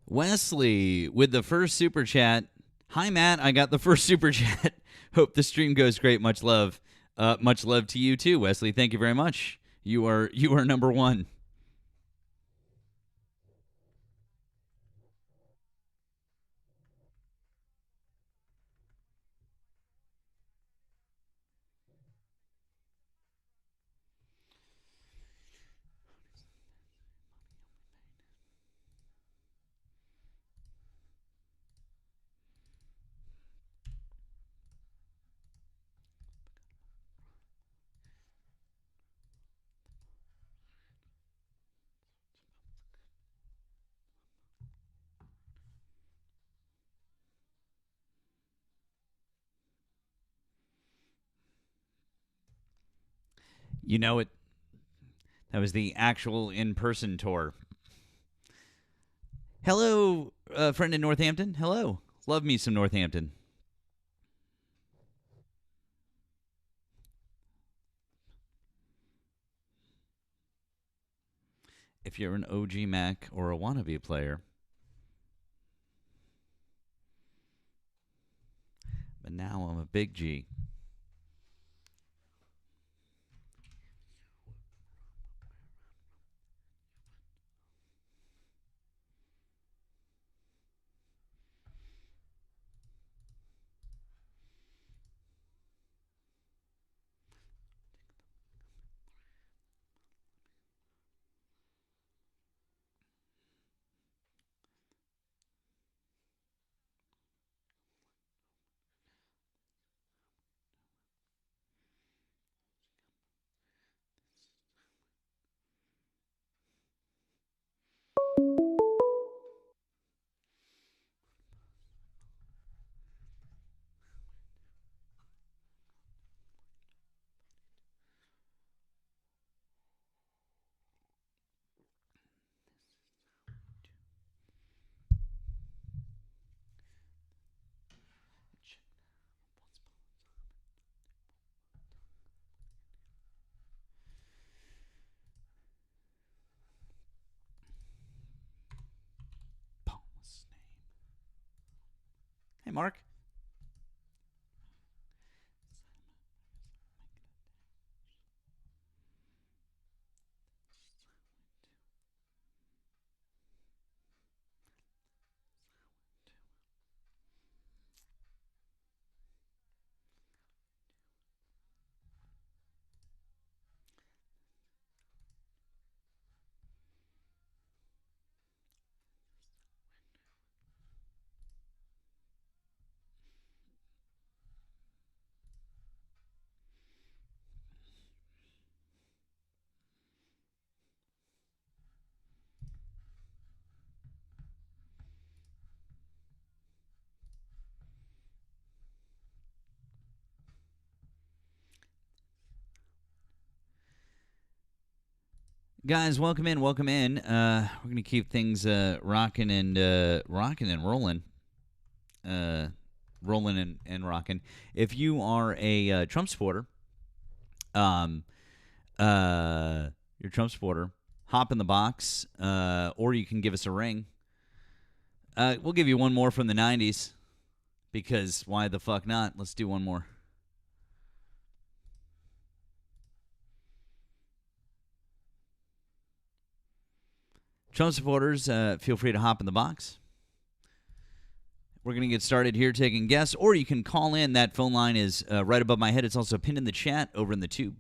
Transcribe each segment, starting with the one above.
Wesley with the first super chat. Hi, Matt. I got the first super chat. Hope the stream goes great. Much love. Much love to you too, Wesley. Thank you very much. You are number one. You know it. That was the actual in-person tour. Hello, friend in Northampton. Hello. Love me some Northampton. If you're an OG Mac or a wannabe player. But now I'm a big G. Hey, Mark. Guys, welcome in. We're gonna keep things rocking and rolling, rolling and rocking. If you are a Trump supporter, you're a Trump supporter, hop in the box, or you can give us a ring. We'll give you one more from the '90s because why the fuck not? Let's do one more. Trump supporters, feel free to hop in the box. We're going to get started here taking guests, or you can call in. That phone line is right above my head. It's also pinned in the chat over in the tube.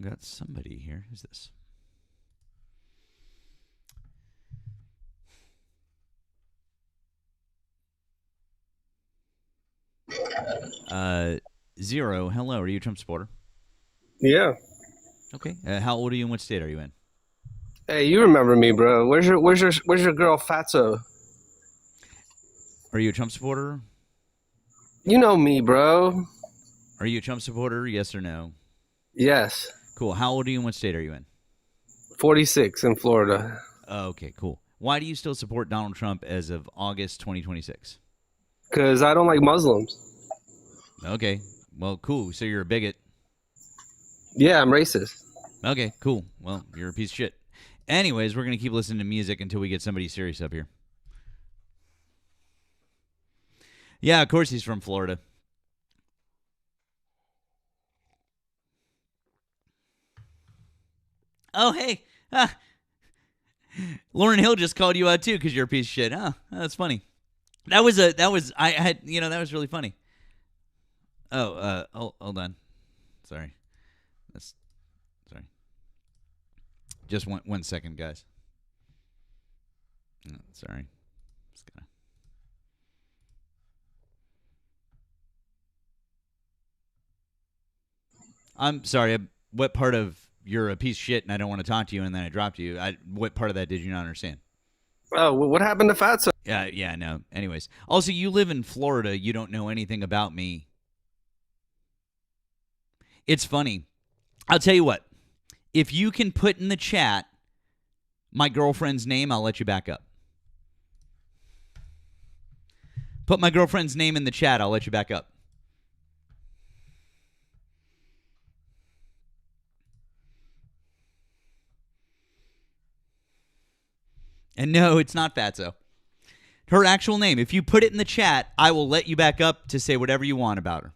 Got somebody here. Who's this? Zero. Hello. Are you a Trump supporter? Yeah. Okay. How old are you and what state are you in? Hey, you remember me, bro? Where's your girl Fatso? Are you a Trump supporter? You know me, bro. Are you a Trump supporter? Yes or no? Yes. Cool. How old are you and what state are you in? 46 in Florida. Okay, cool. Why do you still support Donald Trump as of August 2026? Because I don't like Muslims. Okay. Well, cool. So you're a bigot. Yeah, I'm racist. Okay, cool. Well, you're a piece of shit. Anyways, we're going to keep listening to music until we get somebody serious up here. Yeah, of course he's from Florida. Oh, hey. Lauryn Hill just called you out too because you're a piece of shit. Huh? That's funny. That was really funny. Oh, hold on. Sorry. Sorry. Just 1 second, guys. Sorry. Just gonna. I'm sorry. What part of you're a piece of shit and I don't want to talk to you and then I dropped you? What part of that did you not understand? Oh, what happened to Fatso? Yeah, no. Anyways. Also, you live in Florida. You don't know anything about me. It's funny. I'll tell you what. If you can put in the chat my girlfriend's name, I'll let you back up. Put my girlfriend's name in the chat. I'll let you back up. And no, it's not Fatso. Her actual name. If you put it in the chat, I will let you back up to say whatever you want about her.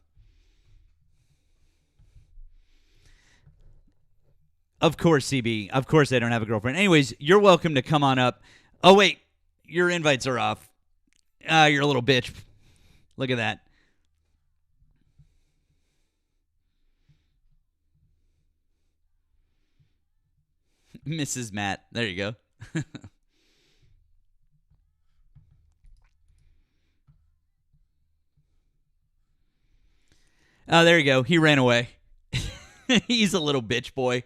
Of course, CB. Of course, I don't have a girlfriend. Anyways, you're welcome to come on up. Oh, wait. Your invites are off. You're a little bitch. Look at that. Mrs. Matt. There you go. Oh, there you go. He ran away. He's a little bitch boy.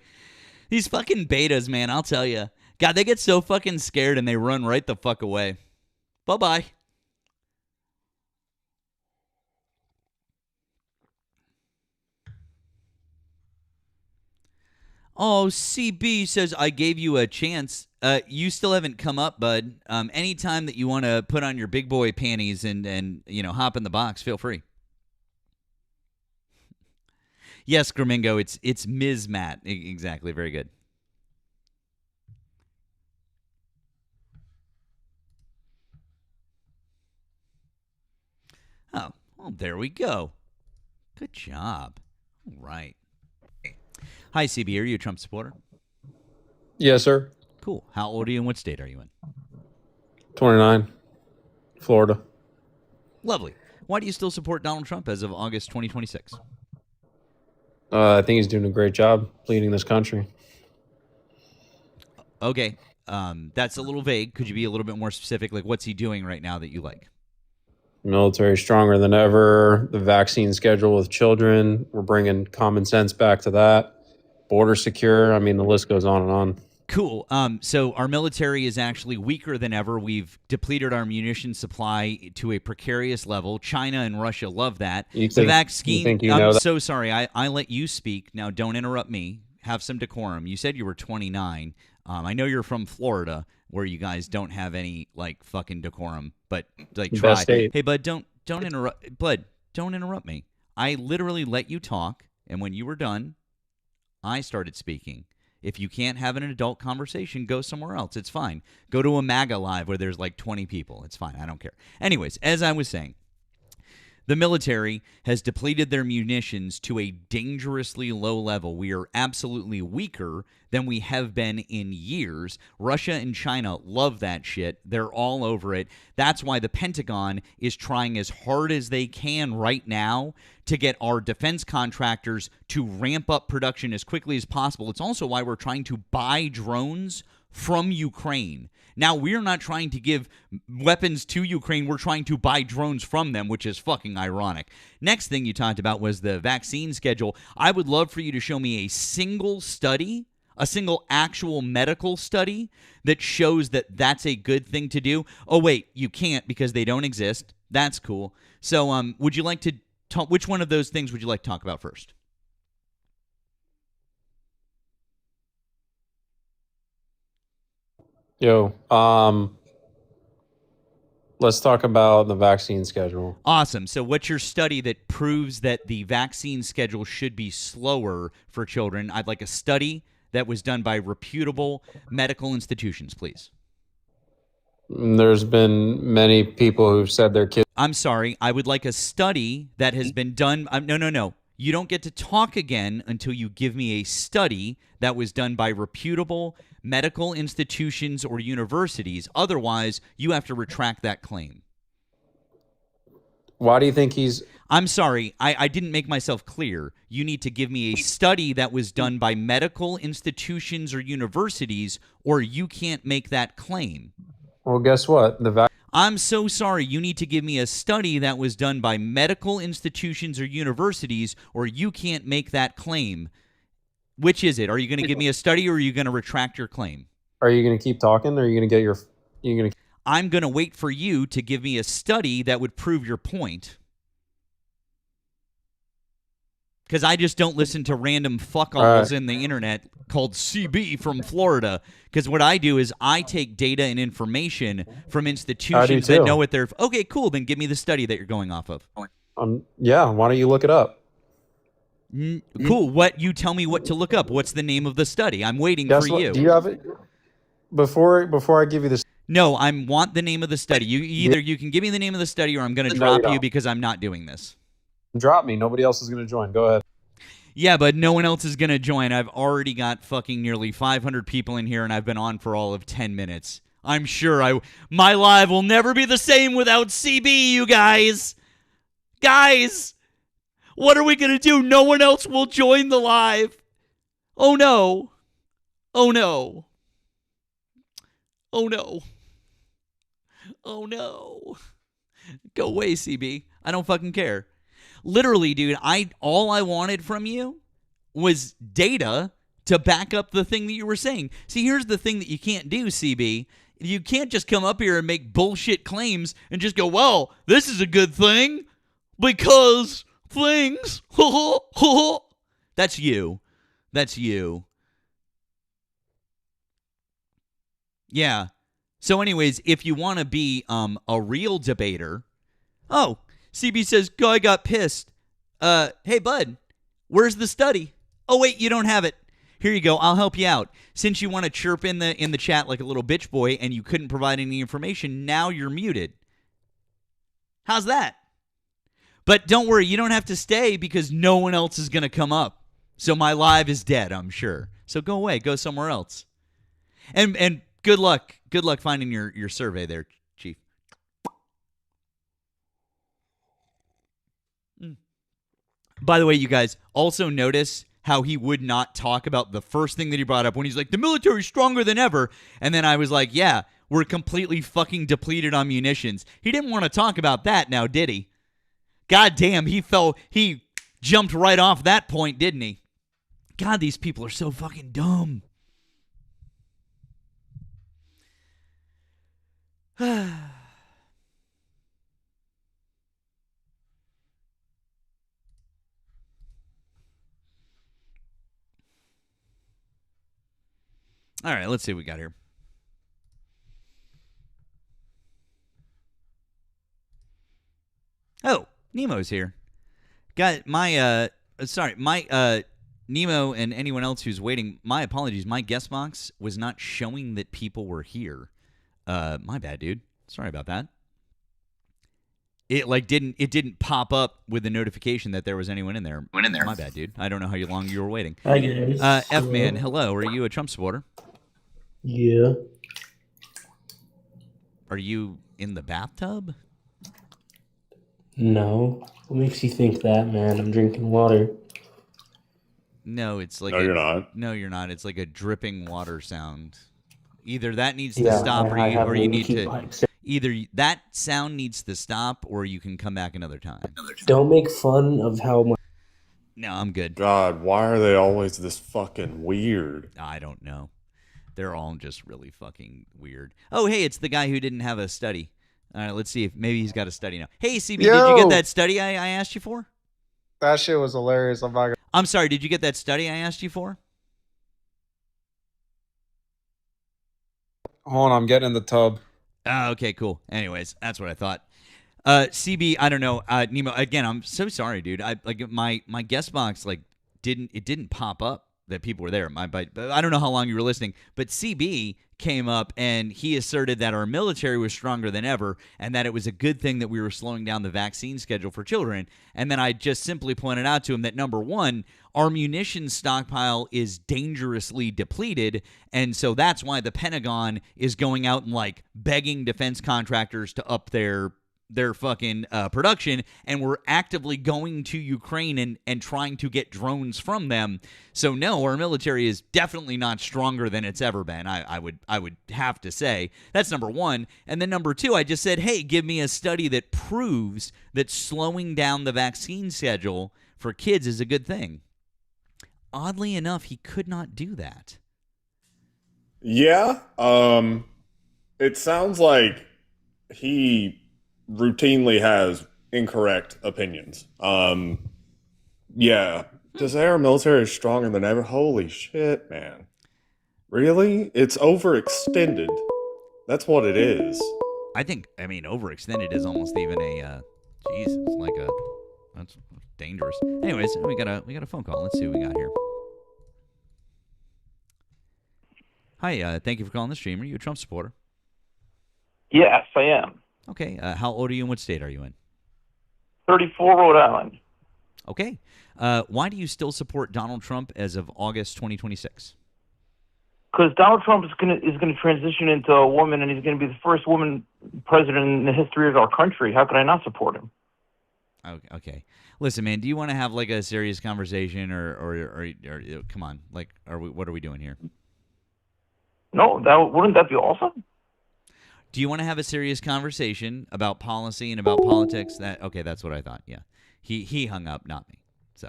These fucking betas, man, I'll tell you. God, they get so fucking scared and they run right the fuck away. Bye-bye. Oh, CB says, I gave you a chance. You still haven't come up, bud. Anytime that you want to put on your big boy panties and hop in the box, feel free. Yes, Gramingo, it's Ms. Matt. Exactly. Very good. Oh, well, there we go. Good job. All right. Hi, CB. Are you a Trump supporter? Yes, sir. Cool. How old are you and what state are you in? 29, Florida. Lovely. Why do you still support Donald Trump as of August 2026? I think he's doing a great job leading this country. Okay. That's a little vague. Could you be a little bit more specific? Like, what's he doing right now that you like? Military stronger than ever. The vaccine schedule with children. We're bringing common sense back to that. Border secure. I mean, the list goes on and on. Cool. So our military is actually weaker than ever. We've depleted our munition supply to a precarious level. China and Russia love that. The vaccine. I'm so sorry. I let you speak. Now don't interrupt me. Have some decorum. You said you were 29. I know you're from Florida, where you guys don't have any like fucking decorum, but like try. Hey, bud, don't interrupt. Bud, don't interrupt me. I literally let you talk, and when you were done, I started speaking. If you can't have an adult conversation, go somewhere else. It's fine. Go to a MAGA live where there's like 20 people. It's fine. I don't care. Anyways, as I was saying, the military has depleted their munitions to a dangerously low level. We are absolutely weaker than we have been in years. Russia and China love that shit. They're all over it. That's why the Pentagon is trying as hard as they can right now to get our defense contractors to ramp up production as quickly as possible. It's also why we're trying to buy drones from Ukraine. Now, we're not trying to give weapons to Ukraine. We're trying to buy drones from them, which is fucking ironic. Next thing you talked about was the vaccine schedule. I would love for you to show me a single study, a single actual medical study that shows that that's a good thing to do. Oh, wait, you can't because they don't exist. That's cool. So would you like to talk? Which one of those things would you like to talk about first? Yo, let's talk about the vaccine schedule. Awesome. So what's your study that proves that the vaccine schedule should be slower for children? I'd like a study that was done by reputable medical institutions, please. There's been many people who've said their kids. I'm sorry. I would like a study that has been done. No. You don't get to talk again until you give me a study that was done by reputable medical institutions or universities. Otherwise, you have to retract that claim. Why do you think he's? I'm sorry. I didn't make myself clear. You need to give me a study that was done by medical institutions or universities, or you can't make that claim. Well, guess what? I'm so sorry. You need to give me a study that was done by medical institutions or universities, or you can't make that claim. Which is it? Are you going to give me a study, or are you going to retract your claim? Are you going to keep talking, or are you going to get your? You going to? I'm going to wait for you to give me a study that would prove your point. Because I just don't listen to random fuck-alls in the internet called CB from Florida. Because what I do is I take data and information from institutions that know what they're... Okay, cool. Then give me the study that you're going off of. Yeah, why don't you look it up? Cool. What? You tell me what to look up. What's the name of the study? I'm waiting for you. Do you have it? Before I give you this... No, I want the name of the study. You can give me the name of the study, or I'm going to drop you because I'm not doing this. Drop me. Nobody else is going to join. Go ahead. Yeah, but no one else is going to join. I've already got fucking nearly 500 people in here, and I've been on for all of 10 minutes. I'm sure my live will never be the same without CB, you guys. Guys, what are we going to do? No one else will join the live. Oh, no. Oh, no. Oh, no. Oh, no. Go away, CB. I don't fucking care. Literally, dude, all I wanted from you was data to back up the thing that you were saying. See, here's the thing that you can't do, CB. You can't just come up here and make bullshit claims and just go, well, this is a good thing because things. That's you. That's you. Yeah. So anyways, if you want to be a real debater, CB says, guy got pissed. Hey, bud, where's the study? Oh, wait, you don't have it. Here you go. I'll help you out. Since you want to chirp in the chat like a little bitch boy and you couldn't provide any information, now you're muted. How's that? But don't worry, you don't have to stay because no one else is going to come up. So my live is dead, I'm sure. So go away. Go somewhere else. And good luck. Good luck finding your survey there, Chief. By the way, you guys, also notice how he would not talk about the first thing that he brought up when he's like, the military's stronger than ever. And then I was like, yeah, we're completely fucking depleted on munitions. He didn't want to talk about that now, did he? God damn, he jumped right off that point, didn't he? God, these people are so fucking dumb. All right, let's see what we got here. Oh, Nemo's here. Got my Nemo and anyone else who's waiting, my apologies. My guest box was not showing that people were here. My bad, dude. Sorry about that. It didn't pop up with the notification that there was anyone in there. My bad, dude. I don't know how long you were waiting. Hi guys. F-Man, hello. Are you a Trump supporter? Yeah. Are you in the bathtub? No. What makes you think that, man? I'm drinking water. No, it's like you're not. No, you're not. It's like a dripping water sound. Either that needs to Yeah, stop, I have or you need leaky to. pipes. Either that sound needs to stop, or you can come back another time. Don't make fun of how much. No, I'm good. God, why are they always this fucking weird? I don't know. They're all just really fucking weird. Oh, hey, it's the guy who didn't have a study. All right, let's see if maybe he's got a study now. Hey, CB, did you get that study I asked you for? That shit was hilarious. I'm sorry, did you get that study I asked you for? Hold on, I'm getting in the tub. Oh, okay, cool. Anyways, that's what I thought. CB, I don't know. Nemo, again, I'm so sorry, dude. I like my guest box didn't pop up that people were there. But I don't know how long you were listening, but CB came up and he asserted that our military was stronger than ever and that it was a good thing that we were slowing down the vaccine schedule for children. And then I just simply pointed out to him that, number one, our munitions stockpile is dangerously depleted, and so that's why the Pentagon is going out and like begging defense contractors to up their fucking production, and we're actively going to Ukraine and trying to get drones from them. So no, our military is definitely not stronger than it's ever been. I would have to say that's number one. And then number two, I just said, hey, give me a study that proves that slowing down the vaccine schedule for kids is a good thing. Oddly enough, he could not do that. Yeah. It sounds like he routinely has incorrect opinions. Yeah. To say our military is stronger than ever, holy shit, man. Really? It's overextended. That's what it is. I mean, overextended is almost even a, Jesus, like a, that's dangerous. Anyways, we got a phone call. Let's see what we got here. Hi, thank you for calling the stream. Are you a Trump supporter? Yes, I am. Okay, how old are you and what state are you in? 34, Rhode Island. Okay, why do you still support Donald Trump as of August 2026? Because Donald Trump is gonna transition into a woman, and he's going to be the first woman president in the history of our country. How could I not support him? Okay. Listen, man, do you want to have like a serious conversation, or come on, like, what are we doing here? No, wouldn't that be awesome? Do you want to have a serious conversation about policy and about politics? Okay, that's what I thought. Yeah, he hung up, not me. So,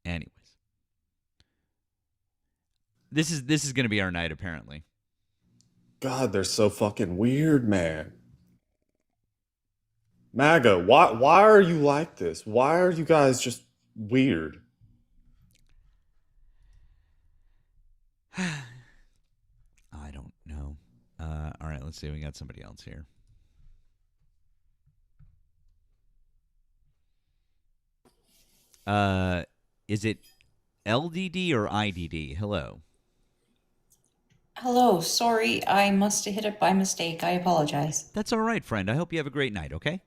anyways, this is going to be our night, apparently. God, they're so fucking weird, man. MAGA, why are you like this? Why are you guys just weird? I don't know. All right, let's see. We got somebody else here. Is it LDD or IDD? Hello. Hello, sorry, I must have hit it by mistake. I apologize. That's all right, friend. I hope you have a great night, okay?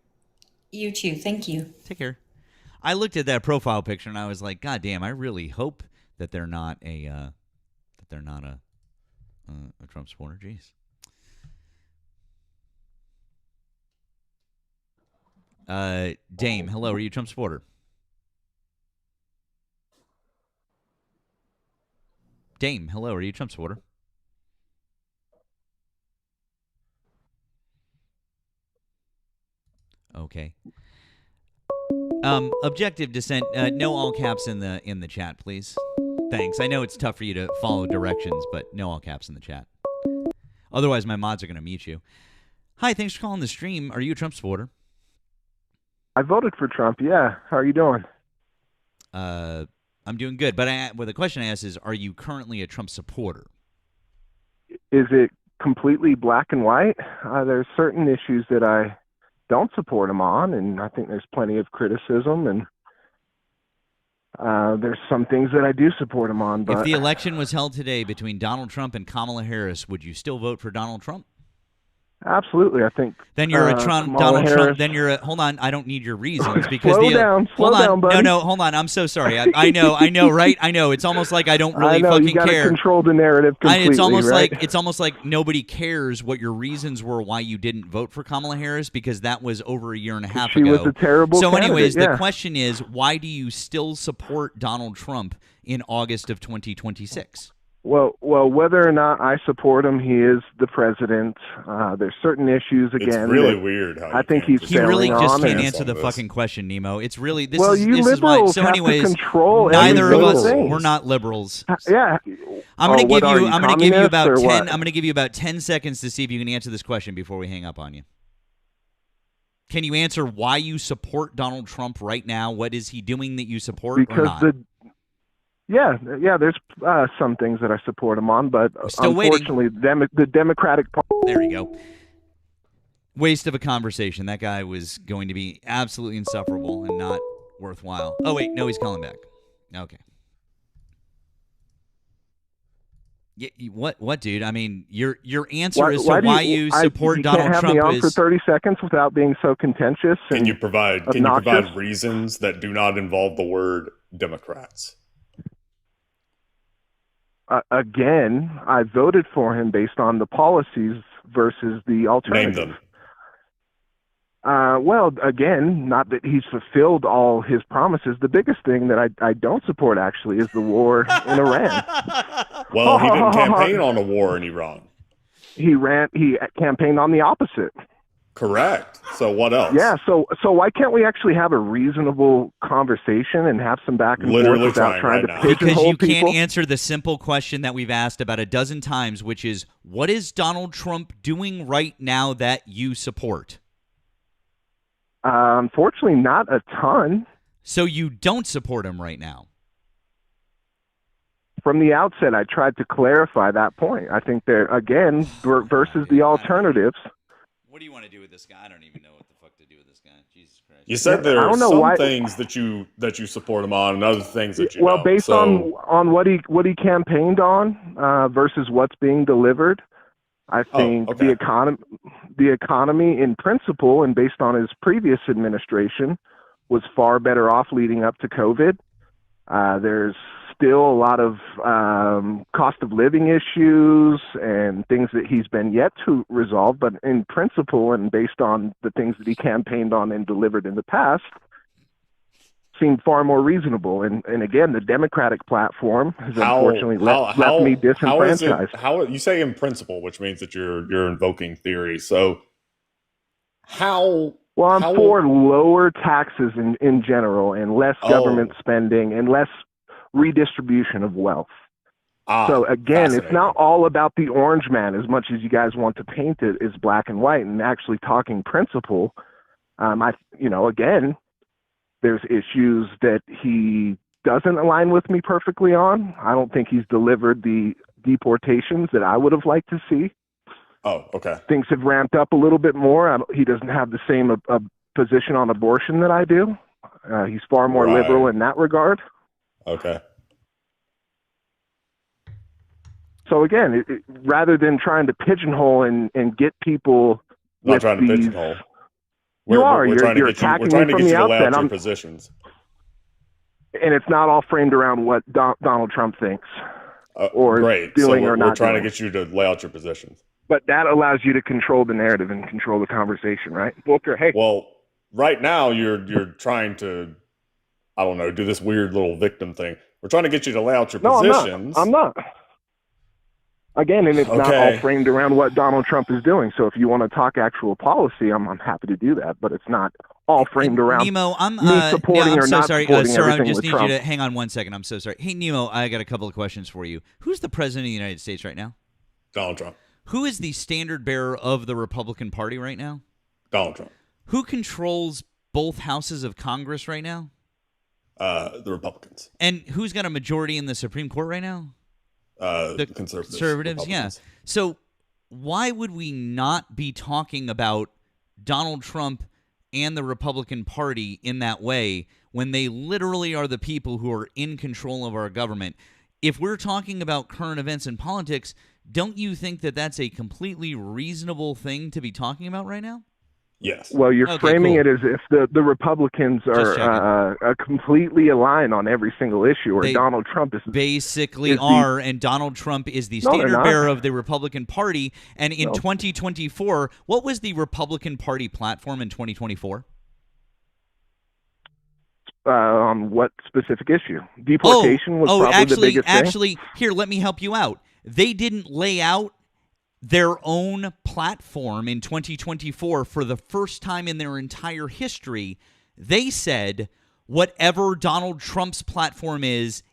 You too, thank you. Take care. I looked at that profile picture and I was like, God damn, I really hope that they're not a Trump supporter. Jeez. Dame, hello, are you a Trump supporter? Dame, hello, are you a Trump supporter? Okay. Objective dissent. No all caps in the chat, please. Thanks. I know it's tough for you to follow directions, but no all caps in the chat. Otherwise, my mods are going to mute you. Hi, thanks for calling the stream. Are you a Trump supporter? I voted for Trump. Yeah. How are you doing? I'm doing good. But the question I asked is, are you currently a Trump supporter? Is it completely black and white? There's certain issues that I don't support him on, and I think there's plenty of criticism, and there's some things that I do support him on. But if the election was held today between Donald Trump and Kamala Harris, would you still vote for Donald Trump? Absolutely, I think. Then you're a Donald Harris. Trump. Then you're a. Hold on, I don't need your reasons because slow down, buddy. No, hold on. I'm so sorry. I know, right? I know. It's almost like I don't really I know, fucking you gotta care. Control the narrative completely, it's right? almost like nobody cares what your reasons were why you didn't vote for Kamala Harris because that was over a year and a half ago. She was a terrible. So, anyways, candidate, the question is, why do you still support Donald Trump in August of 2026? Well, whether or not I support him, he is the president. There's certain issues again. It's really weird how I think he's he really just on can't and- answer the fucking question, Nemo. It's really this Well, is you this is why. liberals So, have anyways, to control neither every of us single thing. we're not liberals. Yeah. I'm going to give you. I'm going to give you about 10. What? I'm going to give you about 10 seconds to see if you can answer this question before we hang up on you. Can you answer why you support Donald Trump right now? What is he doing that you support or Because not? Yeah, there's some things that I support him on, but still waiting. unfortunately, the Democratic Party. There you go. Waste of a conversation. That guy was going to be absolutely insufferable and not worthwhile. Oh, wait. No, he's calling back. Okay. Yeah, what, dude? I mean, your answer as to why you support Donald Trump is... You can't have me on is... for 30 seconds without being so contentious and Can you provide reasons that do not involve the word Democrats? Again, I voted for him based on the policies versus the alternative. Name them. Well, again, not that he's fulfilled all his promises. The biggest thing that I don't support, actually, is the war in Iran. Well, he didn't campaign on a war in Iran. He campaigned on the opposite. Correct. So what else? Yeah, so why can't we actually have a reasonable conversation and have some back and forth without trying to pigeonhole people? Because you can't answer the simple question that we've asked about a dozen times, which is, what is Donald Trump doing right now that you support? Unfortunately, not a ton. So you don't support him right now? From the outset, I tried to clarify that point. I think they're, again, versus the alternatives. What do you want to do with this guy? I don't even know what the fuck to do with this guy. Jesus Christ. You said there are some things that you support him on and other things that you don't. Based on what he campaigned on versus what's being delivered, I think the economy in principle and based on his previous administration was far better off leading up to COVID. There's still a lot of cost of living issues and things that he's been yet to resolve, but in principle and based on the things that he campaigned on and delivered in the past, seemed far more reasonable. And again, the Democratic platform has unfortunately left me disenfranchised. How you say in principle, which means that you're invoking theory. So how? Well, I'm for lower taxes in general and less government spending and less redistribution of wealth. So again, it's not all about the orange man as much as you guys want to paint it as black and white, and actually talking principle. Again, there's issues that he doesn't align with me perfectly on. I don't think he's delivered the deportations that I would have liked to see. Oh, okay. Things have ramped up a little bit more. He doesn't have the same position on abortion that I do. He's far more liberal in that regard. Okay. So again, rather than trying to pigeonhole and get people not trying to pigeonhole. You're attacking me from the outset. Your positions. And it's not all framed around what Donald Trump thinks or doing or not. We're trying to get you to lay out your positions. But that allows you to control the narrative and control the conversation, right? Booker, hey. Well, right now you're trying to, I don't know, do this weird little victim thing. We're trying to get you to lay out your positions. I'm not. Again, and it's not all framed around what Donald Trump is doing. So if you want to talk actual policy, I'm happy to do that. But it's not all framed around Nemo, me supporting or not supporting sir, everything I just with need Trump. you to hang on 1 second. I'm so sorry. Hey, Nemo, I got a couple of questions for you. Who's the president of the United States right now? Donald Trump. Who is the standard bearer of the Republican Party right now? Donald Trump. Who controls both houses of Congress right now? The Republicans. And who's got a majority in the Supreme Court right now? The conservatives. Yeah. So why would we not be talking about Donald Trump and the Republican Party in that way when they literally are the people who are in control of our government? If we're talking about current events and politics, don't you think that that's a completely reasonable thing to be talking about right now? Yes. Well, you're framing it as if the Republicans are completely aligned on every single issue, or Donald Trump is basically and Donald Trump is the standard bearer of the Republican Party. And in 2024, what was the Republican Party platform in 2024? On what specific issue? Deportation was probably the biggest thing. Actually, here, let me help you out. They didn't lay out their own platform in 2024 for the first time in their entire history. They said, whatever Donald Trump's platform is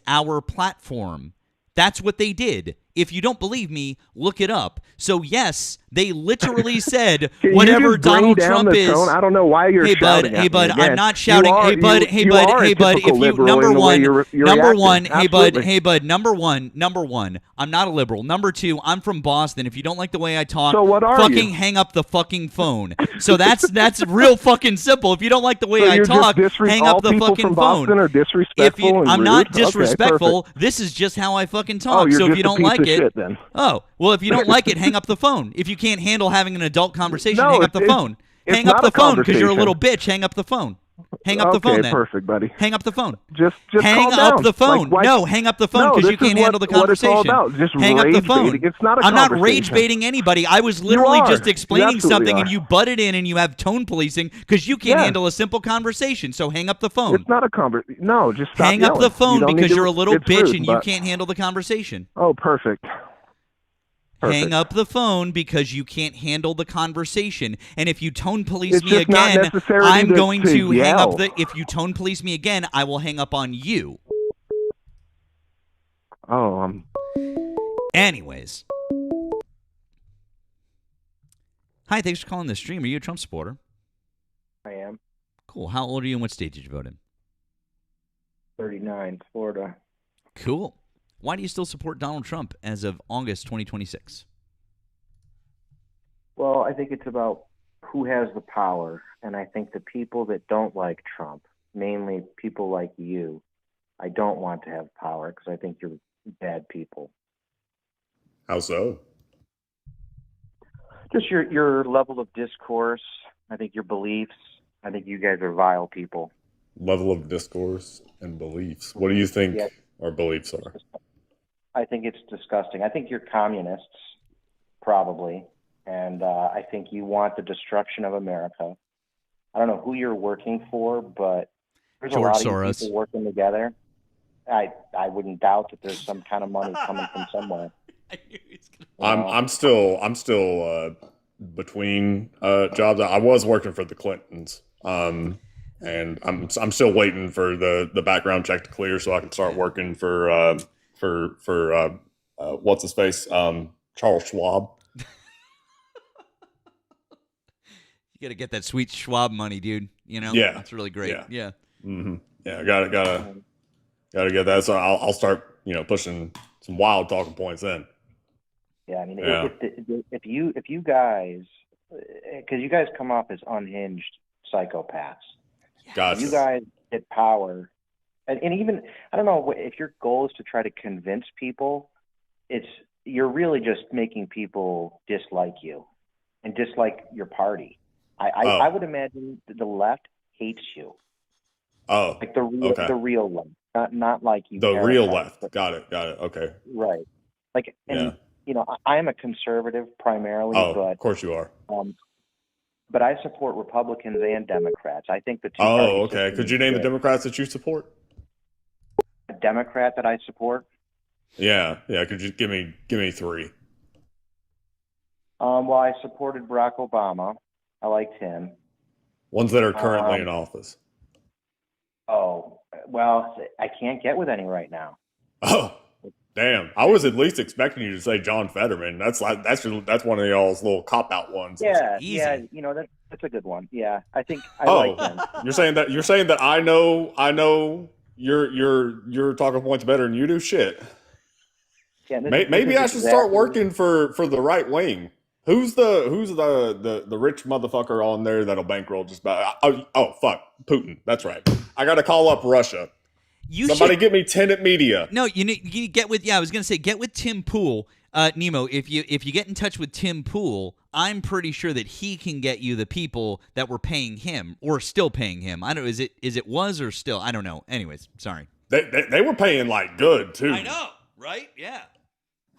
our platform. That's what they did. If you don't believe me, look it up. So yes, they literally said Can whatever you just bring Donald down Trump the is. tone? I don't know why you're shouting at Hey, me bud, again. I'm not shouting. You are, Hey, bud, you are a hey, bud, typical if you, liberal number in the way one, you're number reacting. one, Absolutely. hey, bud, number one, I'm not a liberal. Number two, I'm from Boston. If you don't like the way I talk, So what are fucking you? hang up the fucking phone. So that's real fucking simple. If you don't like the way So I you're talk, just hang all up the people fucking from phone. Boston are disrespectful and I'm rude? not Okay, disrespectful. perfect. This is just how I fucking Oh, talk. you're So if just you a don't piece like of it, shit then. oh, well, if you don't like it, hang up the phone. If you can't handle having an adult conversation, No, hang up the phone. it's Hang up not the a phone because you're a conversation. little bitch. Hang up the phone. Hang up the phone Okay, then. perfect, buddy. Hang up the phone. Just hang calm up down. the phone. Like, No, hang up the phone no, because this you can't is handle the what it's conversation. all about. Just hang up the rage phone. baiting. It's not a I'm not conversation. rage baiting anybody. I was You literally are. just You explaining absolutely something are. and you butted in and you have tone policing because you can't Yeah. handle a simple conversation. So hang up the phone. It's not a conversation. No, just stop Hang up yelling. the phone You don't need because to- you're a little it's bitch rude, and you but- can't handle the conversation. Oh, perfect. Hang up the phone because you can't handle the conversation. And if you tone police It's me just not again, necessarily I'm to- going to to hang up yell. if you tone police me again, I will hang up on you. Oh, Anyways. Hi, thanks for calling the stream. Are you a Trump supporter? I am. Cool. How old are you and what state did you vote in? 39, Florida. Cool. Why do you still support Donald Trump as of August 2026? Well, I think it's about who has the power, and I think the people that don't like Trump, mainly people like you, I don't want to have power because I think you're bad people. How so? Just your level of discourse, I think your beliefs, I think you guys are vile people. Level of discourse and beliefs. What do you think Yeah. our beliefs are? I think it's disgusting. I think you're communists, probably, and I think you want the destruction of America. I don't know who you're working for, but there's George a lot of Soros. you people working together. I wouldn't doubt that there's some kind of money coming from somewhere. I'm still between jobs. I was working for the Clintons, and I'm still waiting for the background check to clear so I can start working for what's his face, Charles Schwab. You got to get that sweet Schwab money, dude. You know? Yeah. That's really great. Yeah. Mm-hmm. Yeah, gotta get that. So I'll start pushing some wild talking points in. Yeah, I mean, Yeah. if you guys, because you guys come off as unhinged psychopaths. Gotcha. You guys get power, and even I don't know if your goal is to try to convince people. You're really just making people dislike you and dislike your party. I would imagine that the left hates you. Oh, Like the real left, not like you. The real parasites, left. Got it. Okay. Right. Like, and Yeah. I am a conservative primarily, Oh, but of course you are. but I support Republicans and Democrats. I think the two. Oh, party okay. system Could you is name the good. Democrats that you support? A Democrat that I support? Yeah. Could you give me three? Well, I supported Barack Obama. I liked him. Ones that are currently in office. Oh, well, I can't get with any right now. Oh, damn! I was at least expecting you to say John Fetterman. That's one of y'all's little cop out ones. Yeah, Easy. yeah, that's a good one. Yeah, I think I like him. You're saying that I know your talking points better than you do. Shit. Yeah, Maybe I should start working for the right wing. Who's the rich motherfucker on there that'll bankroll just about? Oh fuck, Putin. That's right. I got to call up Russia. Somebody get me Tenet Media. No, you get with. Yeah, I was gonna say get with Tim Pool, Nemo. If you get in touch with Tim Pool, I'm pretty sure that he can get you the people that were paying him or still paying him. I don't know. Is it was or still? I don't know. Anyways, sorry. They were paying like good too. I know, right? Yeah.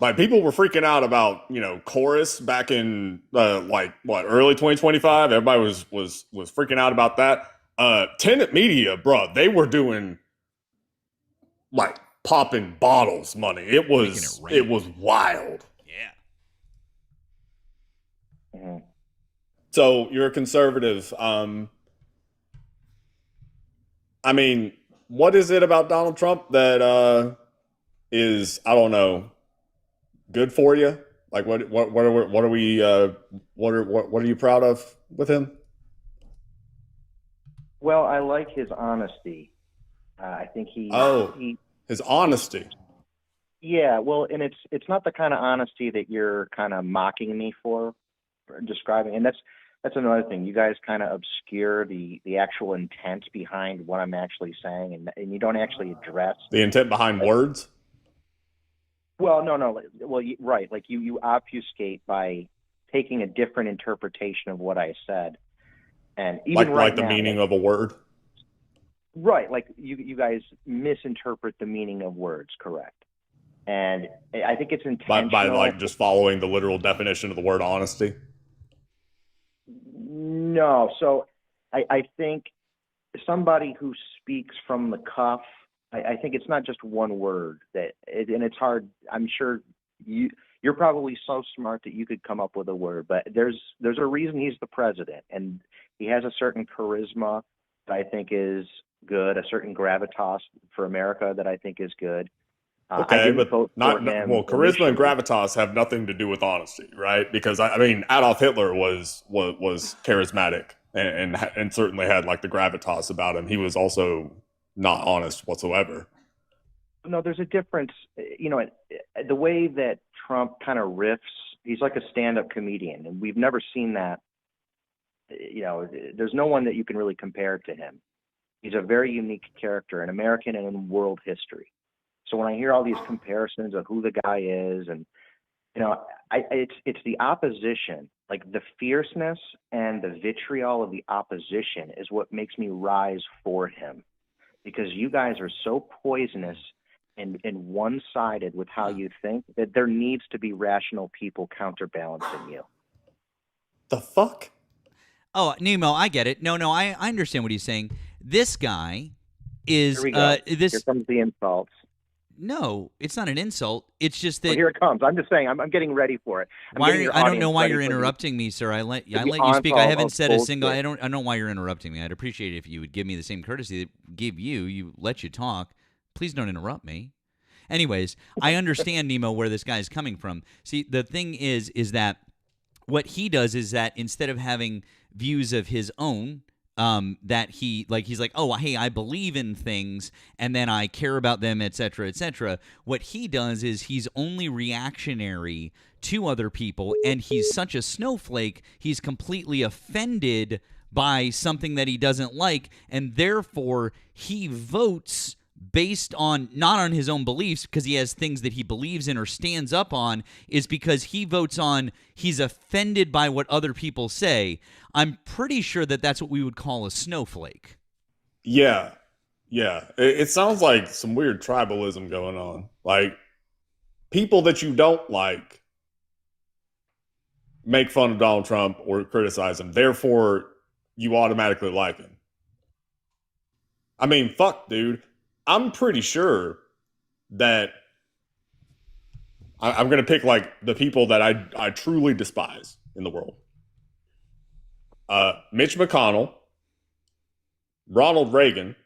Like people were freaking out about Chorus back in early 2025. Everybody was freaking out about that. Tenet Media, bro, they were doing like popping bottles money. It was wild. Yeah. Mm-hmm. So you're a conservative. I mean, what is it about Donald Trump that is, I don't know, good for you? Like what are you proud of with him? Well, I like his honesty. I think his honesty. Yeah, well, and it's not the kind of honesty that you're kind of mocking me for describing, and that's another thing. You guys kind of obscure the actual intent behind what I'm actually saying, and you don't actually address the intent behind words. Well, no. Well, right. Like you obfuscate by taking a different interpretation of what I said, and even like the meaning of a word. Right. Like you guys misinterpret the meaning of words. Correct. And I think it's intentional. By like just following the literal definition of the word honesty? No. So I think somebody who speaks from the cuff, I think it's not just one word and it's hard. I'm sure you're probably so smart that you could come up with a word, but there's a reason he's the president, and he has a certain charisma that I think is good, a certain gravitas for America that I think is good. Okay, but charisma and gravitas have nothing to do with honesty, right? Because I mean, Adolf Hitler was charismatic and certainly had like the gravitas about him. He was also not honest whatsoever. No, there's a difference. You know, the way that Trump kind of riffs, he's like a stand-up comedian, and we've never seen that. You know, there's no one that you can really compare to him. He's a very unique character in American and in world history. So when I hear all these comparisons of who the guy is, and you know, it's the opposition, like the fierceness and the vitriol of the opposition is what makes me rise for him, because you guys are so poisonous and one-sided with how you think that there needs to be rational people counterbalancing you. The fuck? Oh, Nemo, I get it. No, I understand what he's saying. This guy is Here we go. Here comes the insults. No, it's not an insult. It's just that. Well, here it comes. I'm just saying. I'm getting ready for it. I don't know why you're interrupting me, sir. I let you speak. I haven't said a single. I don't know why you're interrupting me. I'd appreciate it if you would give me the same courtesy that give you let you talk. Please don't interrupt me. Anyways, I understand, Nemo, where this guy is coming from. See, the thing is that what he does is that instead of having views of his own, that he's like, oh, hey, I believe in things and then I care about them, etc., etc. What he does is he's only reactionary to other people, and he's such a snowflake, he's completely offended by something that he doesn't like, and therefore he votes based on not on his own beliefs, because he has things that he believes in or stands up on, is because he votes on he's offended by what other people say. I'm pretty sure that that's what we would call a snowflake. Yeah. It sounds like some weird tribalism going on. Like, people that you don't like make fun of Donald Trump or criticize him. Therefore, you automatically like him. I mean, fuck, dude. I'm pretty sure that I'm going to pick like the people that I truly despise in the world. Mitch McConnell, Ronald Reagan,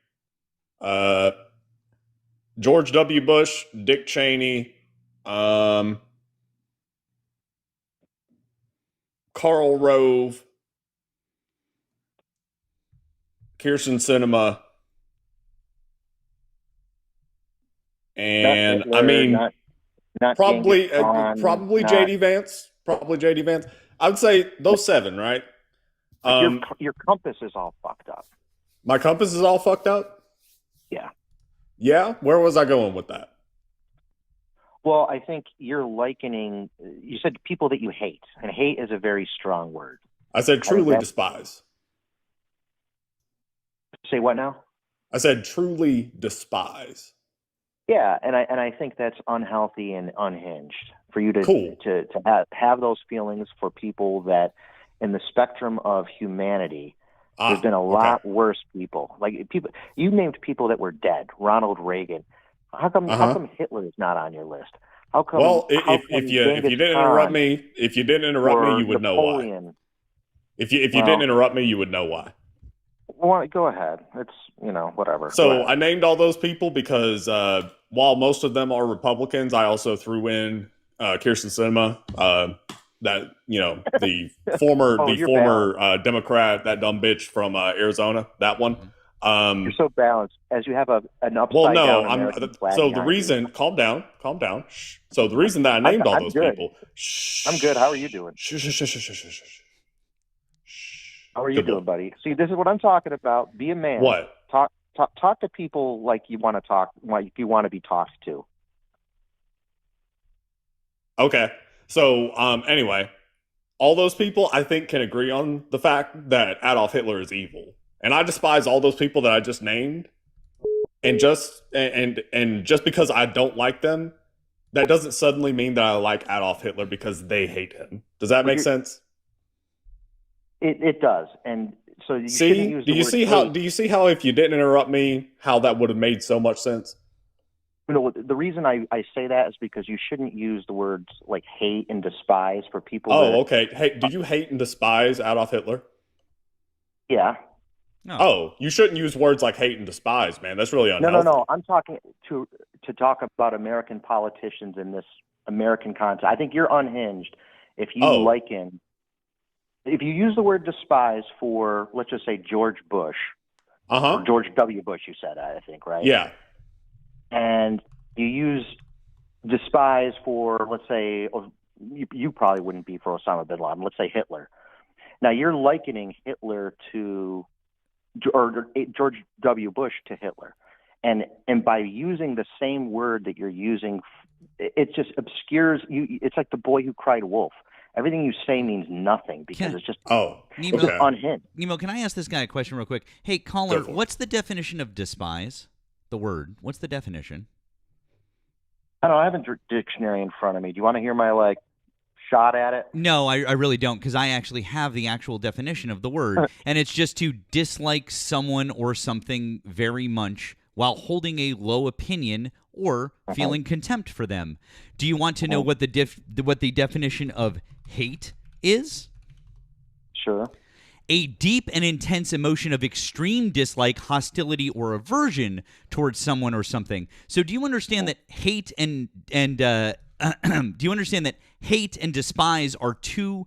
George W. Bush, Dick Cheney, Karl Rove, Kirsten Sinema, and Hitler, I mean, not probably not, JD Vance. Probably JD Vance. I would say those seven, right? Your compass is all fucked up. My compass is all fucked up? Yeah. Yeah? Where was I going with that? Well, I think you're likening, you said people that you hate, and hate is a very strong word. I said truly despise. Say what now? I said truly despise. Yeah, and I think that's unhealthy and unhinged for you to have those feelings for people that, in the spectrum of humanity, there's been a lot worse people. Like people, you named people that were dead. Ronald Reagan. How come Hitler is not on your list? How come? Well, if you didn't interrupt me, you would know why. If you didn't interrupt me, you would know why. Well, go ahead. It's whatever. So I named all those people because while most of them are Republicans, I also threw in Kirsten Sinema, that the former Democrat, that dumb bitch from Arizona, that one. You're so balanced as you have an upside well, no, down American flag. So the reason, calm down. Shh. So the reason that I named all those people. I'm good. How are you doing? How are you doing, buddy? See, this is what I'm talking about. Be a man. What? Talk to people like you want to talk, like you want to be talked to. Okay. So anyway, all those people I think can agree on the fact that Adolf Hitler is evil. And I despise all those people that I just named. And just because I don't like them, that doesn't suddenly mean that I like Adolf Hitler because they hate him. Does that make sense? It does. And so you see, use do you see how if you didn't interrupt me, how that would have made so much sense? The reason I say that is because you shouldn't use the words like hate and despise for people. Oh, okay. Hey, do you hate and despise Adolf Hitler? Yeah. No. Oh, you shouldn't use words like hate and despise, man. That's really unhealthy. No. I'm talking to talk about American politicians in this American context. I think you're unhinged if you if you use the word despise for, let's just say, George Bush. Or George W. Bush, you said, I think, right? Yeah. And you use despise for, let's say, you probably wouldn't be for Osama bin Laden, let's say Hitler. Now, you're likening Hitler to, or George W. Bush to Hitler. And by using the same word that you're using, it just obscures you. It's like the boy who cried wolf. Everything you say means nothing because it's just Nemo, just unhinged. Nemo, can I ask this guy a question real quick? Hey, caller, what's the definition of despise? The word. What's the definition? I don't know. I have a dictionary in front of me. Do you want to hear my shot at it? No, I really don't, because I actually have the actual definition of the word, and it's just to dislike someone or something very much while holding a low opinion or feeling contempt for them. Do you want to know what the definition of hate is? Sure. A deep and intense emotion of extreme dislike, hostility, or aversion towards someone or something. So do you understand that hate and do you understand that hate and despise are two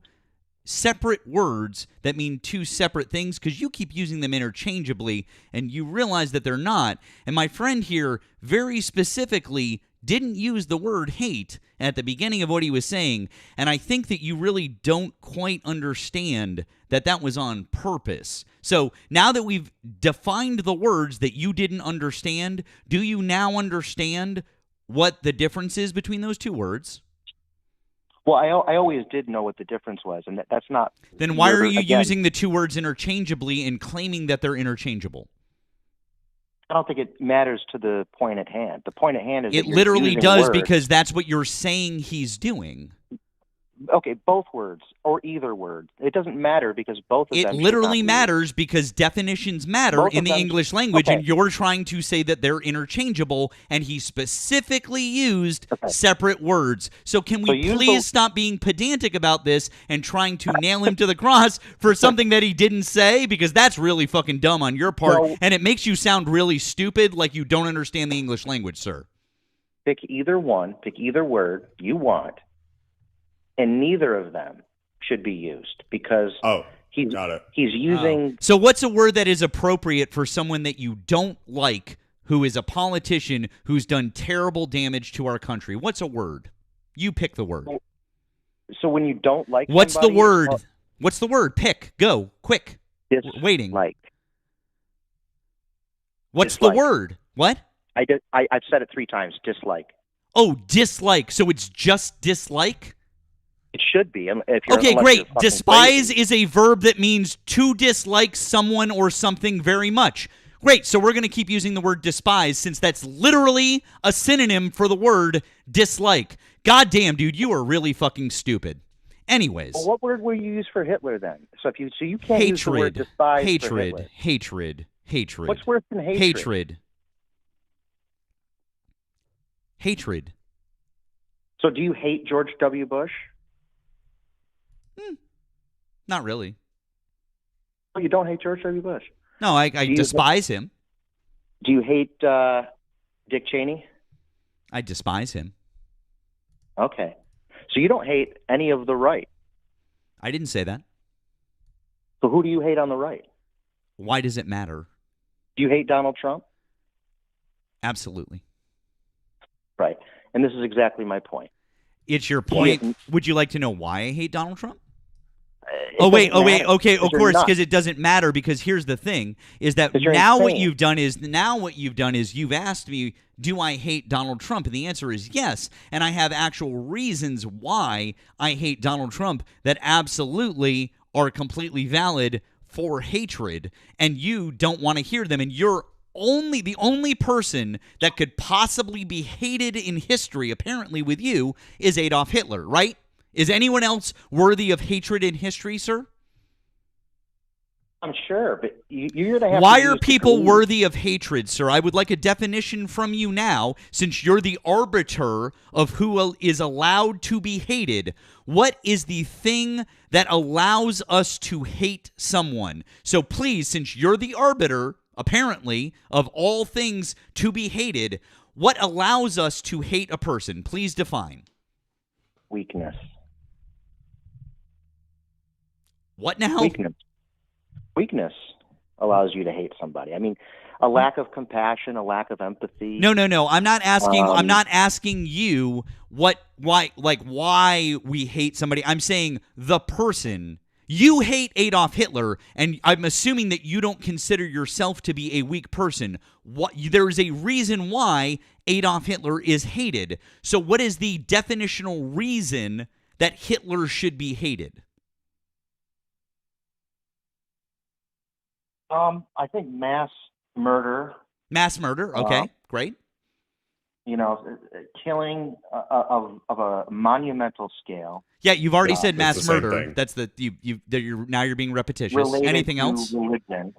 separate words that mean two separate things? Because you keep using them interchangeably and you realize that they're not. And my friend here very specifically didn't use the word hate at the beginning of what he was saying, and I think that you really don't quite understand that that was on purpose. So now that we've defined the words that you didn't understand, do you now understand what the difference is between those two words? Well, I always did know what the difference was, and that's not... Then why are you using the two words interchangeably and claiming that they're interchangeable? I don't think it matters to the point at hand. The point at hand is it literally does, because that's what you're saying he's doing. Okay, both words or either word. It doesn't matter because both of them... It literally matters because definitions matter in the English language, and you're trying to say that they're interchangeable, and he specifically used separate words. So can we please stop being pedantic about this and trying to nail him to the cross for something that he didn't say? Because that's really fucking dumb on your part, and it makes you sound really stupid, like you don't understand the English language, sir. Pick either one, pick either word you want, and neither of them should be used because he's using... So what's a word that is appropriate for someone that you don't like, who is a politician who's done terrible damage to our country? What's a word? You pick the word. So when you don't like What's somebody, the word? What's the word? Pick. Go. Quick. Waiting. What's the word? What? I've said it 3 times. Dislike. Oh, dislike. So it's just dislike? It should be. Okay, great. Despise is a verb that means to dislike someone or something very much. Great, so we're going to keep using the word despise since that's literally a synonym for the word dislike. Goddamn, dude, you are really fucking stupid. Anyways. Well, what word will you use for Hitler then? So you can't use the word despise for Hitler. Hatred. What's worse than hatred? Hatred. So do you hate George W. Bush? Not really. Oh, you don't hate George W. Bush? No, I despise him. Do you hate Dick Cheney? I despise him. Okay. So you don't hate any of the right. I didn't say that. So who do you hate on the right? Why does it matter? Do you hate Donald Trump? Absolutely. Right. And this is exactly my point. It's your point. Would you like to know why I hate Donald Trump? It Oh wait, doesn't matter, okay, of because you're course, nuts. because it doesn't matter. Because here's the thing: is that 'Cause you're now what insane. you've done is you've asked me, do I hate Donald Trump? And the answer is yes. And I have actual reasons why I hate Donald Trump that absolutely are completely valid for hatred. And you don't want to hear them. And you're the only person that could possibly be hated in history, apparently with you, is Adolf Hitler, right? Is anyone else worthy of hatred in history, sir? I'm sure, but you're going to have Why to are use people the worthy of hatred, sir? I would like a definition from you now, since you're the arbiter of who is allowed to be hated. What is the thing that allows us to hate someone? So please, since you're the arbiter, apparently, of all things to be hated, what allows us to hate a person? Please define. weakness. What now? Weakness allows you to hate somebody. I mean, a lack of compassion, a lack of empathy. No. I'm not asking. I'm not asking you why we hate somebody. I'm saying the person. You hate Adolf Hitler, and I'm assuming that you don't consider yourself to be a weak person. There is a reason why Adolf Hitler is hated. So, what is the definitional reason that Hitler should be hated? I think mass murder. Mass murder. Okay, great. Killing of a monumental scale. Yeah, you've already said it's mass the same murder. thing. That's now you're being repetitious. Related Anything to else? Religion.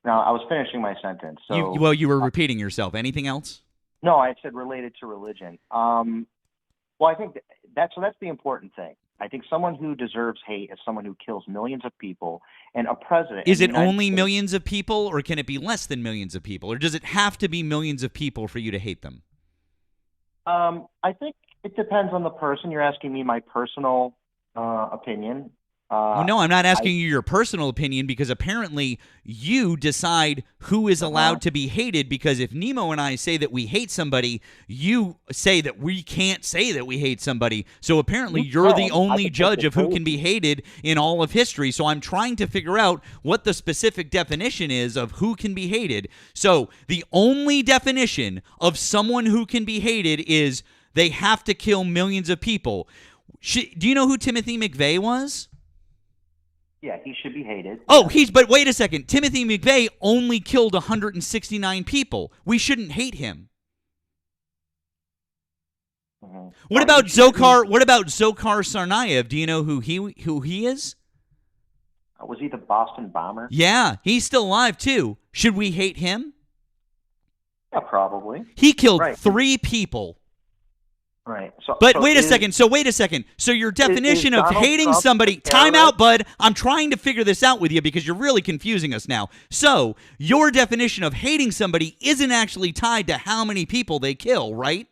Now, I was finishing my sentence. So You were repeating yourself. Anything else? no, I said related to religion. Well, I think that's the important thing. I think someone who deserves hate is someone who kills millions of people, and a president. Is in it the United only States- millions of people, or can it be less than millions of people? Or does it have to be millions of people for you to hate them? I think it depends on the person. You're asking me my personal opinion. Well, no, I'm not asking you your personal opinion, because apparently you decide who is allowed to be hated, because if Nemo and I say that we hate somebody, you say that we can't say that we hate somebody. So apparently you're the only judge of who can be hated in all of history. So I'm trying to figure out what the specific definition is of who can be hated. So the only definition of someone who can be hated is they have to kill millions of people. Do you know who Timothy McVeigh was? Yeah, he should be hated. Oh, but wait a second. Timothy McVeigh only killed 169 people. We shouldn't hate him. Mm-hmm. What about Dzhokhar Tsarnaev? Do you know who he is? Was he the Boston bomber? Yeah, he's still alive too. Should we hate him? Yeah, probably. He killed 3 people. Right. But wait a second. So your definition of Donald hating Trump somebody, a time terrorist? out, bud. I'm trying to figure this out with you because you're really confusing us now. So your definition of hating somebody isn't actually tied to how many people they kill, right?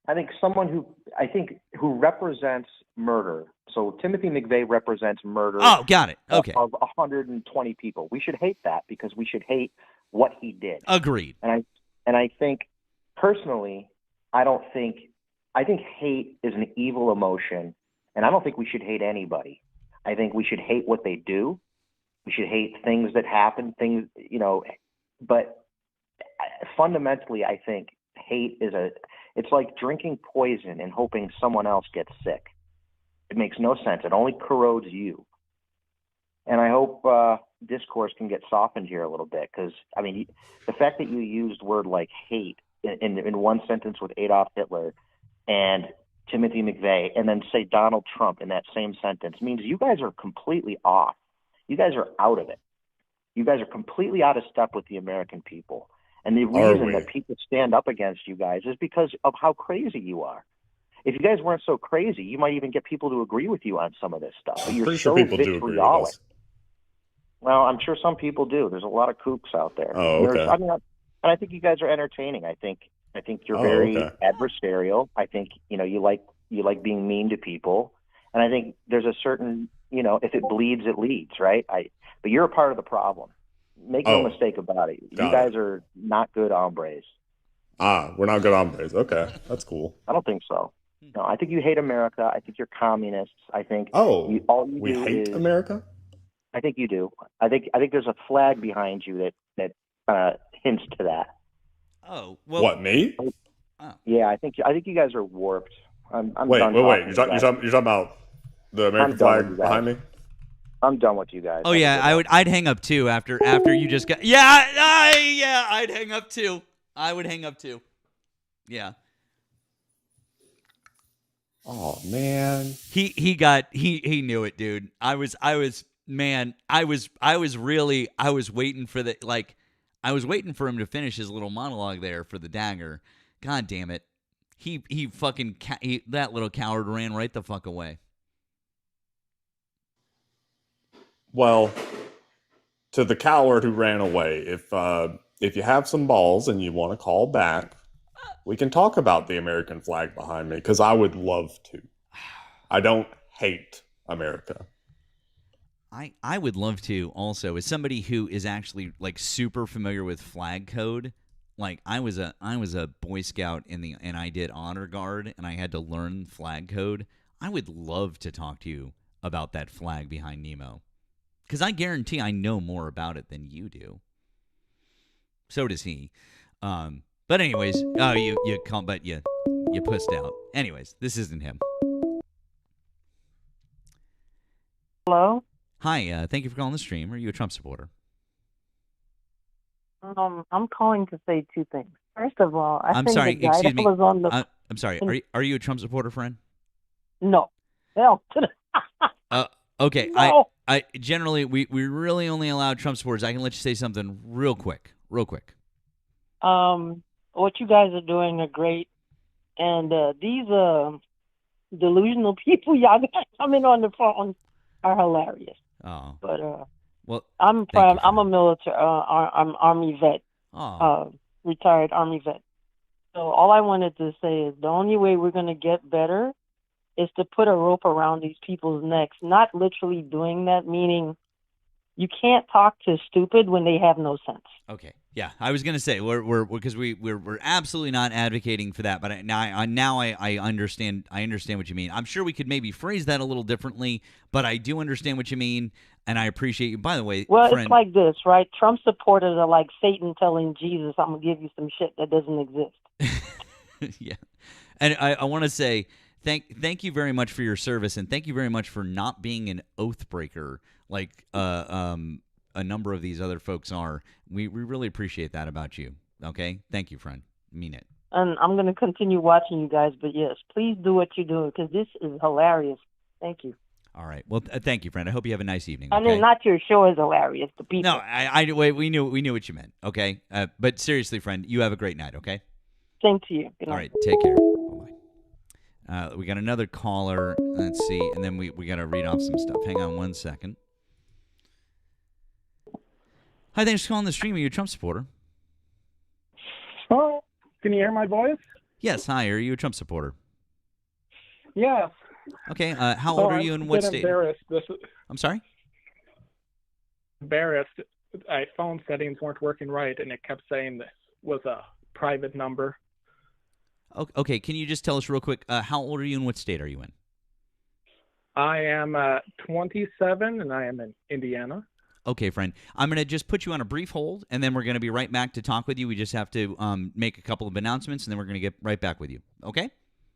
I think someone who represents murder. So Timothy McVeigh represents murder. Oh, got it. Okay. Of 120 people. We should hate that because we should hate what he did. Agreed. And I think personally, I think hate is an evil emotion, and I don't think we should hate anybody. I think we should hate what they do. We should hate things that happen, but fundamentally, I think hate it's like drinking poison and hoping someone else gets sick. It makes no sense. It only corrodes you. And I hope discourse can get softened here a little bit, because, I mean, the fact that you used word like hate in one sentence with Adolf Hitler and Timothy McVeigh, and then say Donald Trump in that same sentence means you guys are completely off. You guys are out of it. You guys are completely out of step with the American people. And the reason that people stand up against you guys is because of how crazy you are. If you guys weren't so crazy, you might even get people to agree with you on some of this stuff. But you're Pretty so sure people do agree with us. Well, I'm sure some people do. There's a lot of kooks out there. Oh, okay. And I think you guys are entertaining. I think I think you're Oh, very okay. adversarial. I think, you like being mean to people. And I think there's a certain, if it bleeds, it leads, right? But you're a part of the problem. Make no Oh, mistake about it. You got guys it. are not good hombres. We're not good hombres. Okay, that's cool. I don't think so. No, I think you hate America. I think you're communists. I think Oh, all you we do hate is. America? I think you do. I think there's a flag behind you that kind of hints to that. Oh, well. What, me? Oh. Yeah, I think you guys are warped. I'm Wait. done You're talking to you talking, guys. you're talking about the American I'm done with you flag guys. behind me? I'm done with you guys. Oh yeah, I'd hang up too after you just got. Yeah, I'd hang up too. I would hang up too. Yeah. Oh man. He knew it, dude. I was waiting for I was waiting for him to finish his little monologue there for the dagger. God damn it. He that little coward ran right the fuck away. Well, to the coward who ran away, if you have some balls and you want to call back, we can talk about the American flag behind me, because I would love to. I don't hate America. I would love to also, as somebody who is actually like super familiar with flag code. Like I was a Boy Scout and I did honor guard and I had to learn flag code. I would love to talk to you about that flag behind Nemo, because I guarantee I know more about it than you do. So does he. But anyways, you pussed out. Anyways, this isn't him. Hello? Hi, thank you for calling the stream. Are you a Trump supporter? I'm calling to say two things. First of all, I'm think sorry, the guy excuse that me. was on the I'm sorry. Are you a Trump supporter, friend? no. Hell to the Okay. No. I generally we really only allow Trump supporters. I can let you say something real quick. What you guys are doing are great, and these delusional people y'all got coming on the phone are hilarious. Oh. But well, I'm a military I'm Army vet. Retired Army vet. So all I wanted to say is the only way we're going to get better is to put a rope around these people's necks. Not literally doing that, meaning you can't talk to stupid when they have no sense. Okay. Yeah, I was gonna say we're absolutely not advocating for that, but I understand what you mean. I'm sure we could maybe phrase that a little differently, but I do understand what you mean, and I appreciate you. By the way, well, friend, it's like this, right? Trump supporters are like Satan telling Jesus, "I'm gonna give you some shit that doesn't exist." Yeah, and I want to say thank you very much for your service, and thank you very much for not being an oath breaker like a number of these other folks are. We really appreciate that about you. Okay? Thank you, friend. Mean it. And I'm going to continue watching you guys, but yes, please do what you're doing because this is hilarious. Thank you. All right. Well, thank you, friend. I hope you have a nice evening. I mean, not your show is hilarious. The people. No, we knew what you meant. Okay? But seriously, friend, you have a great night, okay? Same to you. Good night. All right. Take care. Bye-bye. We got another caller. Let's see. And then we got to read off some stuff. Hang on one second. Hi, thanks for calling the stream. Are you a Trump supporter? Oh, can you hear my voice? Yes. Hi, are you a Trump supporter? Yes. Okay. How old are you and what state? Embarrassed. I'm sorry? Embarrassed. Phone settings weren't working right, and it kept saying this was a private number. Okay. Can you just tell us real quick, how old are you and what state are you in? I am 27, and I am in Indiana. Okay, friend. I'm going to just put you on a brief hold, and then we're going to be right back to talk with you. We just have to make a couple of announcements, and then we're going to get right back with you. Okay?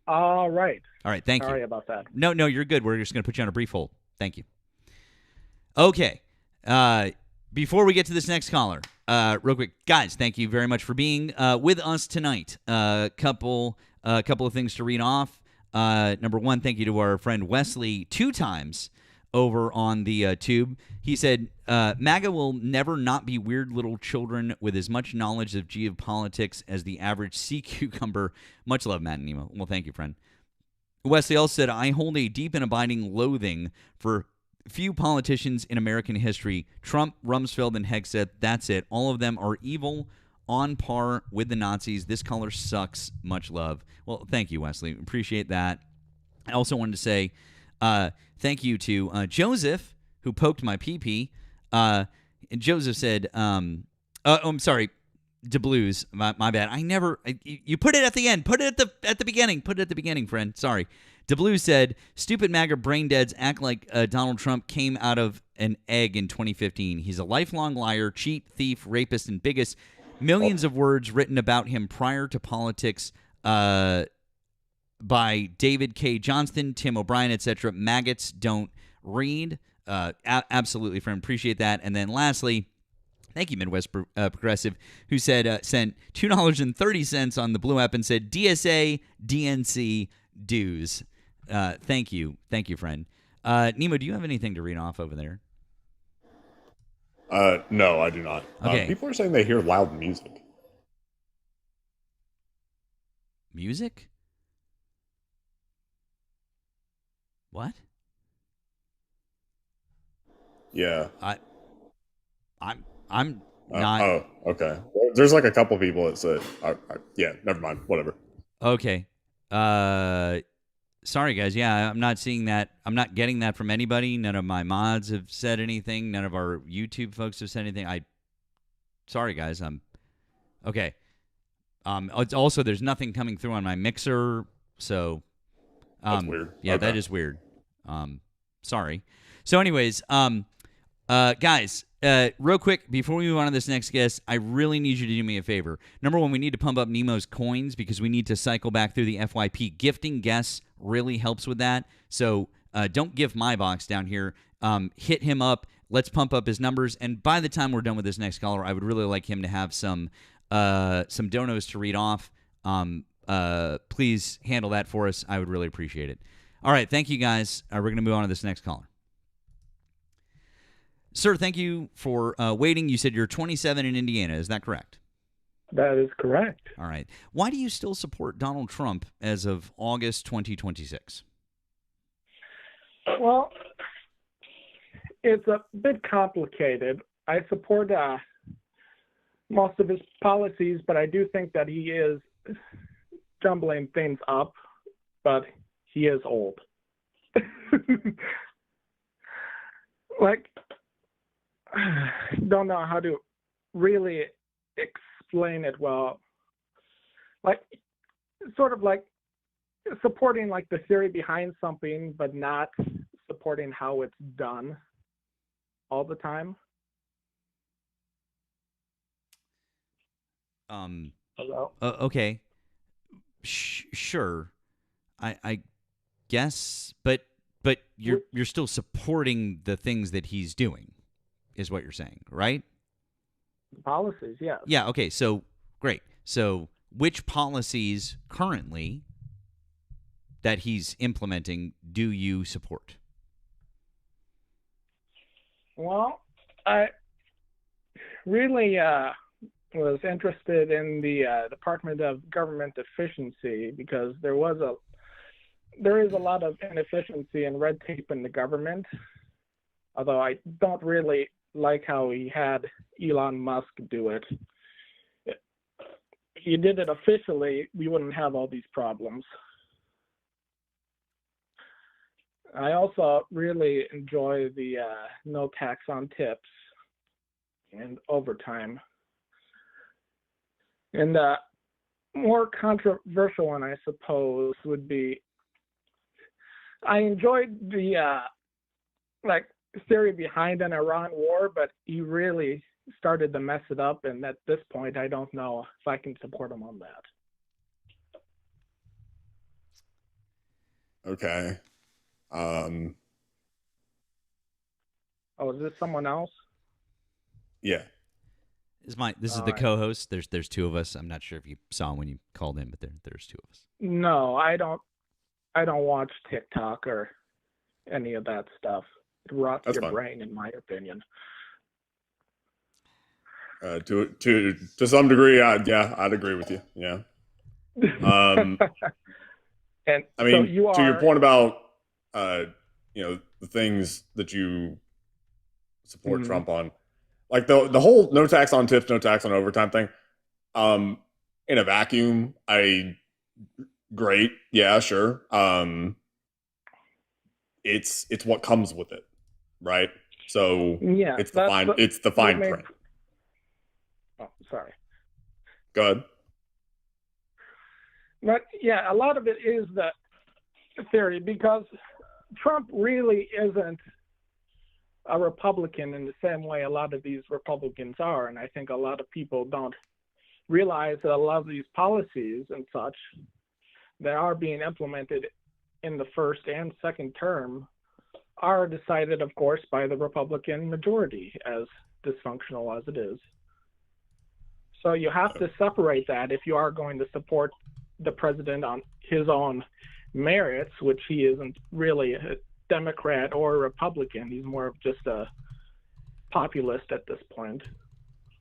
All right. All right, thank you. Sorry about that. No, you're good. We're just going to put you on a brief hold. Thank you. Okay. Before we get to this next caller, real quick, guys, thank you very much for being with us tonight. Couple of things to read off. Number one, thank you to our friend Wesley 2 times over on the tube. He said, MAGA will never not be weird little children with as much knowledge of geopolitics as the average sea cucumber. Much love, Matt and Nemo. Well, thank you, friend. Wesley also said, I hold a deep and abiding loathing for few politicians in American history. Trump, Rumsfeld, and Hegseth, that's it. All of them are evil. on par with the Nazis. This color sucks. Much love. Well, thank you, Wesley. Appreciate that. I also wanted to say thank you to Joseph, who poked my pee-pee. Joseph said, I'm sorry, DeBlues. My bad. You put it at the end. Put it at the beginning. Put it at the beginning, friend. Sorry. DeBlues said, stupid MAGA brain deads act like Donald Trump came out of an egg in 2015. He's a lifelong liar, cheat, thief, rapist, and biggest. Millions of words written about him prior to politics by David K. Johnston, Tim O'Brien, etc. Maggots don't read. Absolutely, friend. Appreciate that. And then lastly, thank you, Midwest Progressive, who said sent $2.30 on the Blue app and said DSA, DNC, dues. Thank you, friend. Nemo, do you have anything to read off over there? No, I do not. Okay. People are saying they hear loud music. Music? What? Yeah. I'm not. Oh, okay. There's like a couple people that said, yeah, never mind. Whatever. Okay. Sorry, guys. Yeah, I'm not seeing that. I'm not getting that from anybody. None of my mods have said anything. None of our YouTube folks have said anything. Sorry, guys. Okay. It's also, there's nothing coming through on my mixer, so. That's weird. Yeah, Okay. that is weird. Sorry. So, anyways, guys, real quick, before we move on to this next guest, I really need you to do me a favor. Number one, we need to pump up Nemo's coins because we need to cycle back through the FYP. Gifting guests really helps with that. So don't give my box down here. Hit him up. Let's pump up his numbers. And by the time we're done with this next caller, I would really like him to have some donos to read off. Please handle that for us. I would really appreciate it. All right. Thank you, guys. We're going to move on to this next caller. Sir, thank you for waiting. You said you're 27 in Indiana. Is that correct? That is correct. All right. Why do you still support Donald Trump as of August 2026? Well, it's a bit complicated. I support most of his policies, but I do think that he is jumbling things up, but he is old. Don't know how to really explain it well. Sort of like supporting the theory behind something, but not supporting how it's done all the time. Hello? Okay. Sure. I guess, but you're still supporting the things that he's doing, is what you're saying, right? Policies, yeah. Yeah, okay, so great. So which policies currently that he's implementing do you support? Well, I really was interested in the Department of Government Efficiency because there is a lot of inefficiency and red tape in the government, although I don't really like how he had Elon Musk do it. If he did it officially, we wouldn't have all these problems. I also really enjoy the no tax on tips and overtime. And more controversial one, I suppose, would be I enjoyed the theory behind an Iran war, but he really started to mess it up, and at this point, I don't know if I can support him on that. Okay. Oh, is this someone else? Yeah. This is the co-host. There's two of us. I'm not sure if you saw him when you called in, but there's two of us. No, I don't watch TikTok or any of that stuff. It rots your brain, in my opinion. To some degree, I'd agree with you. Yeah. And I mean, so to your point about the things that you support Trump on, like the whole no tax on tips, no tax on overtime thing. In a vacuum, great, yeah, sure. It's what comes with it, right? So Yeah, it's the fine print. Oh, sorry. Go ahead. But yeah, a lot of it is the theory, because Trump really isn't a Republican in the same way a lot of these Republicans are. And I think a lot of people don't realize that a lot of these policies and such that are being implemented in the first and second term are decided, of course, by the Republican majority, as dysfunctional as it is. So you have to separate that if you are going to support the president on his own merits, which he isn't really a Democrat or a Republican. He's more of just a populist at this point.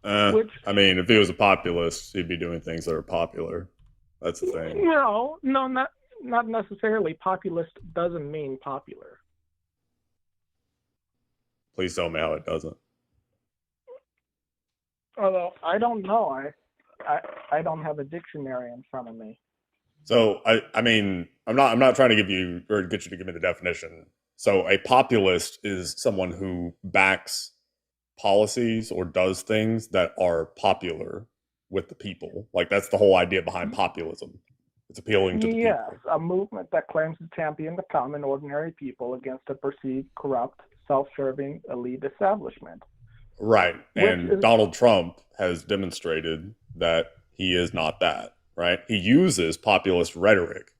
I mean, if he was a populist, he'd be doing things that are popular. That's the thing. No, not necessarily. Populist doesn't mean popular. Please tell me how it doesn't. Although I don't know, I don't have a dictionary in front of me. So I mean, I'm not trying to give you or get you to give me the definition. So a populist is someone who backs policies or does things that are popular with the people. Like, that's the whole idea behind populism. It's appealing to the people. Yes, a movement that claims to champion the common ordinary people against a perceived corrupt, self-serving elite establishment. Right. And Donald Trump has demonstrated that he is not that, right? He uses populist rhetoric.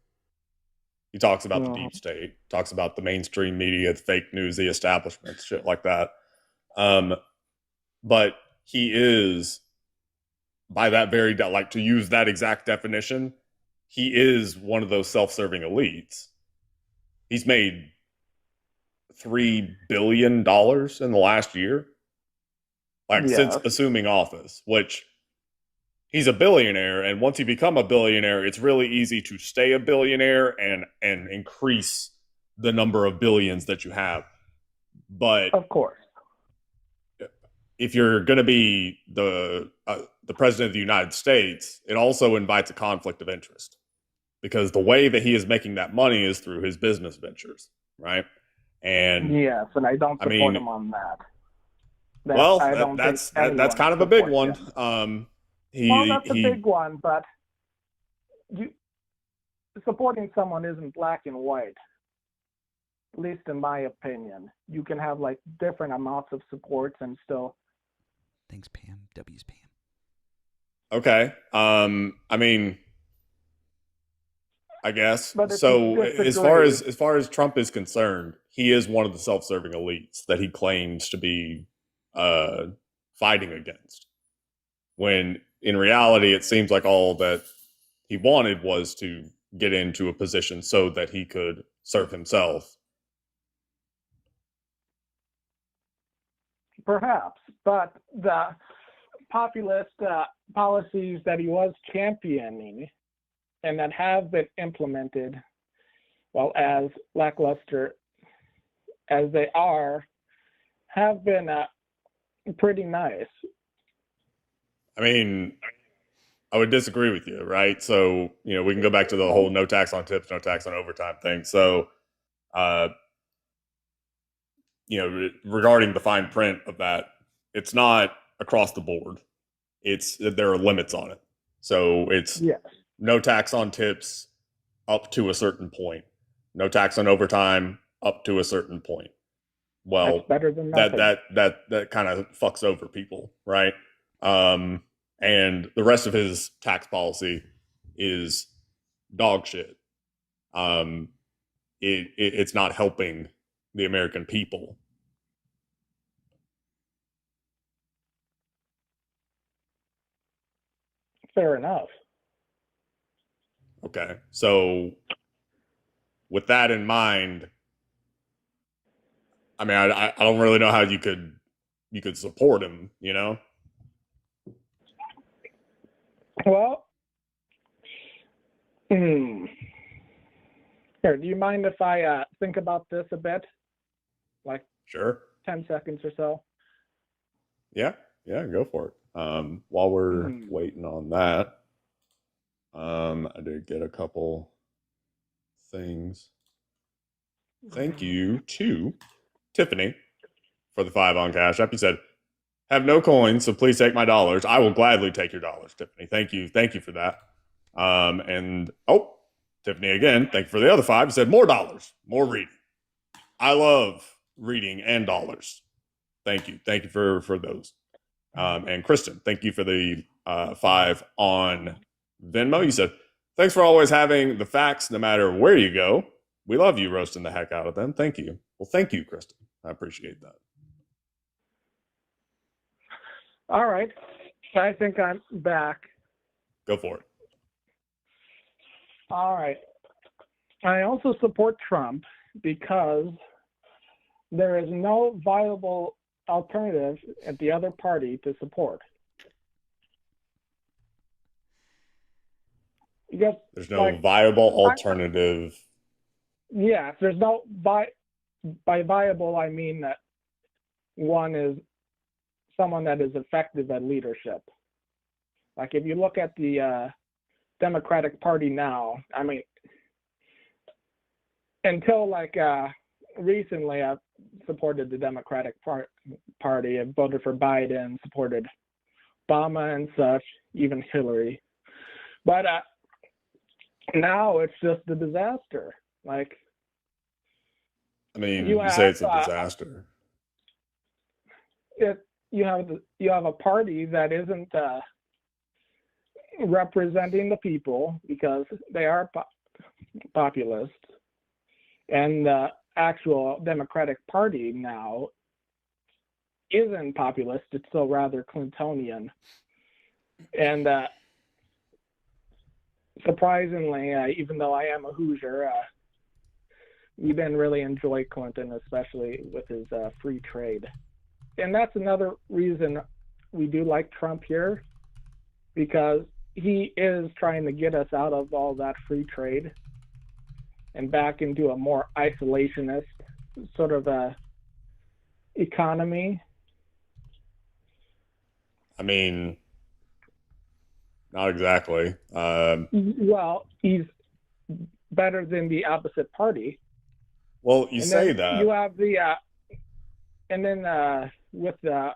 He talks about the deep state, talks about the mainstream media, the fake news, the establishment, shit like that. But he is, by that very, like, to use that exact definition, he is one of those self-serving elites. He's made $3 billion in the last year. Like, since assuming office, which he's a billionaire, and once you become a billionaire, it's really easy to stay a billionaire and increase the number of billions that you have. But of course, if you're going to be the president of the United States, it also invites a conflict of interest, because the way that he is making that money is through his business ventures, right? And yes, and I don't support him on that. That's kind of a big one. That's a big one, but supporting someone isn't black and white. At least in my opinion, you can have like different amounts of supports and still. Thanks, Pam. W's Pam. Okay. I mean, I guess. So as far as Trump is concerned, he is one of the self-serving elites that he claims to be fighting against, when in reality it seems like all that he wanted was to get into a position so that he could serve himself. Perhaps, but the populist policies that he was championing and that have been implemented, well, as lackluster as they are, have been pretty nice. I mean, I would disagree with you, right? So, we can go back to the whole no tax on tips, no tax on overtime thing. So, regarding the fine print of that, it's not across the board. There are limits on it. So it's no tax on tips up to a certain point, no tax on overtime up to a certain point. Well, that's better than nothing. that kind of fucks over people, right? And the rest of his tax policy is dog shit. It's not helping the American people. Fair enough. Okay, so with that in mind, I mean, I don't really know how you could support him, Well, here, do you mind if I think about this a bit? Like, sure. 10 seconds or so? Yeah, go for it. While we're waiting on that, I did get a couple things. Thank you to Tiffany for the 5 on Cash App. He said, "Have no coins, so please take my dollars. I will gladly take your dollars, Tiffany. Thank you for that." And Tiffany again, thank you for the other 5. He said, "More dollars, more reading. I love reading and dollars. Thank you for those." And Kristen, thank you for the 5 on Venmo. You said, "Thanks for always having the facts no matter where you go. We love you roasting the heck out of them. Thank you." Well, thank you, Kristen. I appreciate that. All right. I think I'm back. Go for it. All right. I also support Trump because there is no viable alternative at the other party to support. Because, there's no viable alternative. Yeah, there's no by viable I mean that one is someone that is effective at leadership. Like if you look at the Democratic Party now, I mean, until recently, I've supported the Democratic Party. I voted for Biden, supported Obama and such, even Hillary. But now it's just a disaster. Like, I mean, you say it's a disaster. You have a party that isn't representing the people because they are populist, and the actual Democratic Party now isn't populist. It's still rather Clintonian, and surprisingly, even though I am a Hoosier, we didn't really enjoy Clinton, especially with his free trade. And that's another reason we do like Trump here, because he is trying to get us out of all that free trade and back into a more isolationist sort of economy. I mean, not exactly. Well, he's better than the opposite party. Well, you say that. You have the, and then with the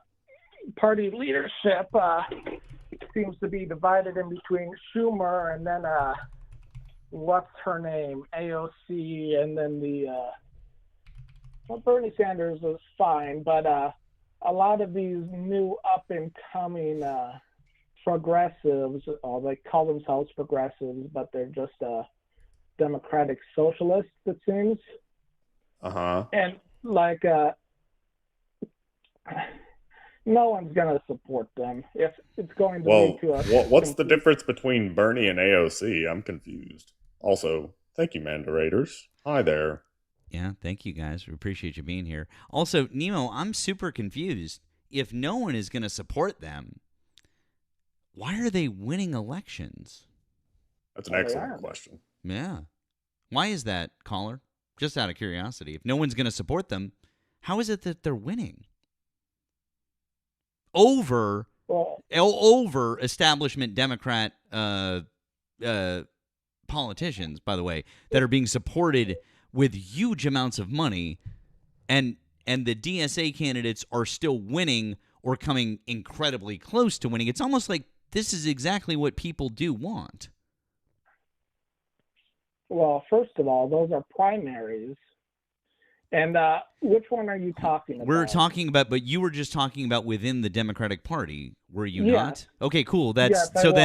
party leadership, seems to be divided in between Schumer and then what's her name, AOC, and then Bernie Sanders was fine, but a lot of these new up and coming progressives, they call themselves progressives, but they're just democratic socialists, it seems. And no one's going to support them if it's going to lead to a... What's the difference between Bernie and AOC? I'm confused. Also, thank you, Mandarators. Hi there. Yeah, thank you, guys. We appreciate you being here. Also, Nemo, I'm super confused. If no one is going to support them, why are they winning elections? That's an excellent question. Yeah. Why is that, caller? Just out of curiosity. If no one's going to support them, how is it that they're winning? Over establishment Democrat politicians, by the way, that are being supported with huge amounts of money, and the DSA candidates are still winning or coming incredibly close to winning. It's almost like this is exactly what people do want. Well, first of all, those are primaries. And which one are you talking about? We're talking about, but you were just talking about within the Democratic Party, were you not? Okay, cool. Then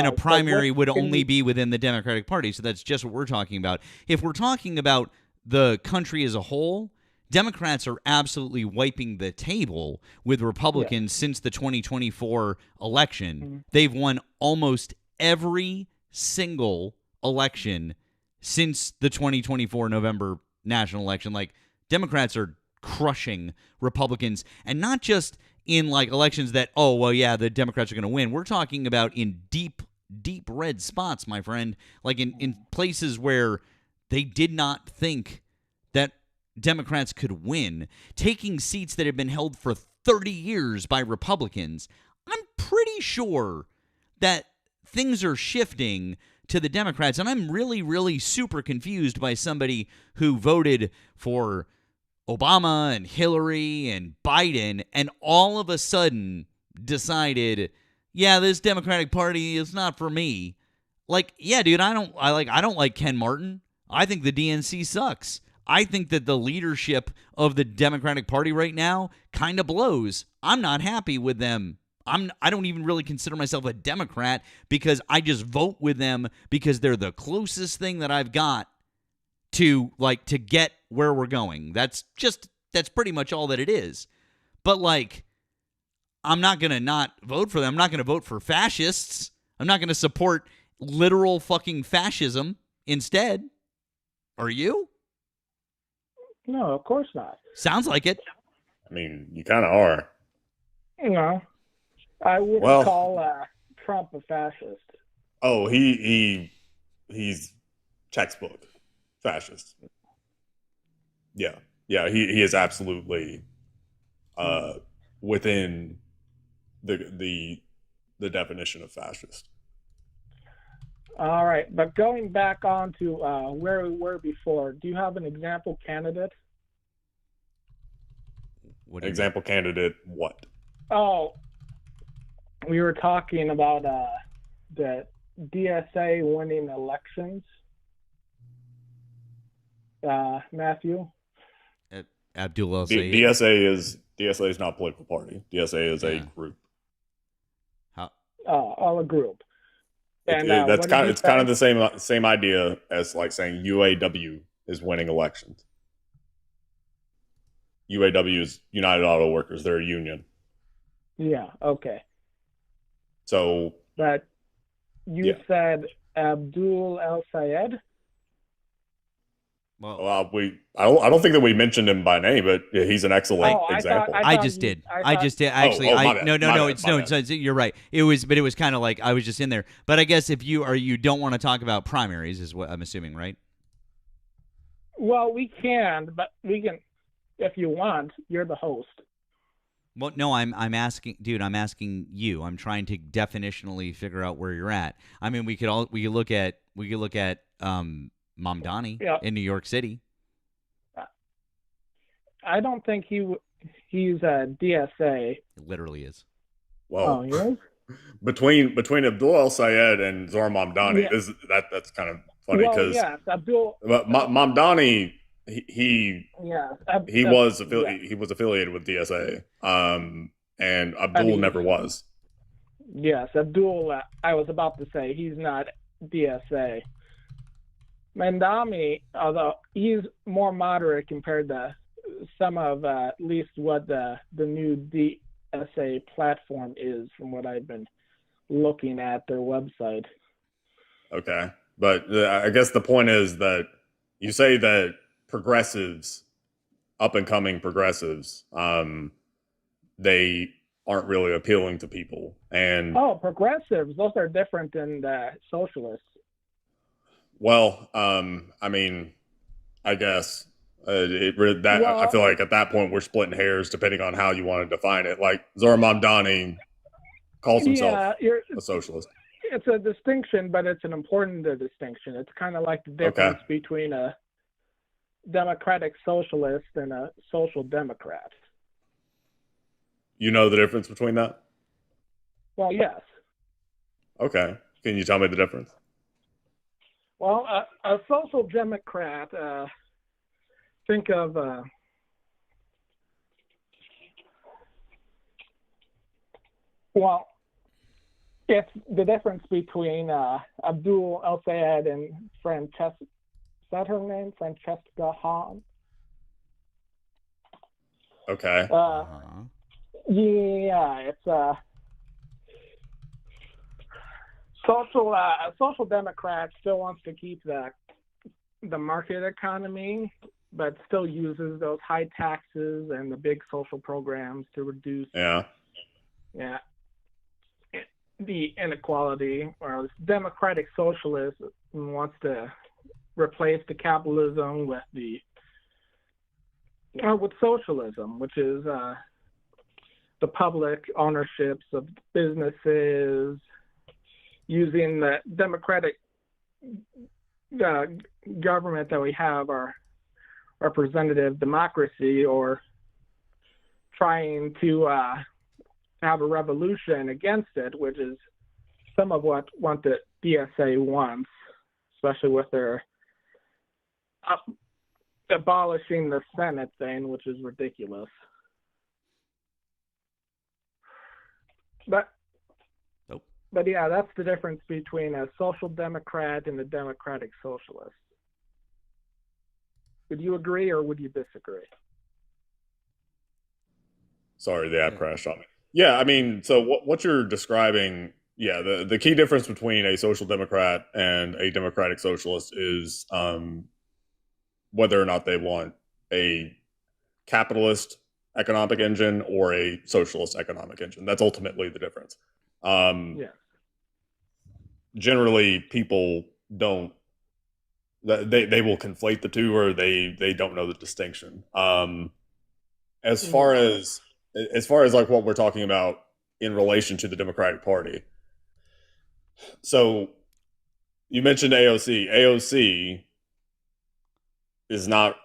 a primary would only be within the Democratic Party, so that's just what we're talking about. If we're talking about the country as a whole, Democrats are absolutely wiping the table with Republicans since the 2024 election. Mm-hmm. They've won almost every single election since the 2024 November national election. Like, Democrats are crushing Republicans, and not just in like elections that, the Democrats are going to win. We're talking about in deep, deep red spots, my friend, like in places where they did not think that Democrats could win, taking seats that have been held for 30 years by Republicans. I'm pretty pretty sure that things are shifting to the Democrats, and I'm really, really super confused by somebody who voted for Obama and Hillary and Biden and all of a sudden decided, yeah, this Democratic Party is not for me. Like, yeah, dude, I don't like Ken Martin. I think the DNC sucks. I think that the leadership of the Democratic Party right now kind of blows. I'm not happy with them. I don't even really consider myself a Democrat because I just vote with them because they're the closest thing that I've got to get where we're going. That's pretty much all that it is. But like, I'm not going to not vote for them. I'm not going to vote for fascists. I'm not going to support literal fucking fascism instead. Are you? No, of course not. Sounds like it. I mean, you kind of are. No, I wouldn't call Trump a fascist. Oh, he's textbook fascist. Yeah, he is absolutely within the definition of fascist. All right, but going back on to where we were before, do you have an example candidate? Example candidate what? Oh, we were talking about the DSA winning elections. Matthew? Abdul El-Sayed. DSA is not a political party. DSA is a group. A group. And it's kind of the same idea as like saying UAW is winning elections. UAW is United Auto Workers. They're a union. Yeah. Okay. So. But you said Abdul El-Sayed. Well, I don't think that we mentioned him by name, but he's an excellent example. I just did. Actually. You're right. It was kind of like I was just in there. But I guess if you don't want to talk about primaries, is what I'm assuming, right? Well, we can, but we can if you want. You're the host. Well, no, I'm asking, dude. I'm asking you. I'm trying to definitionally figure out where you're at. I mean, we could look at Mamdani in New York City. I don't think he's a DSA. It literally is. Well, he is? between Abdul El-Sayed and Zohar Mamdani, that's kind of funny because Abdul. But Mamdani, he was affiliated with DSA, and Abdul never was. Yes, Abdul. I was about to say he's not DSA. Mamdani, although he's more moderate compared to some of at least what the new DSA platform is, from what I've been looking at their website. Okay, but I guess the point is that you say that progressives, up and coming progressives, they aren't really appealing to people. And progressives, those are different than the socialists. Well, I mean, I guess I feel like at that point we're splitting hairs depending on how you want to define it. Like Zohar Mamdani calls himself a socialist. It's a distinction, but it's an important distinction. It's kind of like the difference between a democratic socialist and a social democrat. You know the difference between that? Well, yes. Okay. Can you tell me the difference? Well, a social democrat, think of it's the difference between Abdul El-Sayed and Francesca. Is that her name? Francesca Hahn? Okay. Yeah, it's social democrat still wants to keep the market economy, but still uses those high taxes and the big social programs to reduce the inequality. Whereas democratic socialist wants to replace the capitalism with socialism, which is the public ownerships of businesses, using the democratic government that we have, our representative democracy, or trying to have a revolution against it, which is some of what the DSA wants, especially with their abolishing the Senate thing, which is ridiculous. But yeah, that's the difference between a social democrat and a democratic socialist. Would you agree or would you disagree? Sorry, the app crashed on me. Yeah, I mean, so what you're describing, yeah, the key difference between a social democrat and a democratic socialist is whether or not they want a capitalist economic engine or a socialist economic engine. That's ultimately the difference. Generally, people don't. They will conflate the two, or they don't know the distinction. As far as like what we're talking about in relation to the Democratic Party. So you mentioned AOC. AOC is not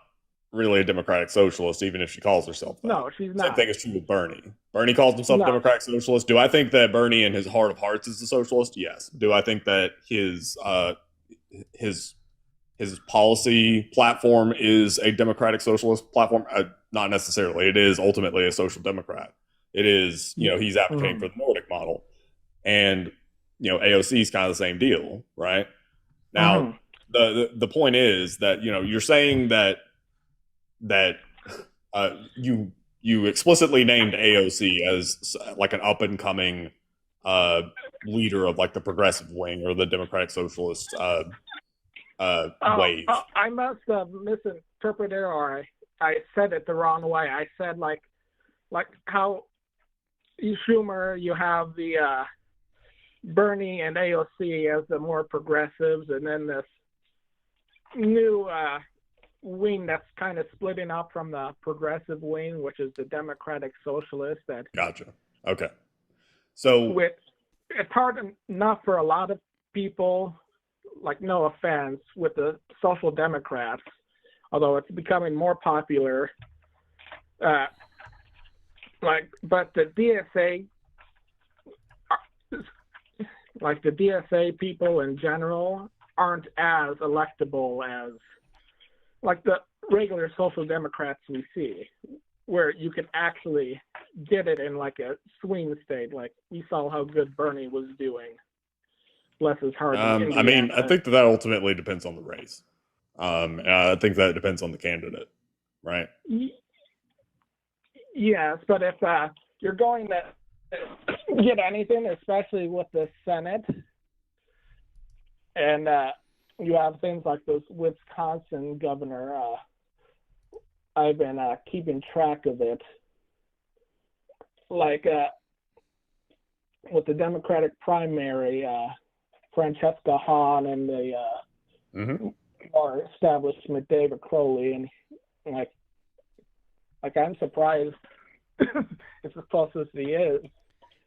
really a democratic socialist, even if she calls herself that. No, she's not. Same thing is true with Bernie. Bernie calls himself a democratic socialist. Do I think that Bernie, in his heart of hearts, is a socialist? Yes. Do I think that his policy platform is a democratic socialist platform? Not necessarily. It is ultimately a social democrat. It is, he's advocating for the Nordic model, and AOC is kind of the same deal, right? Now, the point is that you're saying that you explicitly named AOC as like an up and coming leader of like the progressive wing or the democratic socialist wave. I must have misinterpreted, or I said it the wrong way. I said like how Schumer, you have the Bernie and AOC as the more progressives, and then this new wing that's kind of splitting up from the progressive wing, which is the democratic socialist. That gotcha. Okay, so it's hard enough for a lot of people, like, no offense, with the social democrats, although it's becoming more popular. But the DSA, like the DSA people in general, aren't as electable as like the regular social democrats we see, where you can actually get it in like a swing state. Like we saw how good Bernie was doing. Bless his heart. I mean, I think that ultimately depends on the race. I think that depends on the candidate, right? Yes, but if you're going to get anything, especially with the Senate, and you have things like this Wisconsin governor, I've been keeping track of it, like with the Democratic primary, Francesca Hahn and the more establishment David Crowley, and like I'm surprised it's as close as he is.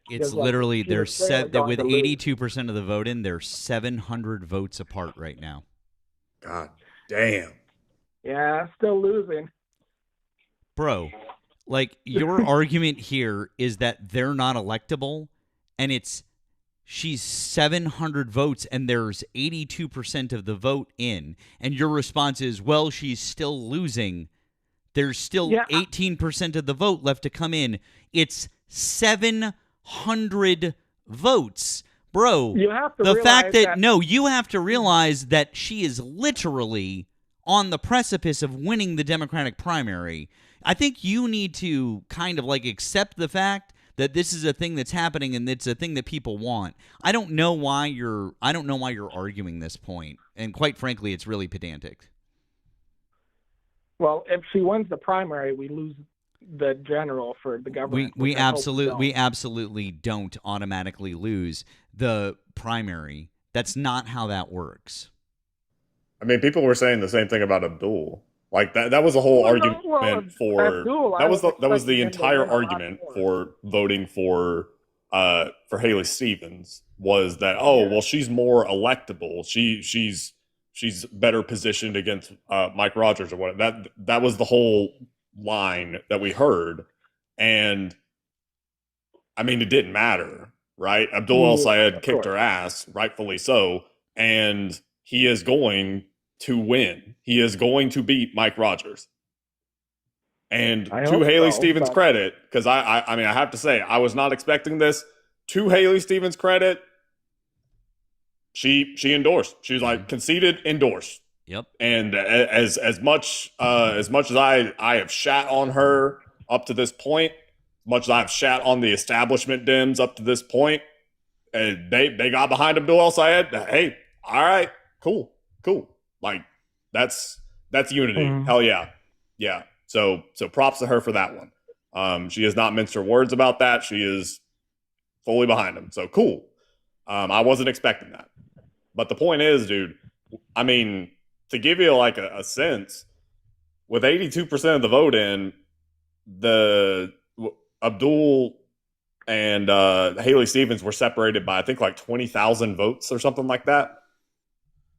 It's literally they're set that with 82% of the vote in, they're 700 votes apart right now. God damn. Yeah, still losing. Bro, like your argument here is that they're not electable, and she's 700 votes and there's 82% of the vote in, and your response is, well, she's still losing. There's still 18% of the vote left to come in. It's 700 votes. Bro, you have to the fact that you have to realize that she is literally on the precipice of winning the Democratic primary. I think you need to kind of like accept the fact that this is a thing that's happening and it's a thing that people want. I don't know why you're arguing this point, and quite frankly, it's really pedantic. Well, if she wins the primary, we lose the general for the government. We absolutely don't automatically lose the primary. That's not how that works. I mean, people were saying the same thing about Abdul. Like that was the whole argument for Abdul, that was expecting the him to entire win a lot argument more. for voting for Haley Stevens was that, oh, well, she's more electable. She's better positioned against Mike Rogers or whatever. That was the whole line that we heard. And I mean, it didn't matter, right? Abdul El Sayed kicked her ass, rightfully so, and he is going to win. He is going to beat Mike Rogers. And to Haley Stevens' credit, because I mean, I have to say, I was not expecting this. To Haley Stevens' credit, she endorsed. She was like, conceded, endorsed. Yep. And as much as I have shat on her up to this point, much as I've shat on the establishment Dems up to this point, and they got behind Abdul El Sayed. Hey, all right, cool. Like that's unity. Hell yeah, yeah. So props to her for that one. She has not minced her words about that. She is fully behind him. So cool. I wasn't expecting that. But the point is, dude, I mean, to give you like a sense, with 82% of the vote in, the Abdul and Haley Stevens were separated by, I think, like 20,000 votes or something like that.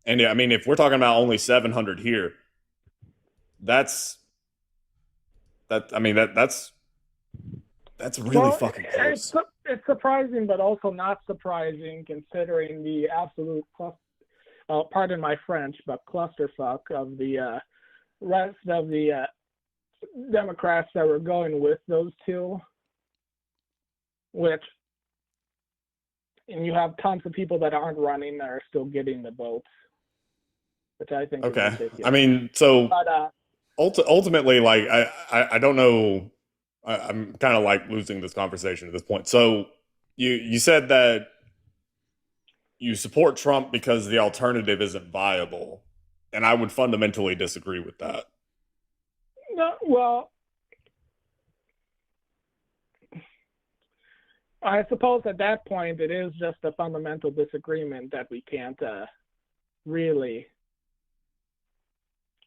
And I mean, if we're talking about only 700 here, that's really fucking close. It's surprising, but also not surprising considering the absolute pardon my French, but clusterfuck of the rest of the Democrats that were going with those two. And you have tons of people that aren't running that are still getting the votes, which I think is ridiculous. I mean, so ultimately, like, I don't know. I'm kind of like losing this conversation at this point. So you said that you support Trump because the alternative isn't viable, and I would fundamentally disagree with that. No, well, I suppose at that point it is just a fundamental disagreement that we can't really.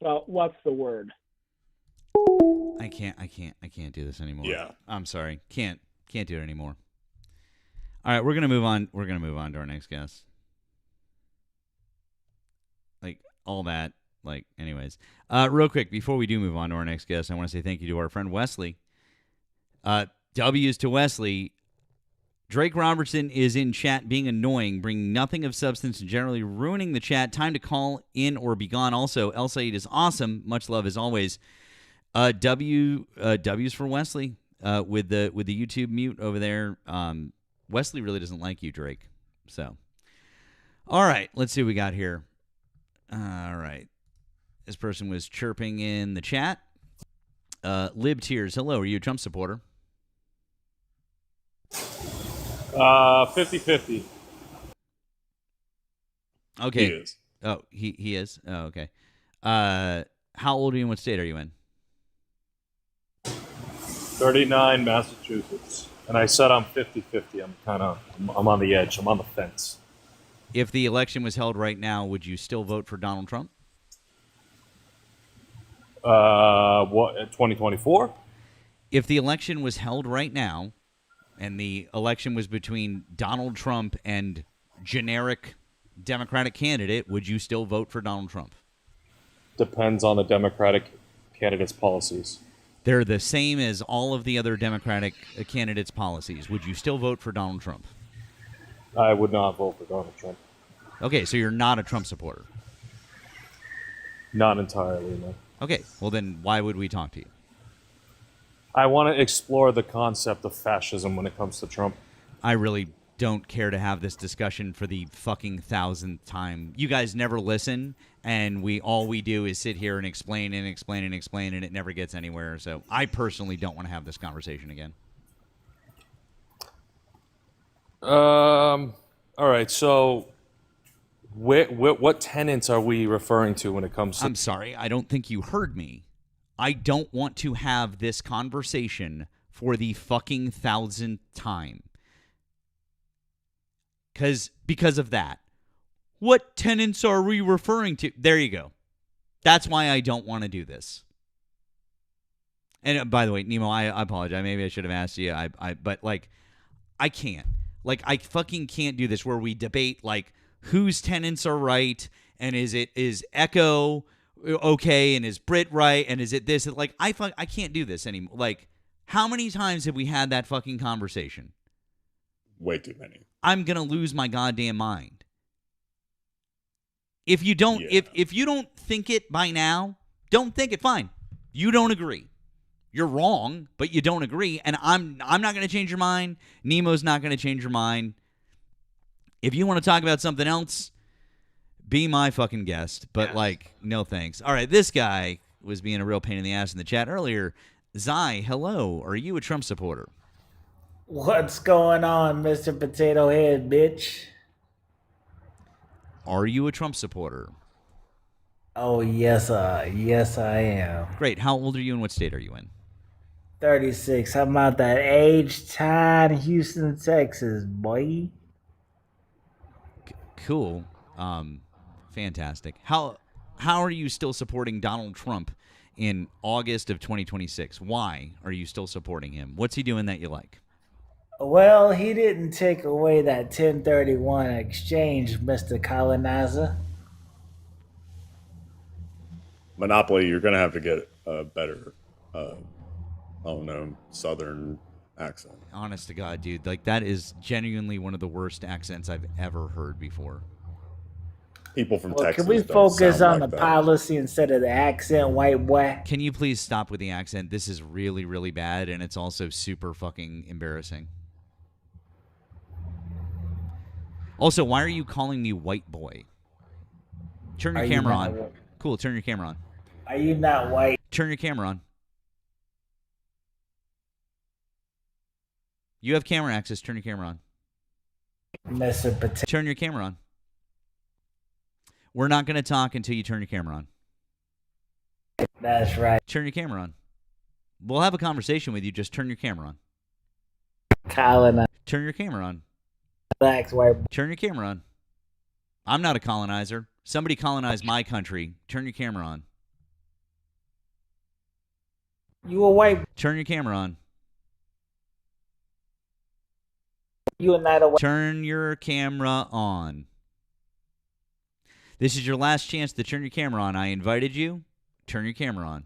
Well, what's the word? I can't do this anymore. Yeah. I'm sorry. Can't do it anymore. All right, we're gonna move on. We're gonna move on to our next guest. Like all that. Like, anyways. Real quick, before we do move on to our next guest, I want to say thank you to our friend Wesley. W's to Wesley. Drake Robertson is in chat being annoying, bringing nothing of substance and generally ruining the chat. Time to call in or be gone. Also, El Sayed is awesome. Much love as always. W's for Wesley with the YouTube mute over there. Wesley really doesn't like you, Drake. So, all right, let's see what we got here. All right, this person was chirping in the chat. Lib Tears, hello. Are you a Trump supporter? 50-50. Okay. He is. Oh, he is. Oh, okay. How old are you and what state are you in? 39, Massachusetts. And I said I'm 50-50. I'm on the edge. I'm on the fence. If the election was held right now, would you still vote for Donald Trump? What, 2024? If the election was held right now, and the election was between Donald Trump and generic Democratic candidate, would you still vote for Donald Trump? Depends on the Democratic candidate's policies. They're the same as all of the other Democratic candidates' policies. Would you still vote for Donald Trump? I would not vote for Donald Trump. Okay, so you're not a Trump supporter. Not entirely, no. Okay, well then why would we talk to you? I want to explore the concept of fascism when it comes to Trump. I really don't care to have this discussion for the fucking 1,000th time. You guys never listen, and all we do is sit here and explain, and it never gets anywhere. So I personally don't want to have this conversation again. All right, so what tenets are we referring to when it comes to... I'm sorry, I don't think you heard me. I don't want to have this conversation for the fucking 1,000th time. Because of that. What tenets are we referring to? There you go. That's why I don't want to do this. And by the way, Nemo, I apologize. Maybe I should have asked you. But like, I can't. Like, I fucking can't do this where we debate like whose tenants are right and is Echo okay and is Brit right and is it this? Like, I can't do this anymore. Like, how many times have we had that fucking conversation? Way too many. I'm gonna lose my goddamn mind. If you don't, if you don't think it by now, don't think it. Fine, you don't agree. You're wrong, but you don't agree, and I'm not going to change your mind. Nemo's not going to change your mind. If you want to talk about something else, be my fucking guest. But like, no thanks. All right, this guy was being a real pain in the ass in the chat earlier. Zai, hello. Are you a Trump supporter? What's going on, Mr. Potato Head, bitch? Are you a Trump supporter? Oh, yes, yes, I am. Great. How old are you and what state are you in? 36. I'm out that age time, Houston, Texas, boy. Cool. Fantastic. How are you still supporting Donald Trump in August of 2026? Why are you still supporting him? What's he doing that you like? Well, he didn't take away that 1031 exchange, Mr. Colonizer. Monopoly, you're going to have to get a better, Southern accent. Honest to God, dude. Like, that is genuinely one of the worst accents I've ever heard before. People from Texas. Can we focus on the policy instead of the accent, white boy? Can you please stop with the accent? This is really, really bad, and it's also super fucking embarrassing. Also, why are you calling me white boy? Turn your camera on. Cool, turn your camera on. Are you not white? Turn your camera on. You have camera access. Turn your camera on. Mr. Potato. Turn your camera on. We're not going to talk until you turn your camera on. That's right. Turn your camera on. We'll have a conversation with you. Just turn your camera on. Colonizer. Turn your camera on. Blacks, white. Turn your camera on. I'm not a colonizer. Somebody colonized my country. Turn your camera on. You a white. Turn your camera on. You are not a white. Turn your camera on. This is your last chance to turn your camera on. I invited you. Turn your camera on.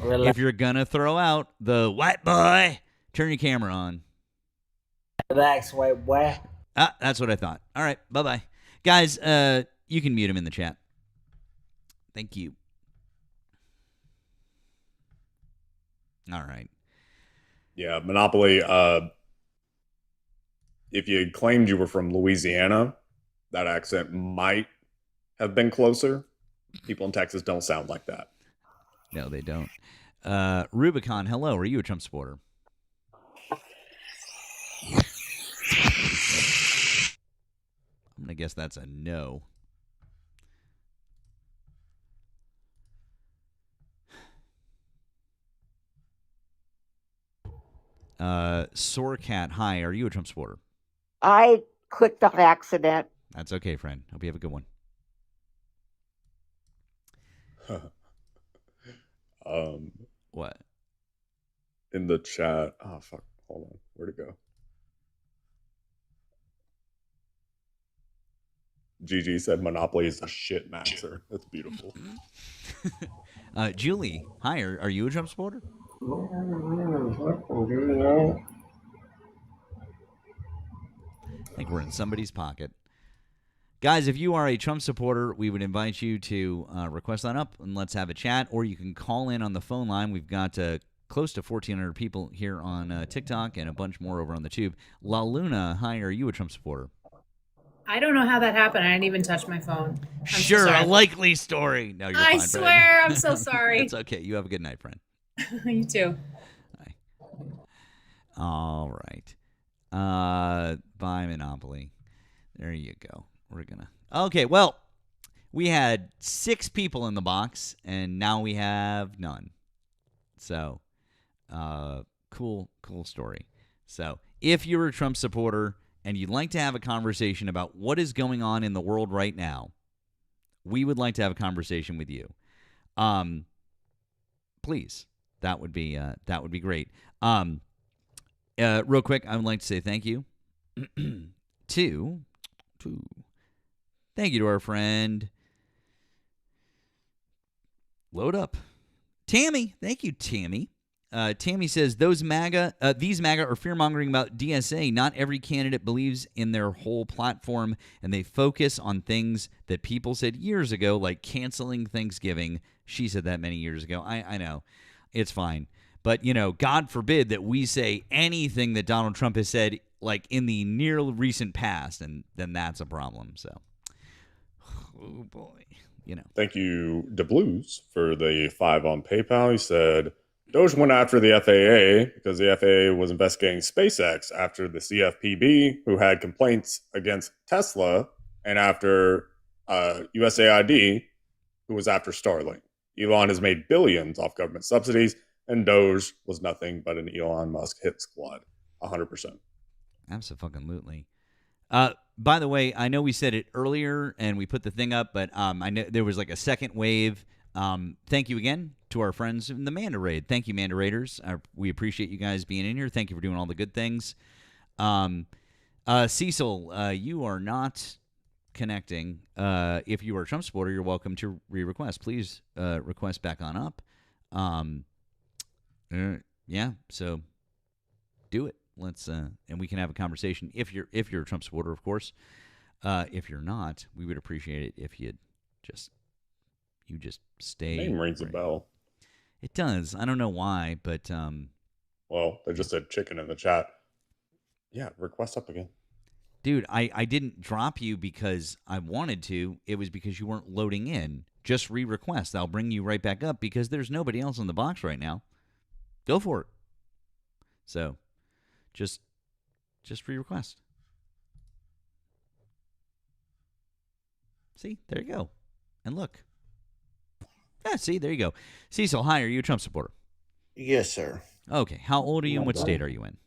If you're going to throw out the white boy, turn your camera on. Relax, white boy. That's what I thought. All right, bye-bye. Guys, you can mute him in the chat. Thank you. All right. Yeah, Monopoly, if you claimed you were from Louisiana, that accent might have been closer. People in Texas don't sound like that. No, they don't. Rubicon, hello. Are you a Trump supporter? I'm going to guess that's a no. Sorecat, hi. Are you a Trump supporter? I clicked on accident. That's okay, friend. Hope you have a good one. What? In the chat. Oh, fuck. Hold on. Where'd it go? GG said Monopoly is a shit maxer. That's beautiful. Julie, hi. Are you a Trump supporter? I think we're in somebody's pocket. Guys, if you are a Trump supporter, we would invite you to request that up and let's have a chat. Or you can call in on the phone line. We've got close to 1,400 people here on TikTok and a bunch more over on the tube. La Luna, hi. Are you a Trump supporter? I don't know how that happened. I didn't even touch my phone. Sure, a likely story. No, you're fine, I swear, I'm so sorry. It's okay. You have a good night, friend. You too. Bye. All right. Bye, Monopoly. There you go. We're gonna. Okay, well, we had 6 people in the box, and now we have none. So, cool story. So, if you're a Trump supporter and you'd like to have a conversation about what is going on in the world right now, we would like to have a conversation with you. Please, that would be great. Real quick, I would like to say thank you to our friend. Load up. Tammy. Thank you, Tammy. Tammy says, these MAGA are fear-mongering about DSA. Not every candidate believes in their whole platform, and they focus on things that people said years ago, like canceling Thanksgiving. She said that many years ago. I know. It's fine. But, God forbid that we say anything that Donald Trump has said, like, in the near recent past, and then that's a problem. So, oh, boy. Thank you, DeBlues, for the 5 on PayPal. He said, Doge went after the FAA because the FAA was investigating SpaceX after the CFPB, who had complaints against Tesla, and after USAID, who was after Starlink. Elon has made billions off government subsidies, and Doge was nothing but an Elon Musk hit squad. 100%. Absolutely. By the way, I know we said it earlier and we put the thing up, but I know there was like a second wave. Thank you again to our friends in the Manda Raid. Thank you, Manda Raiders. We appreciate you guys being in here. Thank you for doing all the good things. Cecil, you are not connecting. If you are a Trump supporter, you're welcome to re-request. Please request back on up. Yeah, so do it. Let's and we can have a conversation if you're a Trump supporter, of course. If you're not, we would appreciate it if you just stay. Name rings a bell. It does. I don't know why, but well, they just said chicken in the chat. Yeah, request up again. Dude, I didn't drop you because I wanted to. It was because you weren't loading in. Just re-request. I'll bring you right back up because there's nobody else in the box right now. Go for it. So, just re-request. See, there you go. And look. Yeah, see, there you go. Cecil, hi, are you a Trump supporter? Yes, sir. Okay, how old are you and what state are you in?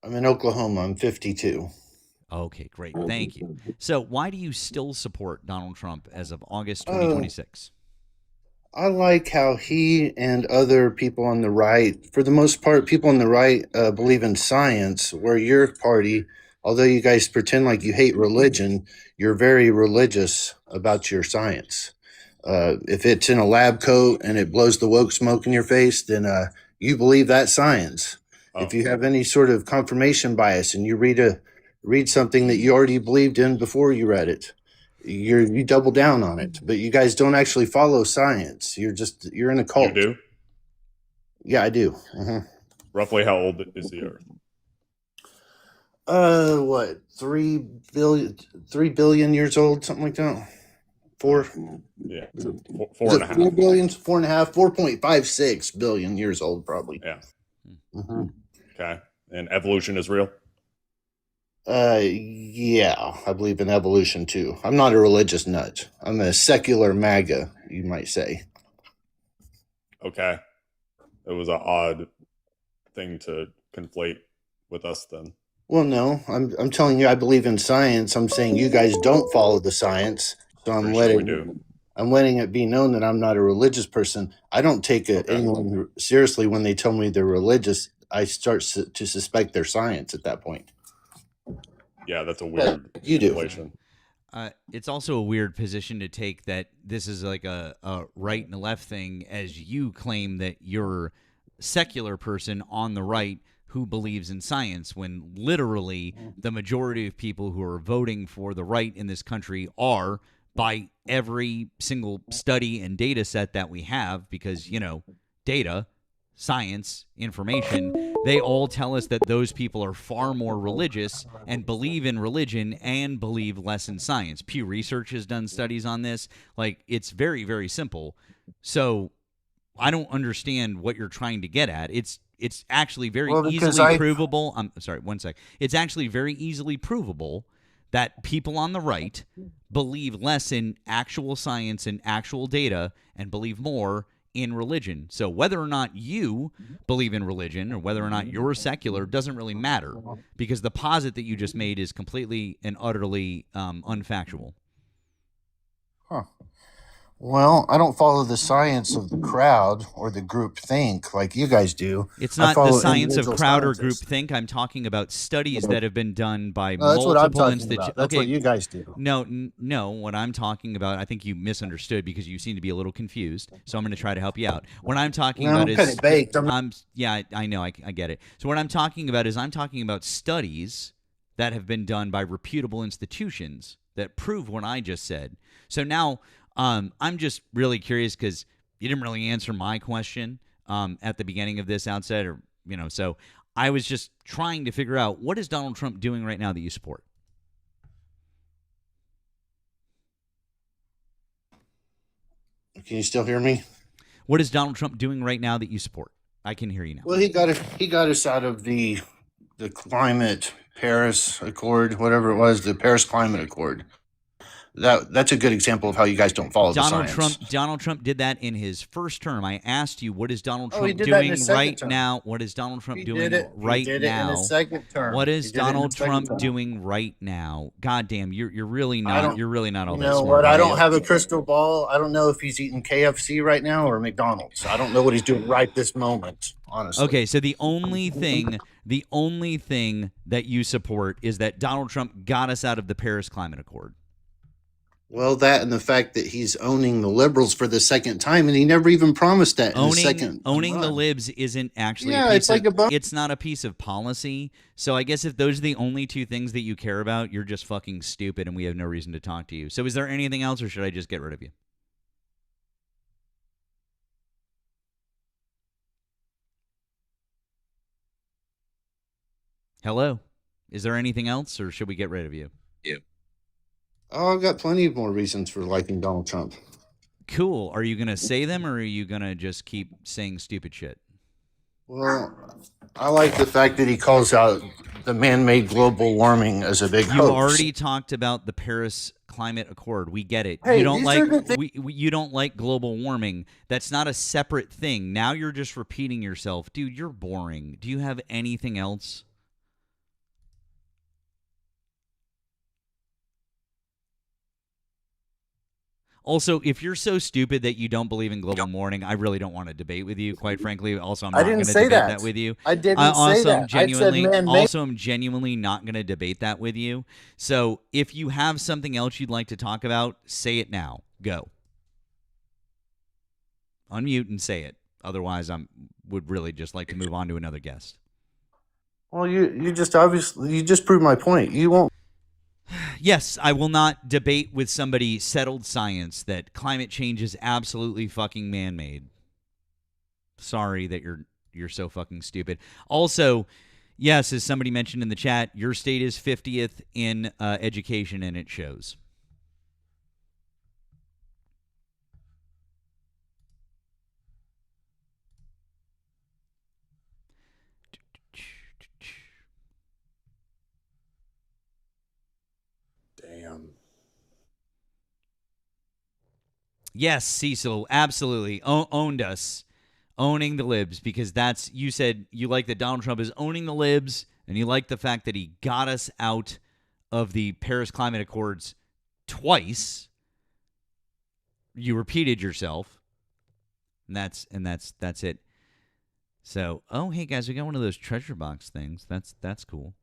I'm in Oklahoma. I'm 52. Okay, great. Thank you. So why do you still support Donald Trump as of August 2026? I like how he and other people on the right, for the most part, people on the right believe in science, where your party, although you guys pretend like you hate religion, you're very religious about your science. If it's in a lab coat and it blows the woke smoke in your face, then you believe that science. Oh. If you have any sort of confirmation bias and you read something that you already believed in before you read it, you double down on it. But you guys don't actually follow science. You're in a cult. You do? Yeah, I do. Roughly how old is the Earth? What, 3 billion years old, something like that? 4? Yeah, 4.5. 4 billion, 4.5, 4.56 billion years old, probably. Yeah. Okay. And evolution is real? Yeah, I believe in evolution too. I'm not a religious nut. I'm a secular MAGA, you might say. Okay. It was an odd thing to conflate with us then. Well, no, I'm telling you, I believe in science. I'm saying you guys don't follow the science, so I'm letting it be known that I'm not a religious person. I don't take anyone seriously when they tell me they're religious. I start to suspect their science at that point. Yeah, that's a weird situation. It's also a weird position to take that this is like a right and a left thing, as you claim that you're a secular person on the right who believes in science, when literally the majority of people who are voting for the right in this country are, by every single study and data set that we have, because, data, science, information, they all tell us that those people are far more religious and believe in religion and believe less in science. Pew Research has done studies on this. Like, it's very, very simple. So I don't understand what you're trying to get at. It's actually very easily provable. I'm sorry, one sec. It's actually very easily provable that people on the right believe less in actual science and actual data and believe more in religion. So whether or not you believe in religion or whether or not you're secular doesn't really matter, because the posit that you just made is completely and utterly unfactual. Huh. Well, I don't follow the science of the crowd or the group think like you guys do. It's I not the follow science of individual crowd or scientists. groupthink. I'm talking about studies that have been done by No, that's what I'm multiple talking institutions. about. That's what you guys do. No. What I'm talking about, I think you misunderstood because you seem to be a little confused. So I'm going to try to help you out. What I'm talking Well, about I'm is, kinda baked. I know, I get it. So what I'm talking about is, I'm talking about studies that have been done by reputable institutions that prove what I just said. So now, I'm just really curious because you didn't really answer my question at the beginning of this outset, or so I was just trying to figure out, what is Donald Trump doing right now that you support? Can you still hear me? What is Donald Trump doing right now that you support? I can hear you now. Well, he got us out of the climate Paris Accord, whatever it was, the Paris Climate Accord. That's a good example of how you guys don't follow the science. Donald Trump did that in his first term. I asked you, what is Donald Oh, he Trump did that in doing his second right term. now? What is Donald Trump He doing did it. right He did it in now? his second term. What He is did it in Donald his second Trump term. doing right now? God damn, you're really I not don't- you're really not all You that know smart. what? I are don't you? have a crystal ball. I don't know if he's eating KFC right now or McDonald's. I don't know what he's doing right this moment, honestly. Okay, so the only thing that you support is that Donald Trump got us out of the Paris Climate Accord. Well, that and the fact that he's owning the liberals for the second time, and he never even promised that in the second. Owning the run. libs isn't actually Yeah, a piece it's like of, a it's not a piece of policy. So I guess if those are the only two things that you care about, you're just fucking stupid and we have no reason to talk to you. So is there anything else, or should I just get rid of you? Hello? Is there anything else, or should we get rid of you? Oh, I've got plenty of more reasons for liking Donald Trump. Cool. Are you going to say them, or are you going to just keep saying stupid shit? Well, I like the fact that he calls out the man-made global warming as a big You hoax. already talked about the Paris Climate Accord. We get it. Hey, you don't these like are the you don't like global warming. That's not a separate thing. Now you're just repeating yourself. Dude, you're boring. Do you have anything else? Also, if you're so stupid that you don't believe in global warming, I really don't want to debate with you, quite frankly. Also, I'm not going to debate that with you. I didn't say that. I said man-made. Also, I'm genuinely not going to debate that with you. So if you have something else you'd like to talk about, say it now. Go. Unmute and say it. Otherwise, I would really just like to move on to another guest. Well, you just proved my point. You won't. Yes, I will not debate with somebody settled science that climate change is absolutely fucking man-made. Sorry that you're so fucking stupid. Also, yes, as somebody mentioned in the chat, your state is 50th in education, and it shows. Damn. Yes, Cecil, absolutely. Owned us. Owning the libs, because you said you like that Donald Trump is owning the libs, and you like the fact that he got us out of the Paris Climate Accords twice. You repeated yourself. And that's it. So, oh hey guys, we got one of those treasure box things. That's cool.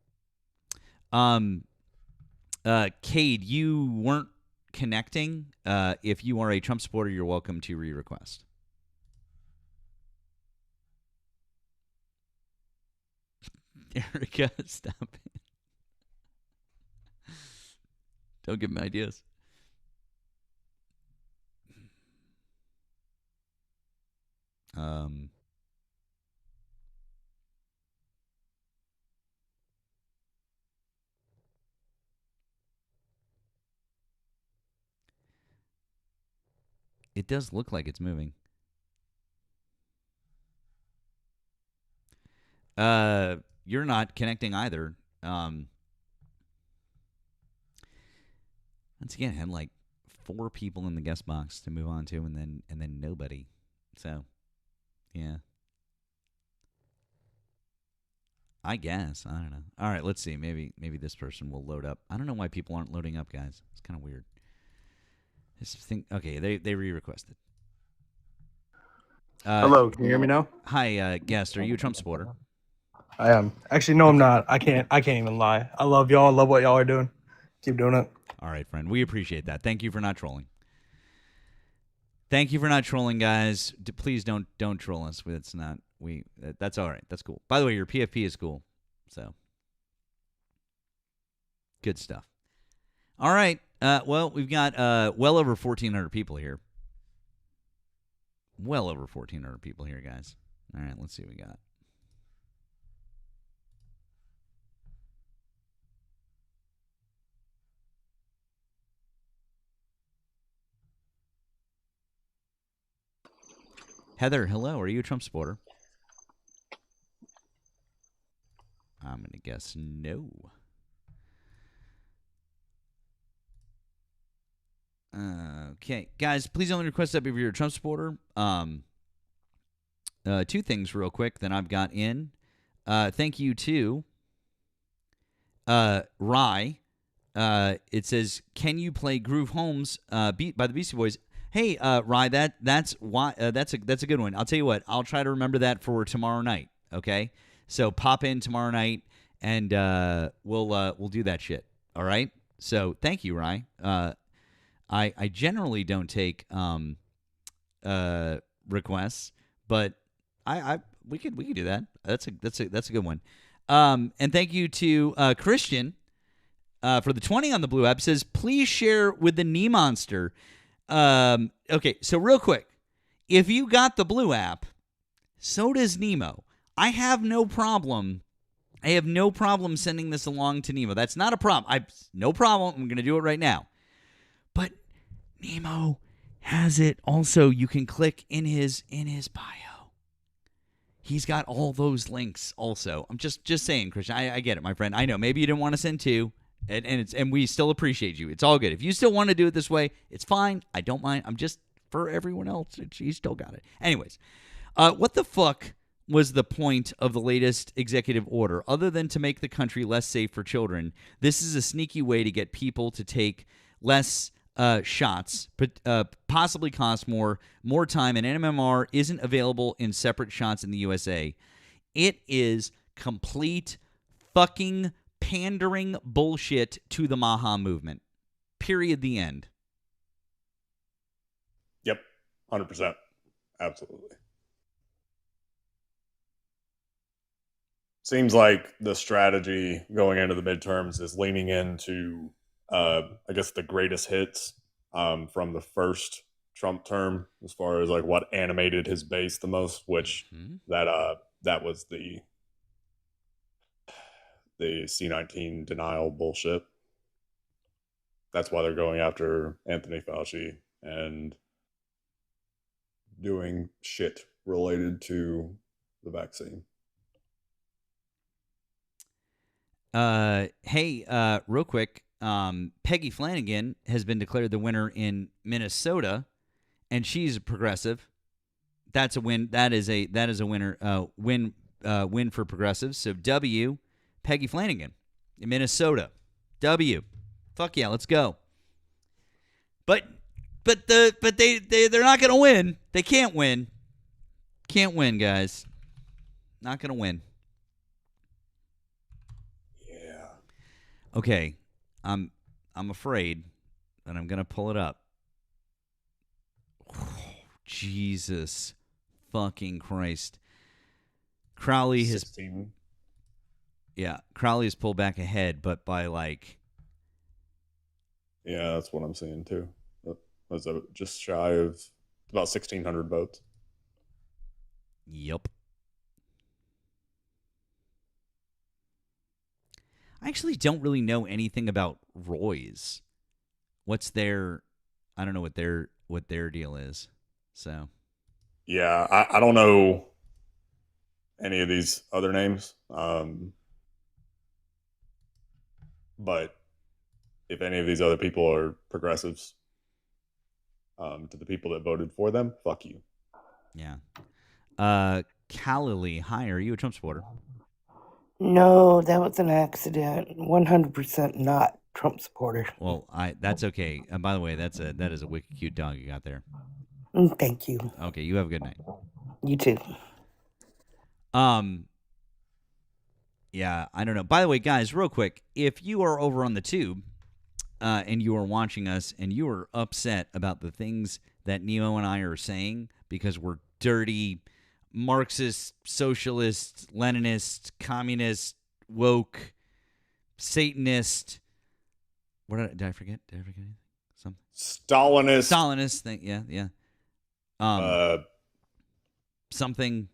Cade, you weren't connecting. If you are a Trump supporter, you're welcome to re-request. Erika, stop it. Don't give me ideas. It does look like it's moving. You're not connecting either. Once again, I had like 4 people in the guest box to move on to, and then nobody. So, yeah. I guess. I don't know. All right, let's see. Maybe this person will load up. I don't know why people aren't loading up, guys. It's kind of weird. Okay, they re-requested. Hello, can you hear me now? Hi, guest. Are you a Trump supporter? I am. Actually, no, I'm not. I can't even lie. I love y'all. I love what y'all are doing. Keep doing it. All right, friend. We appreciate that. Thank you for not trolling. Thank you for not trolling, guys. Please don't troll us. It's not that's all right. That's cool. By the way, your PFP is cool. So good stuff. All right. Well, we've got well over 1,400 people here. Well over 1,400 people here, guys. All right, let's see what we got. Heather, hello. Are you a Trump supporter? I'm going to guess no. Okay. Guys, please only request that if you're a Trump supporter. Two things real quick that I've got in. Thank you to Rye. It says, can you play Groove Holmes beat by the Beastie Boys? Hey, Rye, that's a good one. I'll tell you what, I'll try to remember that for tomorrow night. Okay, so pop in tomorrow night, and we'll do that shit. All right. So thank you, Rye. I generally don't take requests, but we could do that. That's a good one. And thank you to Christian for the 20 on the Blue app. Says, please share with the Knee Monster. Okay, so real quick, if you got the Blue app, so does Nemo. I have no problem sending this along to Nemo. That's not a problem. No problem. I'm going to do it right now. But Nemo has it also. You can click in his bio. He's got all those links also. I'm just saying, Christian. I get it, my friend. I know maybe you didn't want to send two. And we still appreciate you. It's all good. If you still want to do it this way, it's fine. I don't mind. I'm just, for everyone else, you still got it. Anyways, what the fuck was the point of the latest executive order other than to make the country less safe for children? This is a sneaky way to get people to take less shots, but possibly cost more time, and MMR isn't available in separate shots in the USA. It is complete fucking pandering bullshit to the Maha movement. Period. The end. Yep. 100%. Absolutely. Seems like the strategy going into the midterms is leaning into, I guess, the greatest hits from the first Trump term, as far as like what animated his base the most, which that was the C-19 denial bullshit. That's why they're going after Anthony Fauci and doing shit related to the vaccine. Hey, real quick, Peggy Flanagan has been declared the winner in Minnesota, and she's a progressive. That's a win. That is a winner. Win for progressives. So W. Peggy Flanagan in Minnesota. W. Fuck yeah, let's go. But they're not gonna win. They can't win. Can't win, guys. Not gonna win. Yeah. Okay. I'm afraid that I'm gonna pull it up. Jesus fucking Christ. Crowley has 16. Yeah, Crowley has pulled back ahead, but by like... Yeah, that's what I'm seeing too. Was just shy of about 1,600 votes. Yep. I actually don't really know anything about Roy's. What's their... I don't know what their deal is. So... Yeah, I don't know any of these other names. But if any of these other people are progressives, to the people that voted for them, fuck you. Yeah. Callie, hi, are you a Trump supporter? No, that was an accident. 100% not. Trump supporter. Well, that's okay. By the way, that is a wicked cute dog you got there. Thank you. Okay, you have a good night. You too. Yeah, I don't know. By the way, guys, real quick, if you are over on the tube and you are watching us and you are upset about the things that Nemo and I are saying because we're dirty Marxist, socialist, Leninist, communist, woke, Satanist. What did I forget? Did I forget anything? Something. Stalinist thing. Yeah. Something.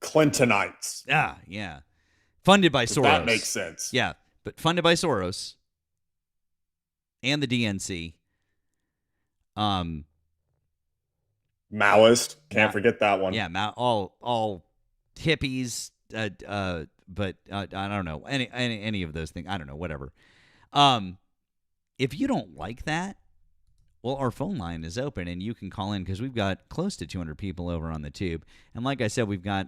Clintonites. Yeah. Funded by Soros. That makes sense. Yeah, but funded by Soros and the DNC. Maoist. Can't forget that one. Yeah, all hippies. But I don't know any of those things. I don't know. Whatever. If you don't like that, well, our phone line is open and you can call in because we've got close to 200 people over on the tube, and like I said, we've got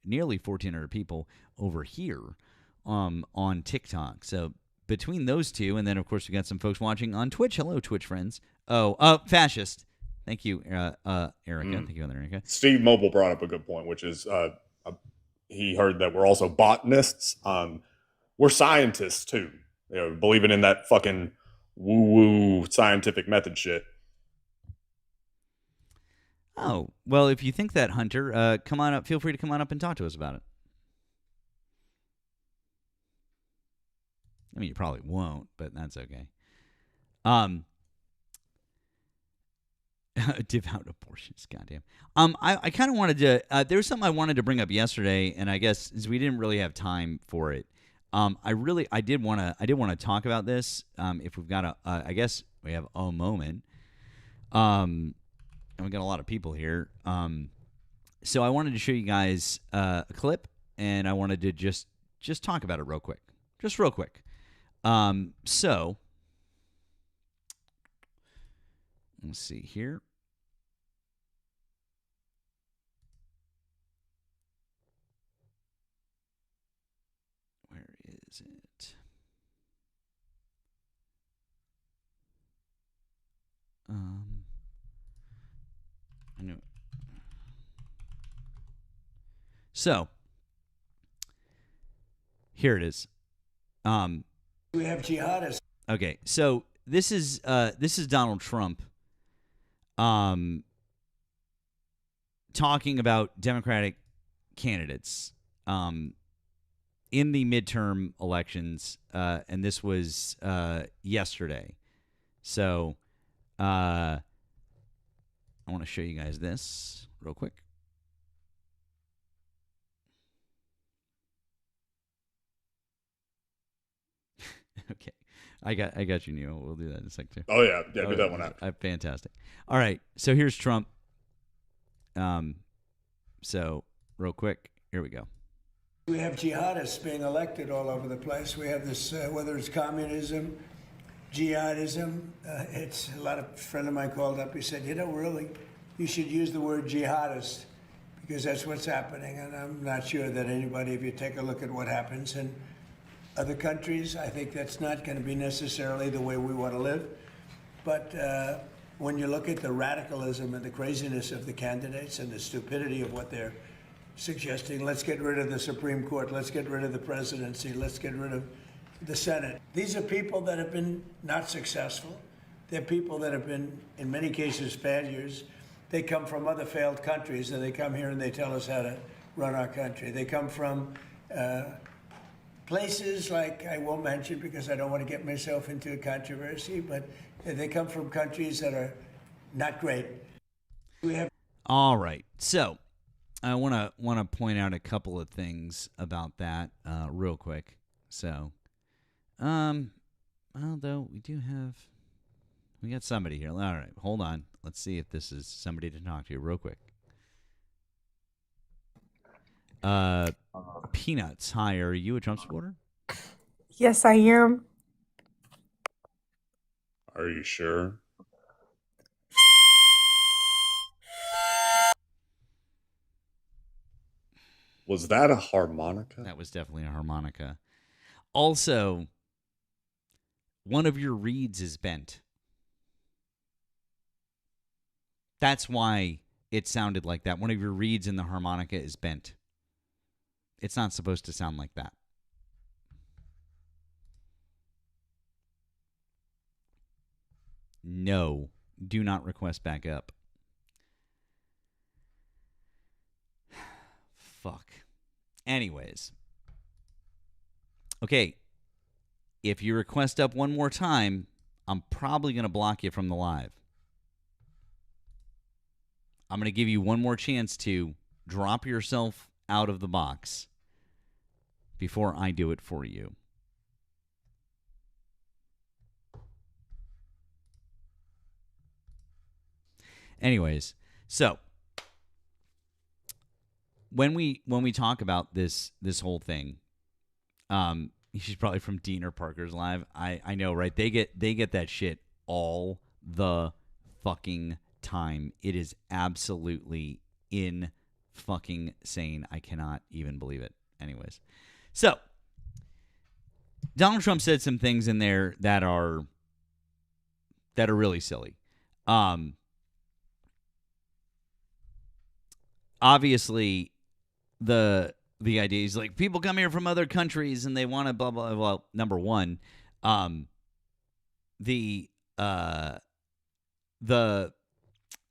nearly 1,400 people over here on TikTok. So between those two, and then of course we got some folks watching on Twitch. Hello, Twitch friends. Fascist. Thank you, Erika. Thank you, Erika. Steve Mobile brought up a good point, which is he heard that we're also botanists. We're scientists too. Believing in that fucking woo-woo scientific method shit. Oh, well, if you think that, Hunter, come on up. Feel free to come on up and talk to us about it. I mean, you probably won't, but that's okay. Devout abortions, goddamn. I kind of wanted to. There was something I wanted to bring up yesterday, and I guess we didn't really have time for it. I did want to talk about this. If we've got I guess we have a moment. And we got a lot of people here. So I wanted to show you guys a clip, and I wanted to just talk about it real quick. Just real quick. So let's see here. Where is it? I know. So here it is. We have jihadists. Okay, so this is Donald Trump talking about Democratic candidates in the midterm elections, and this was yesterday. So I want to show you guys this real quick. Okay. I got you, Neo. We'll do that in a sec too. Oh yeah, do that one out. Fantastic. All right, so here's Trump. So real quick, here we go. We have jihadists being elected all over the place. We have this, whether it's communism, jihadism. It's a friend of mine called up. He said, really, you should use the word jihadist because that's what's happening. And I'm not sure that anybody, if you take a look at what happens in other countries, I think that's not going to be necessarily the way we want to live. But when you look at the radicalism and the craziness of the candidates and the stupidity of what they're suggesting, let's get rid of the Supreme Court, let's get rid of the presidency, let's get rid of the Senate. These are people that have been not successful. They're people that have been, in many cases, failures. They come from other failed countries, and they come here and they tell us how to run our country. They come from places like, I won't mention because I don't want to get myself into a controversy, but they come from countries that are not great. All right, so I want to point out a couple of things about that real quick. So, although we got somebody here. All right, hold on. Let's see if this is somebody to talk to real quick. Peanuts, hi, are you a Trump supporter? Yes, I am. Are you sure? Was that a harmonica? That was definitely a harmonica. Also, one of your reeds is bent. That's why it sounded like that. One of your reeds in the harmonica is bent. It's not supposed to sound like that. No, do not request backup. Fuck. Anyways. Okay. If you request up one more time, I'm probably going to block you from the live. I'm going to give you one more chance to drop yourself out of the box before I do it for you. Anyways, so when we talk about this whole thing, she's probably from Dean or Parker's live. I know, right? They get that shit all the fucking time. It is absolutely in fucking sane. I cannot even believe it. Anyways, so Donald Trump said some things in there that are really silly. Obviously, the idea is like people come here from other countries and they want to blah blah. Well, number one, the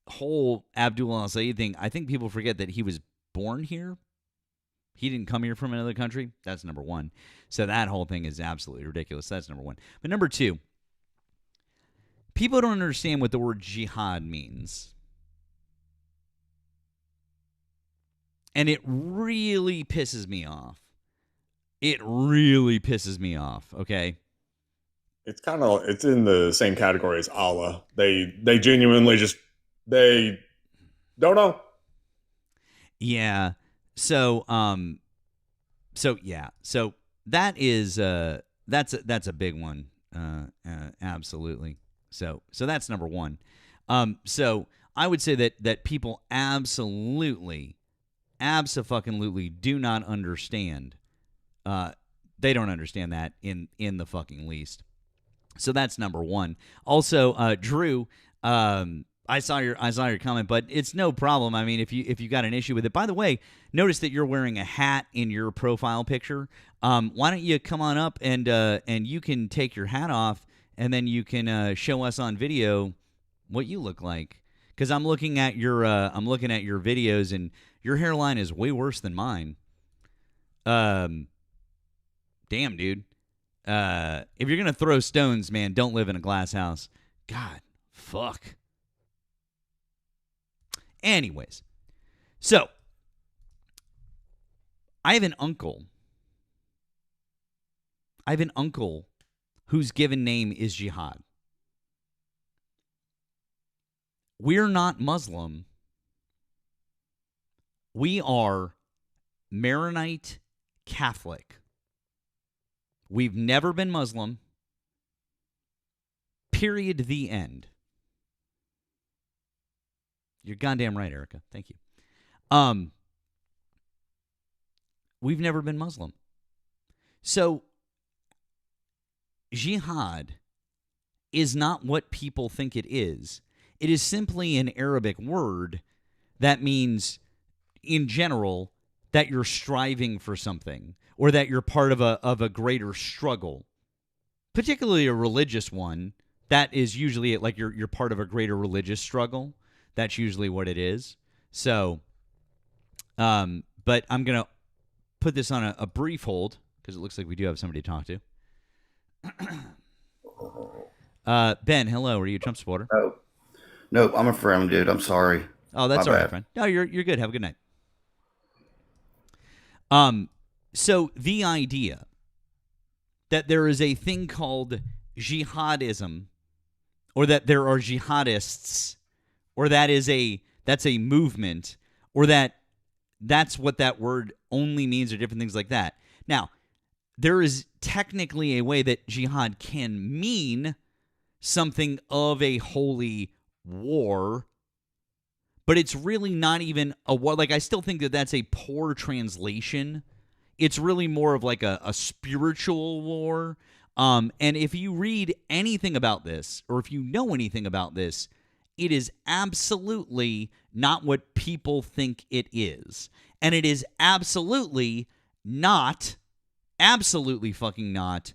whole Abdul al-Sayed thing. I think people forget that he was born here. He didn't come here from another country. That's number one. So that whole thing is absolutely ridiculous. That's number one. But number two, people don't understand what the word jihad means. And it really pisses me off. It really pisses me off, okay? It's in the same category as Allah. They genuinely they don't know. Yeah. So that is that's a big one. Absolutely. So that's number one. So I would say that people absolutely do not understand. They don't understand that in the fucking least. So that's number one. Also, Drew, I saw your comment, but it's no problem. I mean, if you got an issue with it. By the way, notice that you're wearing a hat in your profile picture. Why don't you come on up and you can take your hat off and then you can show us on video what you look like. Because I'm looking at your videos and your hairline is way worse than mine. Damn, dude. If you're gonna throw stones, man, don't live in a glass house. God, fuck. Anyways, so I have an uncle whose given name is Jihad. We're not Muslim. We are Maronite Catholic. We've never been Muslim. Period. The end. You're goddamn right, Erika. Thank you. We've never been Muslim. So, jihad is not what people think it is. It is simply an Arabic word that means, in general, that you're striving for something or that you're part of a greater struggle, particularly a religious one. That is usually like you're part of a greater religious struggle. That's usually what it is. So, but I'm going to put this on a brief hold because it looks like we do have somebody to talk to. Ben, hello. Are you a Trump supporter? Oh, nope. I'm a friend, dude. I'm sorry. Oh, that's My all right, bad. friend. No, you're good. Have a good night. So the idea that there is a thing called jihadism, or that there are jihadists, or that's a movement, or that's what that word only means, or different things like that. Now, there is technically a way that jihad can mean something of a holy war, but it's really not even a war. Like, I still think that that's a poor translation. It's really more of like a spiritual war. And if you read anything about this, or if you know anything about this, it is absolutely not what people think it is. And it is absolutely fucking not,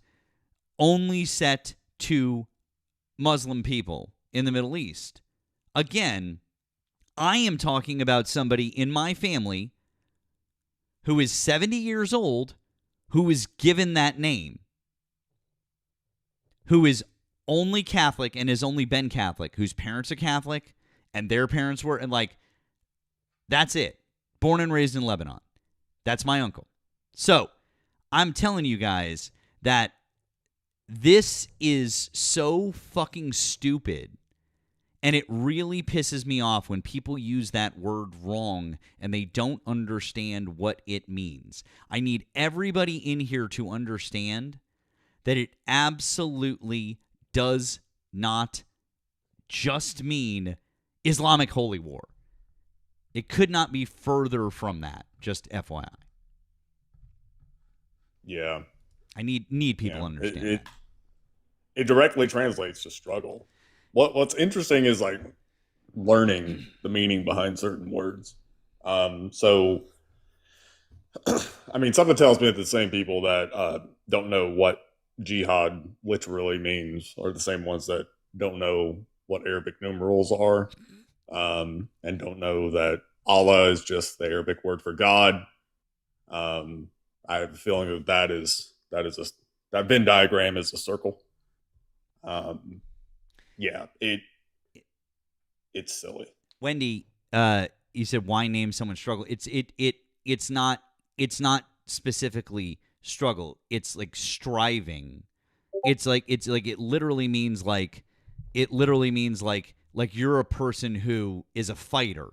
only set to Muslim people in the Middle East. Again, I am talking about somebody in my family who is 70 years old who is given that name, who is only Catholic and has only been Catholic, whose parents are Catholic and their parents were, and like, that's it. Born and raised in Lebanon. That's my uncle. So I'm telling you guys that this is so fucking stupid. And it really pisses me off when people use that word wrong and they don't understand what it means. I need everybody in here to understand that it absolutely does not just mean Islamic holy war. It could not be further from that, just FYI. Yeah. I need people to understand that. It directly translates to struggle. What's interesting is learning the meaning behind certain words. So I mean, something tells me that the same people that don't know what jihad literally means are the same ones that don't know what Arabic numerals are, and don't know that Allah is just the Arabic word for God. I have a feeling that Venn diagram is a circle. Yeah, it's silly. Wendy, you said why name someone struggle? It's not specifically struggle. It's like striving. It's like it literally means like you're a person who is a fighter.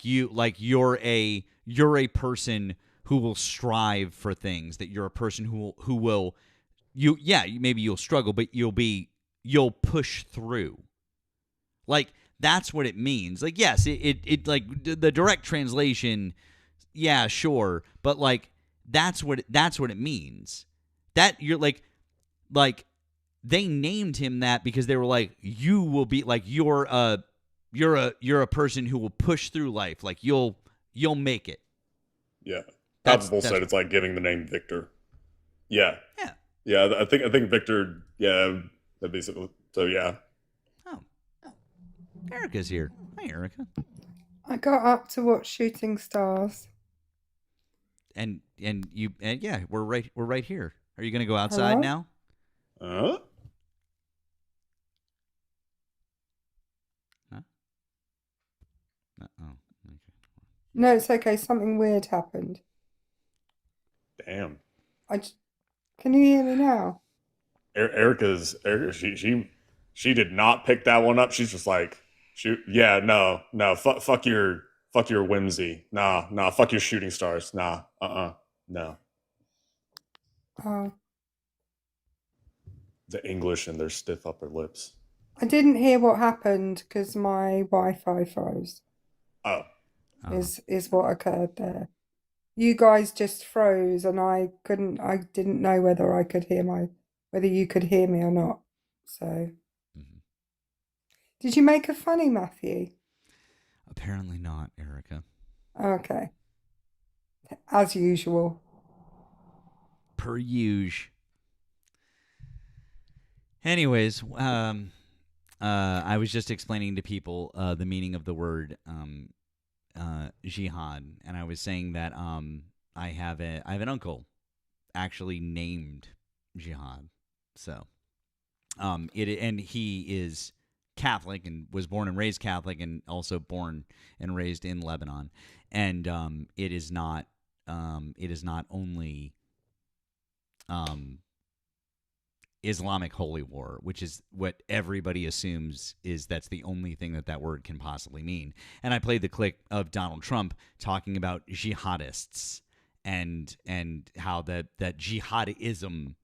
You're a person who will strive for things, that you're a person who will maybe you'll struggle, but you'll push through. Like, that's what it means. Like, yes, it like the direct translation, yeah, sure, but like that's what it means. That you're like they named him that because they were like, you will be like you're a person who will push through life. Like you'll make it. Yeah. People said it's like giving the name Victor. Yeah. Yeah, I think Victor, yeah, that'd be so yeah. Erika's here. Hi, Erika. I got up to watch Shooting Stars. And we're right here. Are you going to go outside Hello? now? Huh? Oh, okay. No, it's okay. Something weird happened. Damn. Can you hear me now? Erika, she did not pick that one up. She's just like, shoot, yeah, no, fuck your whimsy, nah, fuck your shooting stars, nah, no. Oh. The English and their stiff upper lips. I didn't hear what happened because my Wi-Fi froze. Oh. Is what occurred there. You guys just froze, and I didn't know whether you could hear me or not. So, did you make a funny, Matthew? Apparently not, Erika. Okay. As usual. Per usual. Anyways, I was just explaining to people the meaning of the word jihad, and I was saying that I have an uncle actually named Jihad. So and he is Catholic and was born and raised Catholic, and also born and raised in Lebanon. And it is not only Islamic holy war, which is what everybody assumes that's the only thing that word can possibly mean. And I played the clip of Donald Trump talking about jihadists and how that jihadism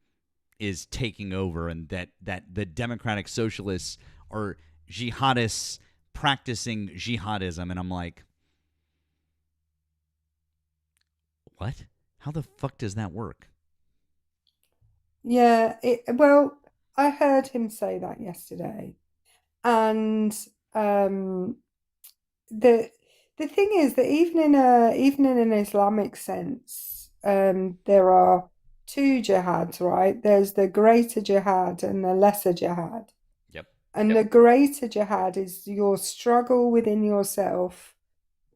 is taking over, and that the democratic socialists are jihadists practicing jihadism. And I'm like, what? How the fuck does that work? Yeah, well, I heard him say that yesterday. And um, the the thing is that even in an Islamic sense, there are two jihads, right? There's the greater jihad and the lesser jihad. Yep. And the greater jihad is your struggle within yourself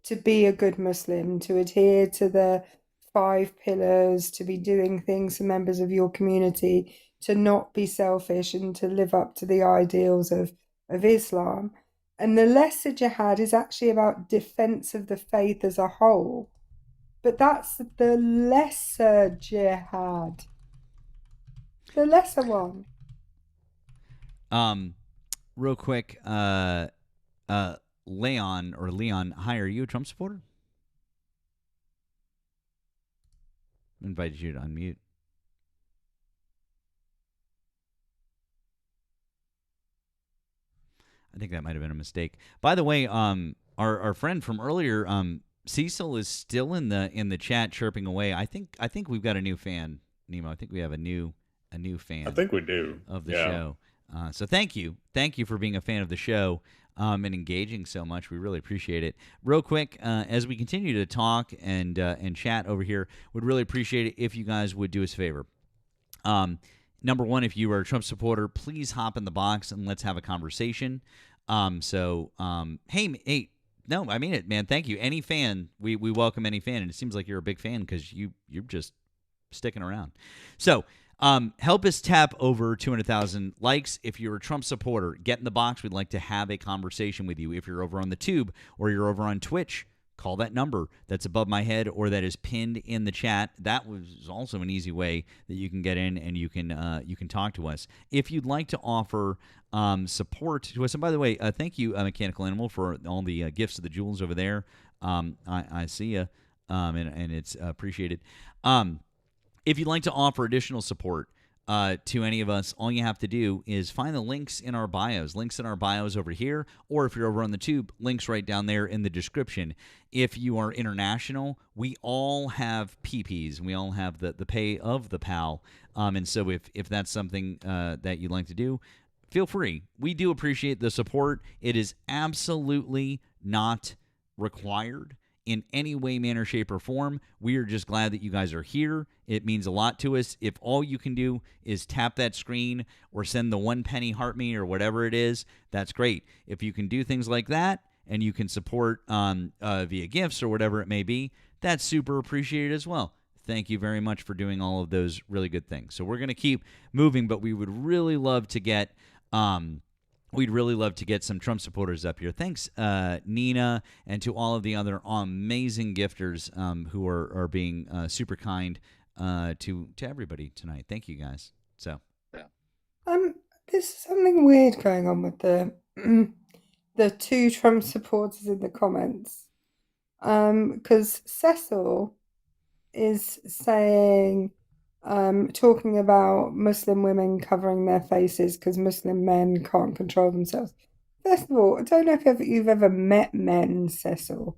to be a good Muslim, to adhere to the five pillars, to be doing things for members of your community, to not be selfish and to live up to the ideals of Islam. And the lesser jihad is actually about defense of the faith as a whole. But that's the lesser jihad, the lesser one. Real quick, Leon, hi, are you a Trump supporter? I invited you to unmute. I think that might have been a mistake. By the way, our friend from earlier, Cecil is still in the chat chirping away. I think we've got a new fan, Nemo. I think we have a new fan. I think we do of the show. So thank you for being a fan of the show and engaging so much. We really appreciate it. Real quick, as we continue to talk and chat over here, would really appreciate it if you guys would do us a favor. Number one, if you are a Trump supporter, please hop in the box and let's have a conversation. Hey, no, I mean it, man. Thank you. Any fan, we welcome any fan, and it seems like you're a big fan because you're just sticking around. So, help us tap over 200,000 likes. If you're a Trump supporter, get in the box. We'd like to have a conversation with you. If you're over on the tube or you're over on Twitch, call that number that's above my head or that is pinned in the chat. That was also an easy way that you can get in and you can talk to us. If you'd like to offer support to us, and by the way, thank you, Mechanical Animal, for all the gifts of the jewels over there. I see you, and it's appreciated. If you'd like to offer additional support to any of us, all you have to do is find the links in our bios. Links in our bios over here, or if you're over on the tube, links right down there in the description. If you are international, we all have PPs, and we all have the pay of the PAL. And so if that's something that you'd like to do, feel free. We do appreciate the support. It is absolutely not required in any way, manner, shape, or form. We are just glad that you guys are here. It means a lot to us. If all you can do is tap that screen or send the 1 penny heart me or whatever it is, that's great. If you can do things like that and you can support via gifts or whatever it may be, that's super appreciated as well. Thank you very much for doing all of those really good things. So we're going to keep moving, but we would really love to get some Trump supporters up here. Thanks, Nina, and to all of the other amazing gifters who are being super kind to everybody tonight. Thank you, guys. So, There's something weird going on with the the two Trump supporters in the comments. Because Cecil is saying, talking about Muslim women covering their faces because Muslim men can't control themselves. First of all, I don't know if you've ever met men, Cecil,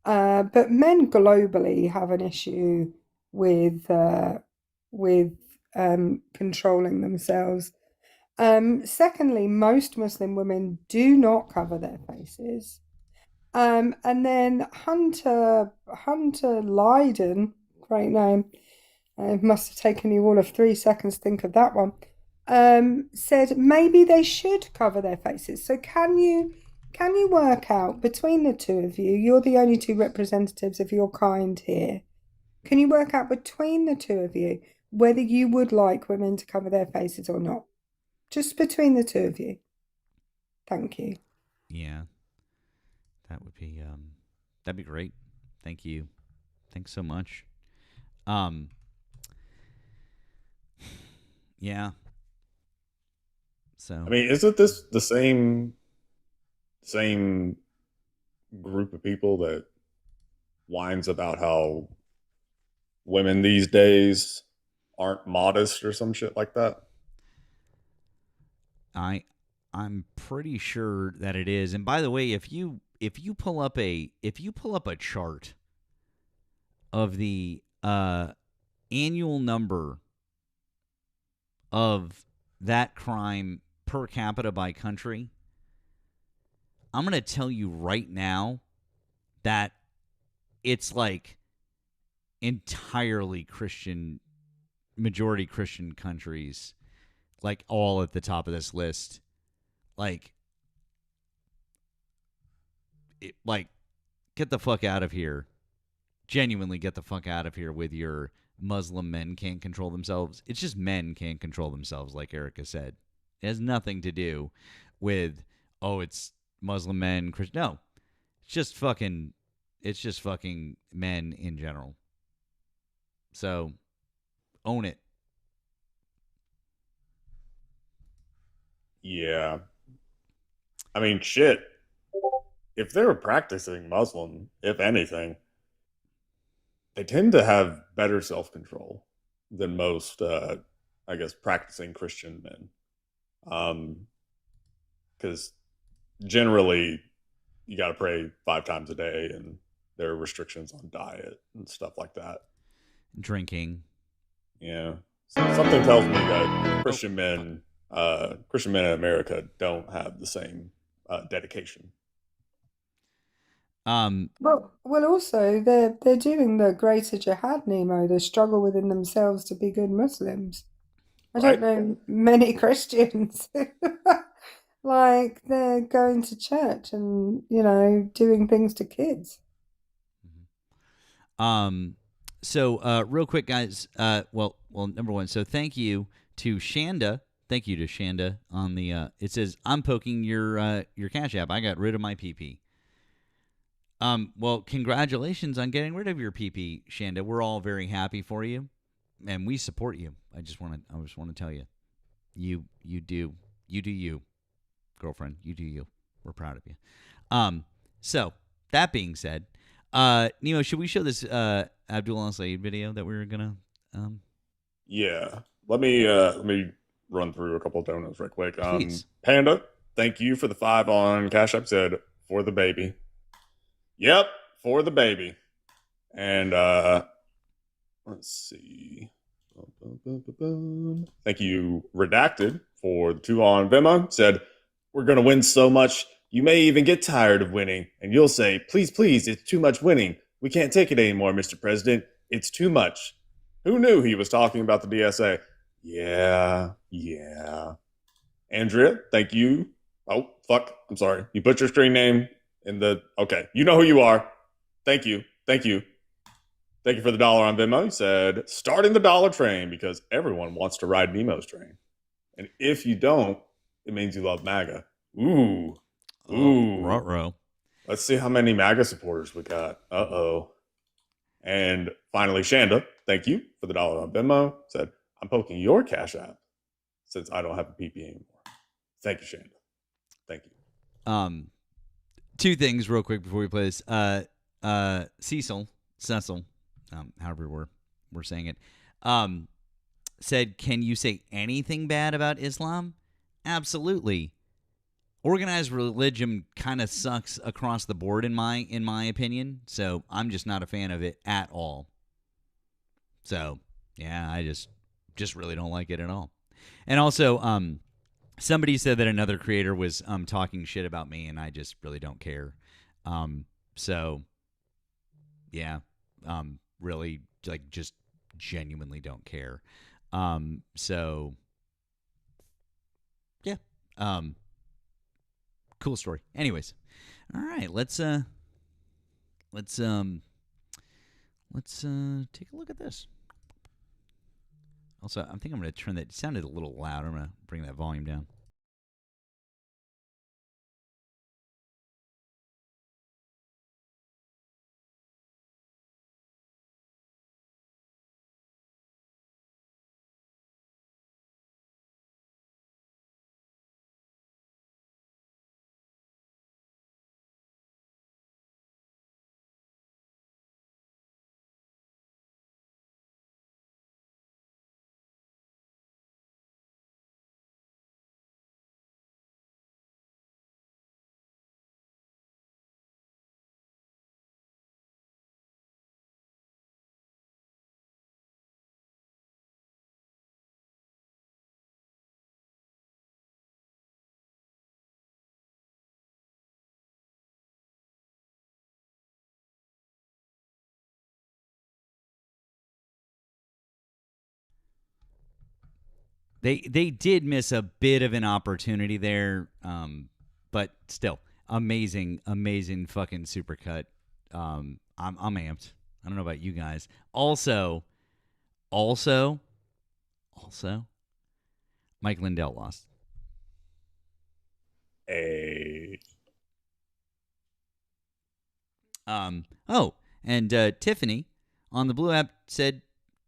but men globally have an issue with controlling themselves. Secondly, most Muslim women do not cover their faces. And then Hunter Lydon, great name. It must have taken you all of 3 seconds to think of that one. Said maybe they should cover their faces. So can you work out between the two of you? You're the only two representatives of your kind here. Can you work out between the two of you whether you would like women to cover their faces or not? Just between the two of you. Thank you. Yeah, that would be that'd be great. Thank you. Thanks so much. Yeah. So I mean, isn't this the same group of people that whines about how women these days aren't modest or some shit like that? I'm pretty sure that it is. And by the way, if you pull up a chart of the annual number of that crime per capita by country, I'm going to tell you right now that it's like entirely Christian, majority Christian countries, like all at the top of this list. Like, get the fuck out of here. Genuinely get the fuck out of here with your Muslim men can't control themselves. It's just men can't control themselves, like Erika said. It has nothing to do with, it's Muslim men, Christian. No, it's just fucking men in general. So, own it. Yeah. I mean, shit. If they're practicing Muslim, if anything, they tend to have better self-control than most, I guess, practicing Christian men. Because generally, you got to pray 5 times a day, and there are restrictions on diet and stuff like that. Drinking. Yeah. Something tells me that Christian men in America don't have the same dedication. Well, also they're doing the greater jihad, Nemo, the struggle within themselves to be good Muslims. I don't know many Christians like they're going to church and doing things to kids. So real quick, guys. Well, number one. So thank you to Shanda. Thank you to Shanda on the. It says I'm poking your Cash App. I got rid of my PP. Well, congratulations on getting rid of your PP, Shanda. We're all very happy for you, and we support you. I just want to tell you, you do you, girlfriend. You do you. We're proud of you. So that being said, Nemo, should we show this Abdul al-Said video that we were gonna? Yeah. Let me run through a couple of donuts right quick. Please. Panda, thank you for the 5 on Cash App. Said for the baby. Yep, for the baby. And let's see. Thank you, Redacted, for the 2 on Venmo. Said, we're going to win so much, you may even get tired of winning. And you'll say, please, please, it's too much winning. We can't take it anymore, Mr. President. It's too much. Who knew he was talking about the DSA? Yeah. Andrea, thank you. Oh, fuck. I'm sorry. You put your screen name in the... Okay. You know who you are. Thank you. Thank you for the $1 on Venmo. He said, starting the dollar train because everyone wants to ride Nemo's train. And if you don't, it means you love MAGA. Ooh. Ruh-roh. Let's see how many MAGA supporters we got. Uh-oh. And finally, Shanda, thank you for the $1 on Venmo. Said, I'm poking your Cash App since I don't have a PP anymore. Thank you, Shanda. Thank you. 2 things real quick before we play this. Cecil, however we're saying it, said, can you say anything bad about Islam? Absolutely. Organized religion kind of sucks across the board in my opinion, so I'm just not a fan of it at all. So, yeah, I just really don't like it at all. And also, somebody said that another creator was talking shit about me, and I just really don't care. So, yeah, really, like, just genuinely don't care. So, yeah, cool story. Anyways, all right, let's take a look at this. Also, I think I'm going to turn that. It sounded a little loud. I'm going to bring that volume down. They did miss a bit of an opportunity there, but still, amazing fucking supercut. I'm amped. I don't know about you guys. Also, Mike Lindell lost. Hey. Oh, and Tiffany on the Blue app said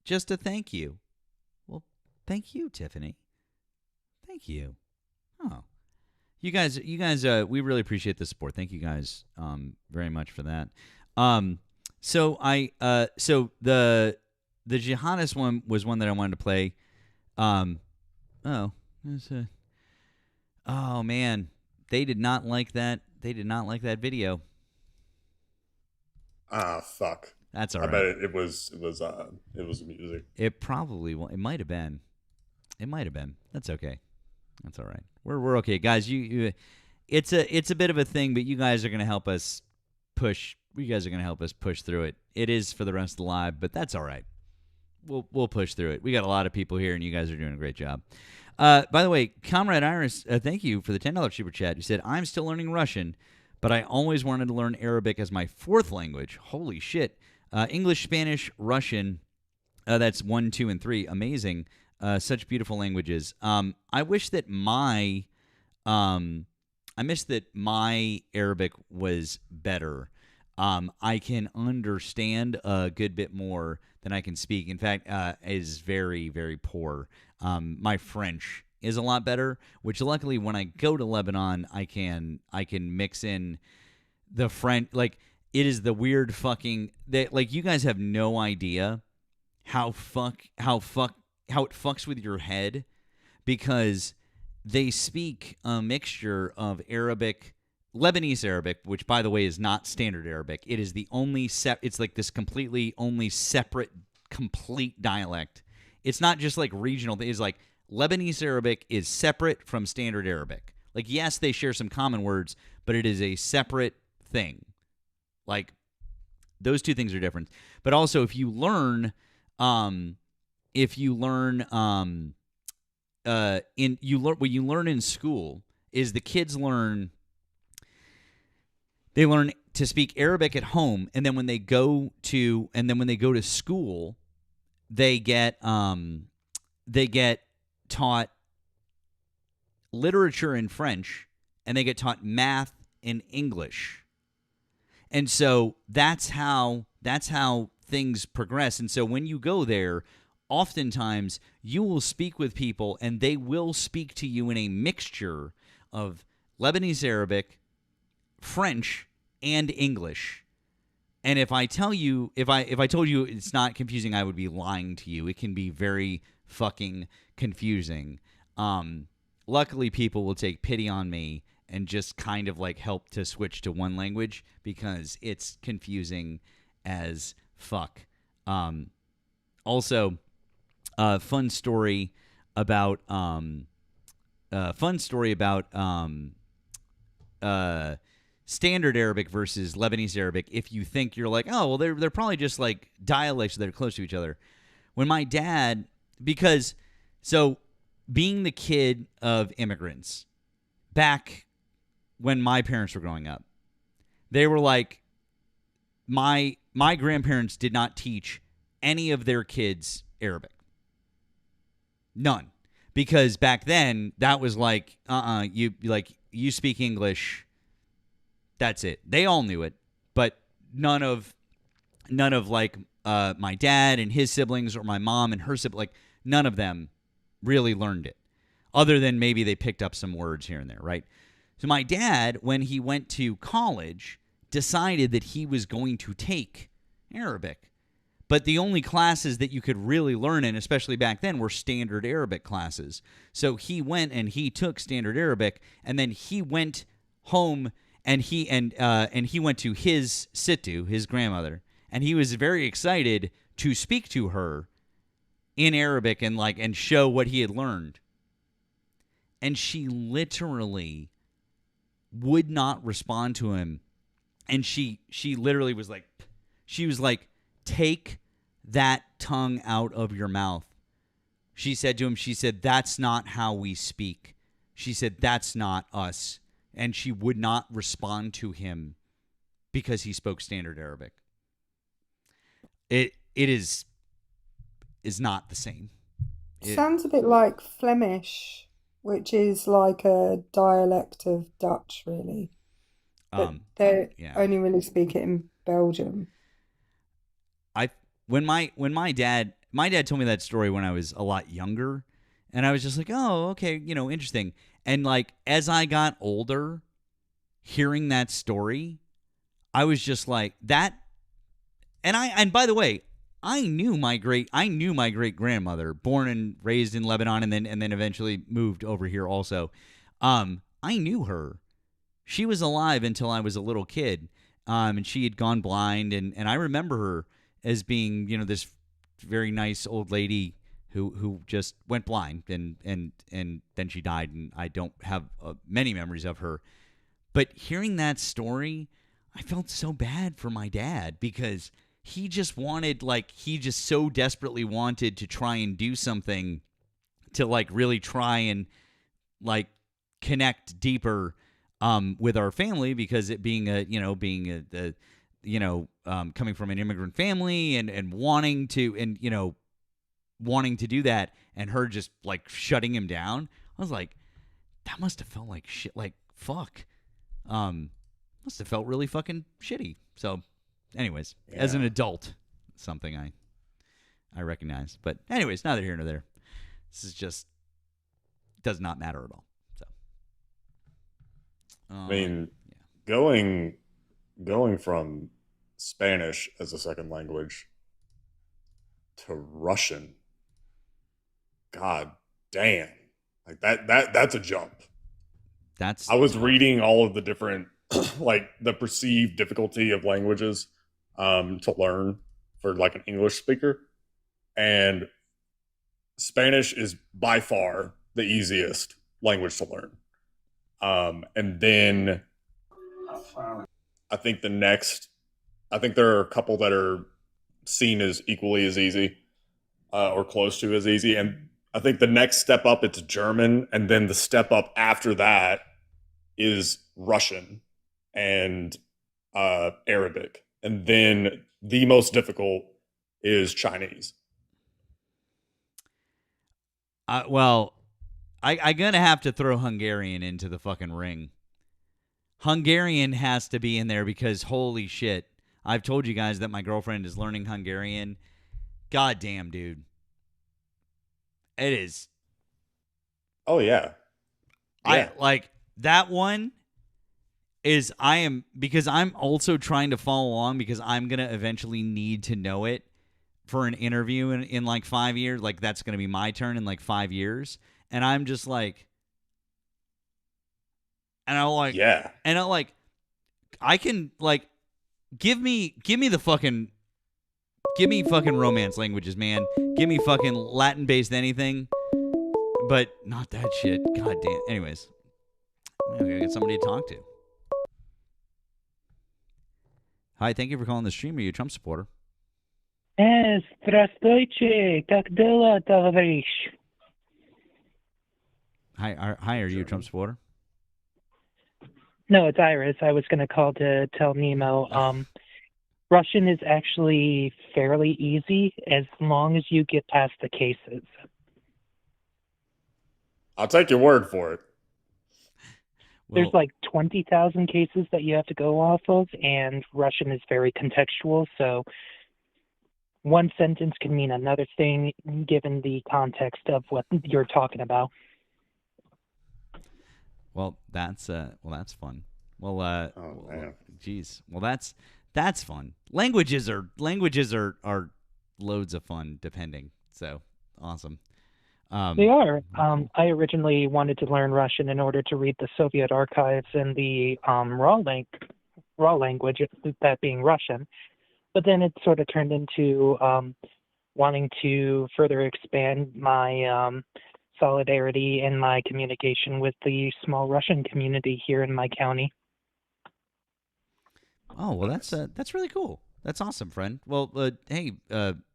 just a thank you. Well, thank you, Tiffany. Thank you. Oh, you guys, we really appreciate the support. Thank you guys, very much for that. So the jihadist one was one that I wanted to play. Oh man, they did not like that. They did not like that video. Ah, fuck. That's all I right. bet it was music. It probably it might have been. It might have been. That's okay. That's all right. We're okay, guys. It's a bit of a thing, but you guys are gonna help us push. You guys are gonna help us push through it. It is for the rest of the live, but that's all right. We'll push through it. We got a lot of people here, and you guys are doing a great job. By the way, Comrade Iris, thank you for the $10 super chat. You said, I'm still learning Russian, but I always wanted to learn Arabic as my fourth language. Holy shit. English, Spanish, Russian, that's 1, 2, and 3. Amazing. Such beautiful languages. I wish that my Arabic was better. I can understand a good bit more than I can speak. In fact, is very, very poor. My French is a lot better, which luckily when I go to Lebanon, I can mix in the French. Like, it is the weird fucking like, you guys have no idea how it fucks with your head, because they speak a mixture of Arabic, Lebanese Arabic, which by the way is not standard Arabic. It is the only it's like this completely only separate complete dialect. It's not just like regional. It's like Lebanese Arabic is separate from standard Arabic. Like, yes, they share some common words, but it is a separate thing. Like, those two things are different. But also, if you learn what you learn in school is the kids learn to speak Arabic at home, and then when they go to school, they get taught literature in French, and they get taught math in English. And so that's how things progress. And so when you go there, oftentimes you will speak with people, and they will speak to you in a mixture of Lebanese Arabic, French, and English. And if I told you it's not confusing, I would be lying to you. It can be very fucking confusing. Luckily, people will take pity on me and just kind of like help to switch to one language, because it's confusing as fuck. Also, fun story about standard Arabic versus Lebanese Arabic. If you think you're like, oh well, they're probably just like dialects that are close to each other. When my dad, being the kid of immigrants back when my parents were growing up, they were like, my grandparents did not teach any of their kids Arabic. None. Because back then that was like, you speak English, that's it. They all knew it, but none of like my dad and his siblings, or my mom and her sibling, like none of them really learned it, other than maybe they picked up some words here and there, right? So my dad, when he went to college, decided that he was going to take Arabic. But the only classes that you could really learn in, especially back then, were standard Arabic classes. So he went and he took standard Arabic, and then he went home and he went to his Sittu, his grandmother, and he was very excited to speak to her in Arabic and show what he had learned. And she literally would not respond to him. And she literally was like, take that tongue out of your mouth. She said to him, she said, "That's not how we speak." She said, "That's not us." And she would not respond to him because he spoke standard Arabic. It is not the same. Sounds a bit like Flemish, which is like a dialect of Dutch, really. But they only really speak it in Belgium. When my dad told me that story when I was a lot younger, and I was just like, oh, okay, interesting. And like as I got older, hearing that story, I was just like that. And by the way, I knew my great grandmother, born and raised in Lebanon, and then eventually moved over here also. I knew her. She was alive until I was a little kid, and she had gone blind, and I remember her as being, this very nice old lady who just went blind, and then she died, and I don't have many memories of her. But hearing that story, I felt so bad for my dad because he just so desperately wanted to try and do something to like really try and like connect deeper with our family, because it being coming from an immigrant family and wanting to do that, and her just like shutting him down. I was like, that must have felt like shit, like fuck. Must have felt really fucking shitty. So anyways, as an adult, something I recognize. But anyways, neither here nor there. This is just does not matter at all. So I mean, going from Spanish as a second language to Russian, god damn, like that's a jump. I was reading all of the different like the perceived difficulty of languages to learn for like an English speaker, and Spanish is by far the easiest language to learn. And then I think there are a couple that are seen as equally as easy or close to as easy. And I think the next step up, it's German. And then the step up after that is Russian and Arabic. And then the most difficult is Chinese. Well, I'm going to have to throw Hungarian into the fucking ring. Hungarian has to be in there because holy shit. I've told you guys that my girlfriend is learning Hungarian. God damn, dude. It is. Oh, yeah. I like that one is because I'm also trying to follow along because I'm going to eventually need to know it for an interview in like 5 years. Like that's going to be my turn in like 5 years. And I'm just like, and I like, yeah. And I like, I can like, give me fucking romance languages, man. Give me fucking Latin-based anything, but not that shit. God damn. Anyways, I'm gonna get somebody to talk to. Hi, thank you for calling the stream. Are you a Trump supporter? Здравствуйте, как дела, товарищ? Hi, are you a Trump supporter? No, it's Iris. I was going to call to tell Nemo. Russian is actually fairly easy as long as you get past the cases. I'll take your word for it. There's like 20,000 cases that you have to go off of, and Russian is very contextual, so one sentence can mean another thing given the context of what you're talking about. Well, that's fun. Well, geez. Well, that's fun. Languages are loads of fun, depending. So awesome. They are. I originally wanted to learn Russian in order to read the Soviet archives and the raw language, that being Russian. But then it sort of turned into wanting to further expand my solidarity and my communication with the small Russian community here in my county. Oh, well, that's really cool. That's awesome, friend. Well, hey,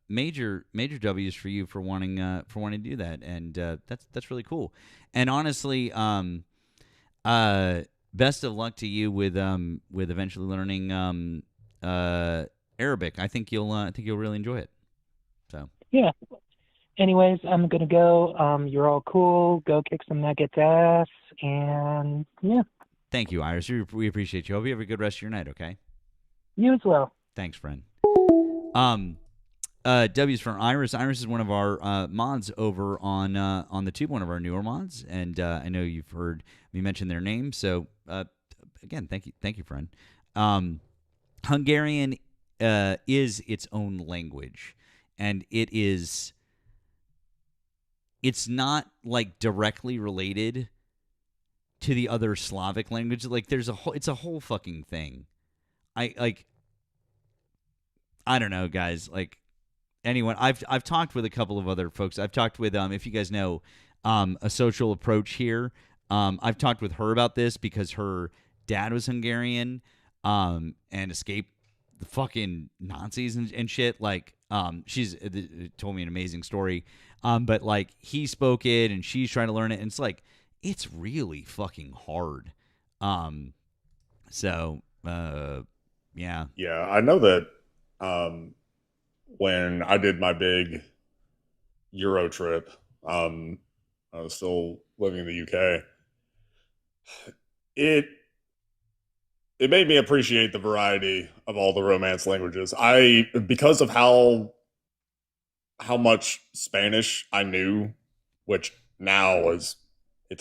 major W's for you for wanting to do that, and that's really cool. And honestly, best of luck to you with eventually learning Arabic. I think you'll really enjoy it. So Yeah. Anyways, I'm gonna go. You're all cool. Go kick some Nuggets ass, and yeah. Thank you, Iris. We appreciate you. Hope you have a good rest of your night. Okay. You as well. Thanks, friend. W's from Iris. Iris is one of our mods over on the tube, one of our newer mods, and I know you've heard me mention their name. So again, thank you, friend. Hungarian is its own language, and it's not like directly related to the other Slavic languages. Like it's a whole fucking thing. I don't know, guys. Like anyone, I've talked with a couple of other folks. I've talked with if you guys know a social approach here. I've talked with her about this because her dad was Hungarian and escaped the fucking Nazis and shit. Like she's told me an amazing story. But like he spoke it and she's trying to learn it, and it's like it's really fucking hard. So yeah. Yeah, I know that when I did my big Euro trip, I was still living in the UK. It made me appreciate the variety of all the Romance languages. Because of how much Spanish I knew, which now it's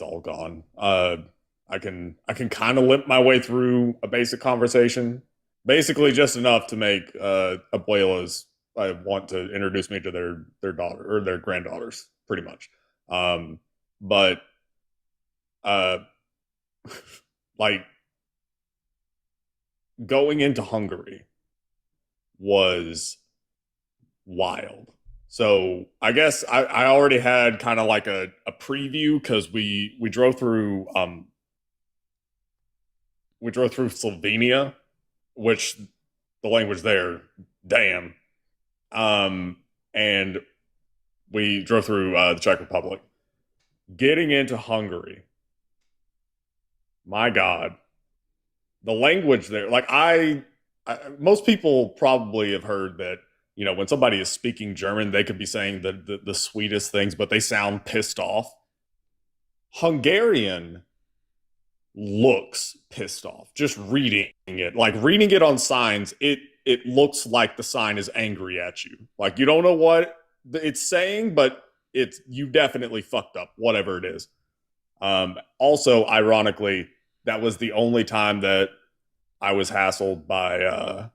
all gone. I can kind of limp my way through a basic conversation, basically just enough to make abuelas want to introduce me to their daughter or their granddaughters, pretty much. But like going into Hungary was wild. So I guess I already had kind of like a preview because we drove through Slovenia, which the language there, damn. And we drove through the Czech Republic. Getting into Hungary, my God, the language there, like most people probably have heard that, you know, when somebody is speaking German, they could be saying the sweetest things, but they sound pissed off. Hungarian looks pissed off. Just reading it on signs, it looks like the sign is angry at you. Like you don't know what it's saying, but you definitely fucked up, whatever it is. Also, ironically, that was the only time that I was hassled by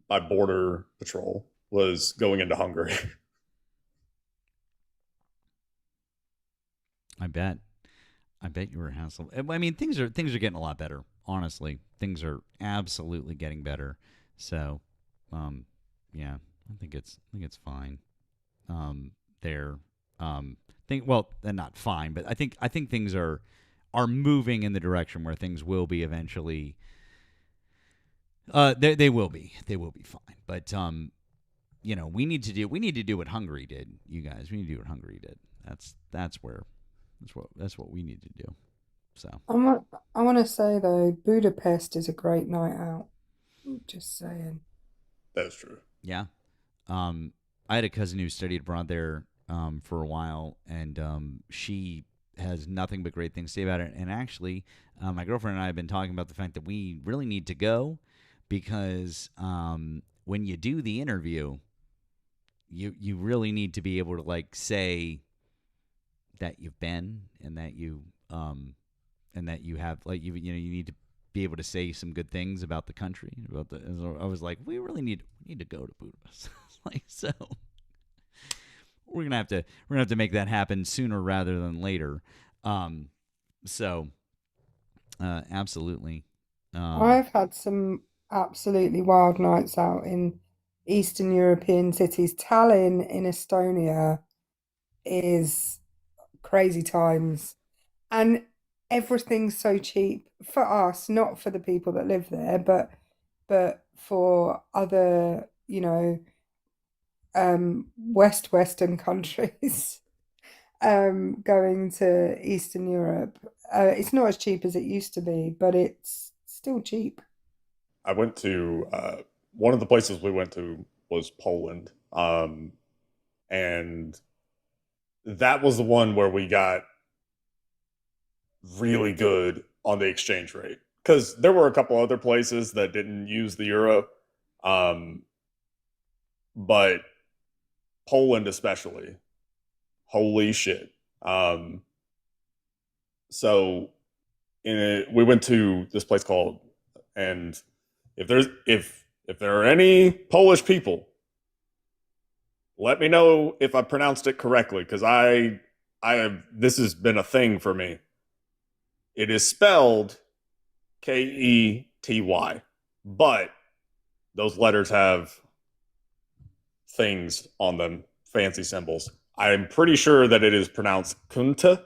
border patrol, was going into Hungary. I bet you were hassled. I mean, things are getting a lot better. Honestly, things are absolutely getting better. So, yeah, I think it's fine. They're they're not fine, but I think things are moving in the direction where things will be eventually. They will be fine. But you know, we need to do what Hungary did. You guys, we need to do what Hungary did. That's what we need to do. So I want to say though, Budapest is a great night out. Just saying. That's true. Yeah. I had a cousin who studied abroad there for a while, and she has nothing but great things to say about it. And actually, my girlfriend and I have been talking about the fact that we really need to go because when you do the interview, you really need to be able to like say that you've been and that you have like you need to be able to say some good things about the country. I was like, we really need to go to Budapest. Like, so we're gonna have to make that happen sooner rather than later. So absolutely. I've had some absolutely wild nights out in Eastern European cities. Tallinn in Estonia is crazy times, and everything's so cheap for us, not for the people that live there, but for other, Western countries going to Eastern Europe. It's not as cheap as it used to be, but it's still cheap. I went to one of the places we went to was Poland, and that was the one where we got really good on the exchange rate, because there were a couple other places that didn't use the euro, but Poland especially, holy shit. So we went to this place called, and if there are any Polish people, let me know if I pronounced it correctly, because I have, this has been a thing for me. It is spelled Kety, but those letters have things on them, fancy symbols. I'm pretty sure that it is pronounced Kunta.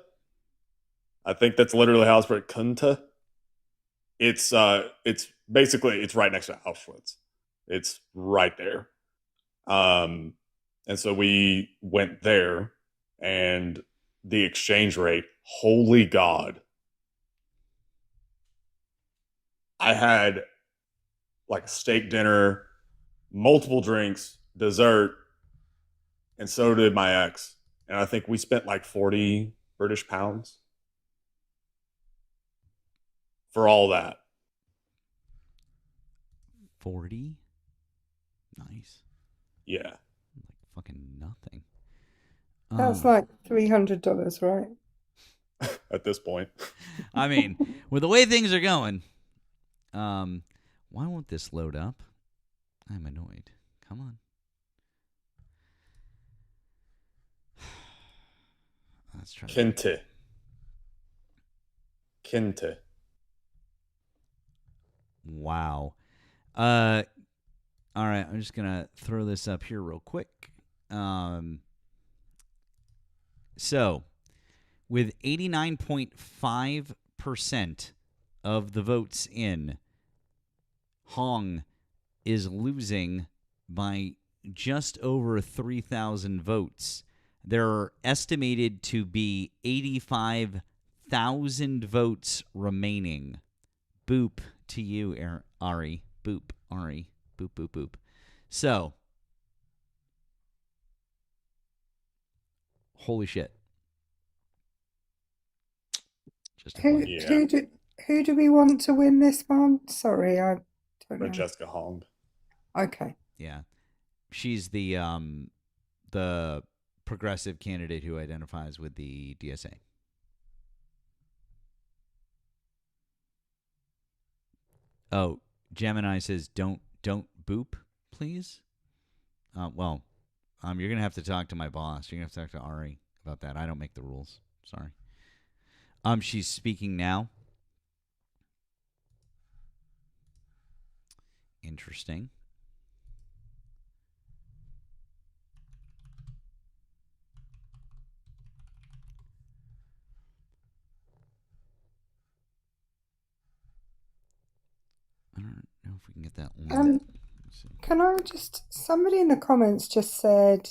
I think that's literally how it's pronounced, Kunta. It's basically, it's right next to Auschwitz. It's right there. And so we went there, and the exchange rate, holy God. I had like a steak dinner, multiple drinks, dessert, and so did my ex. And I think we spent like 40 British pounds for all that. 40? Nice. Yeah. Like fucking nothing. That's like $300, right? At this point. I mean, with the way things are going, why won't this load up? I'm annoyed. Come on. Let's try. Kente. Wow. All right, I'm just gonna throw this up here real quick. So, with 89.5% of the votes in, Hong is losing by just over 3,000 votes. There are estimated to be 85,000 votes remaining. Boop to you, Ari. Boop, Ari. Boop, boop, boop. So, holy shit. Just Who do we want to win this one? Sorry, I don't know. Francesca Hong. Okay. Yeah. She's the progressive candidate who identifies with the DSA. Oh, Gemini says don't boop, please. Well, you're gonna have to talk to my boss. You're gonna have to talk to Ari about that. I don't make the rules. Sorry. She's speaking now. Interesting. I don't know if we can get that one. Can I just, somebody in the comments just said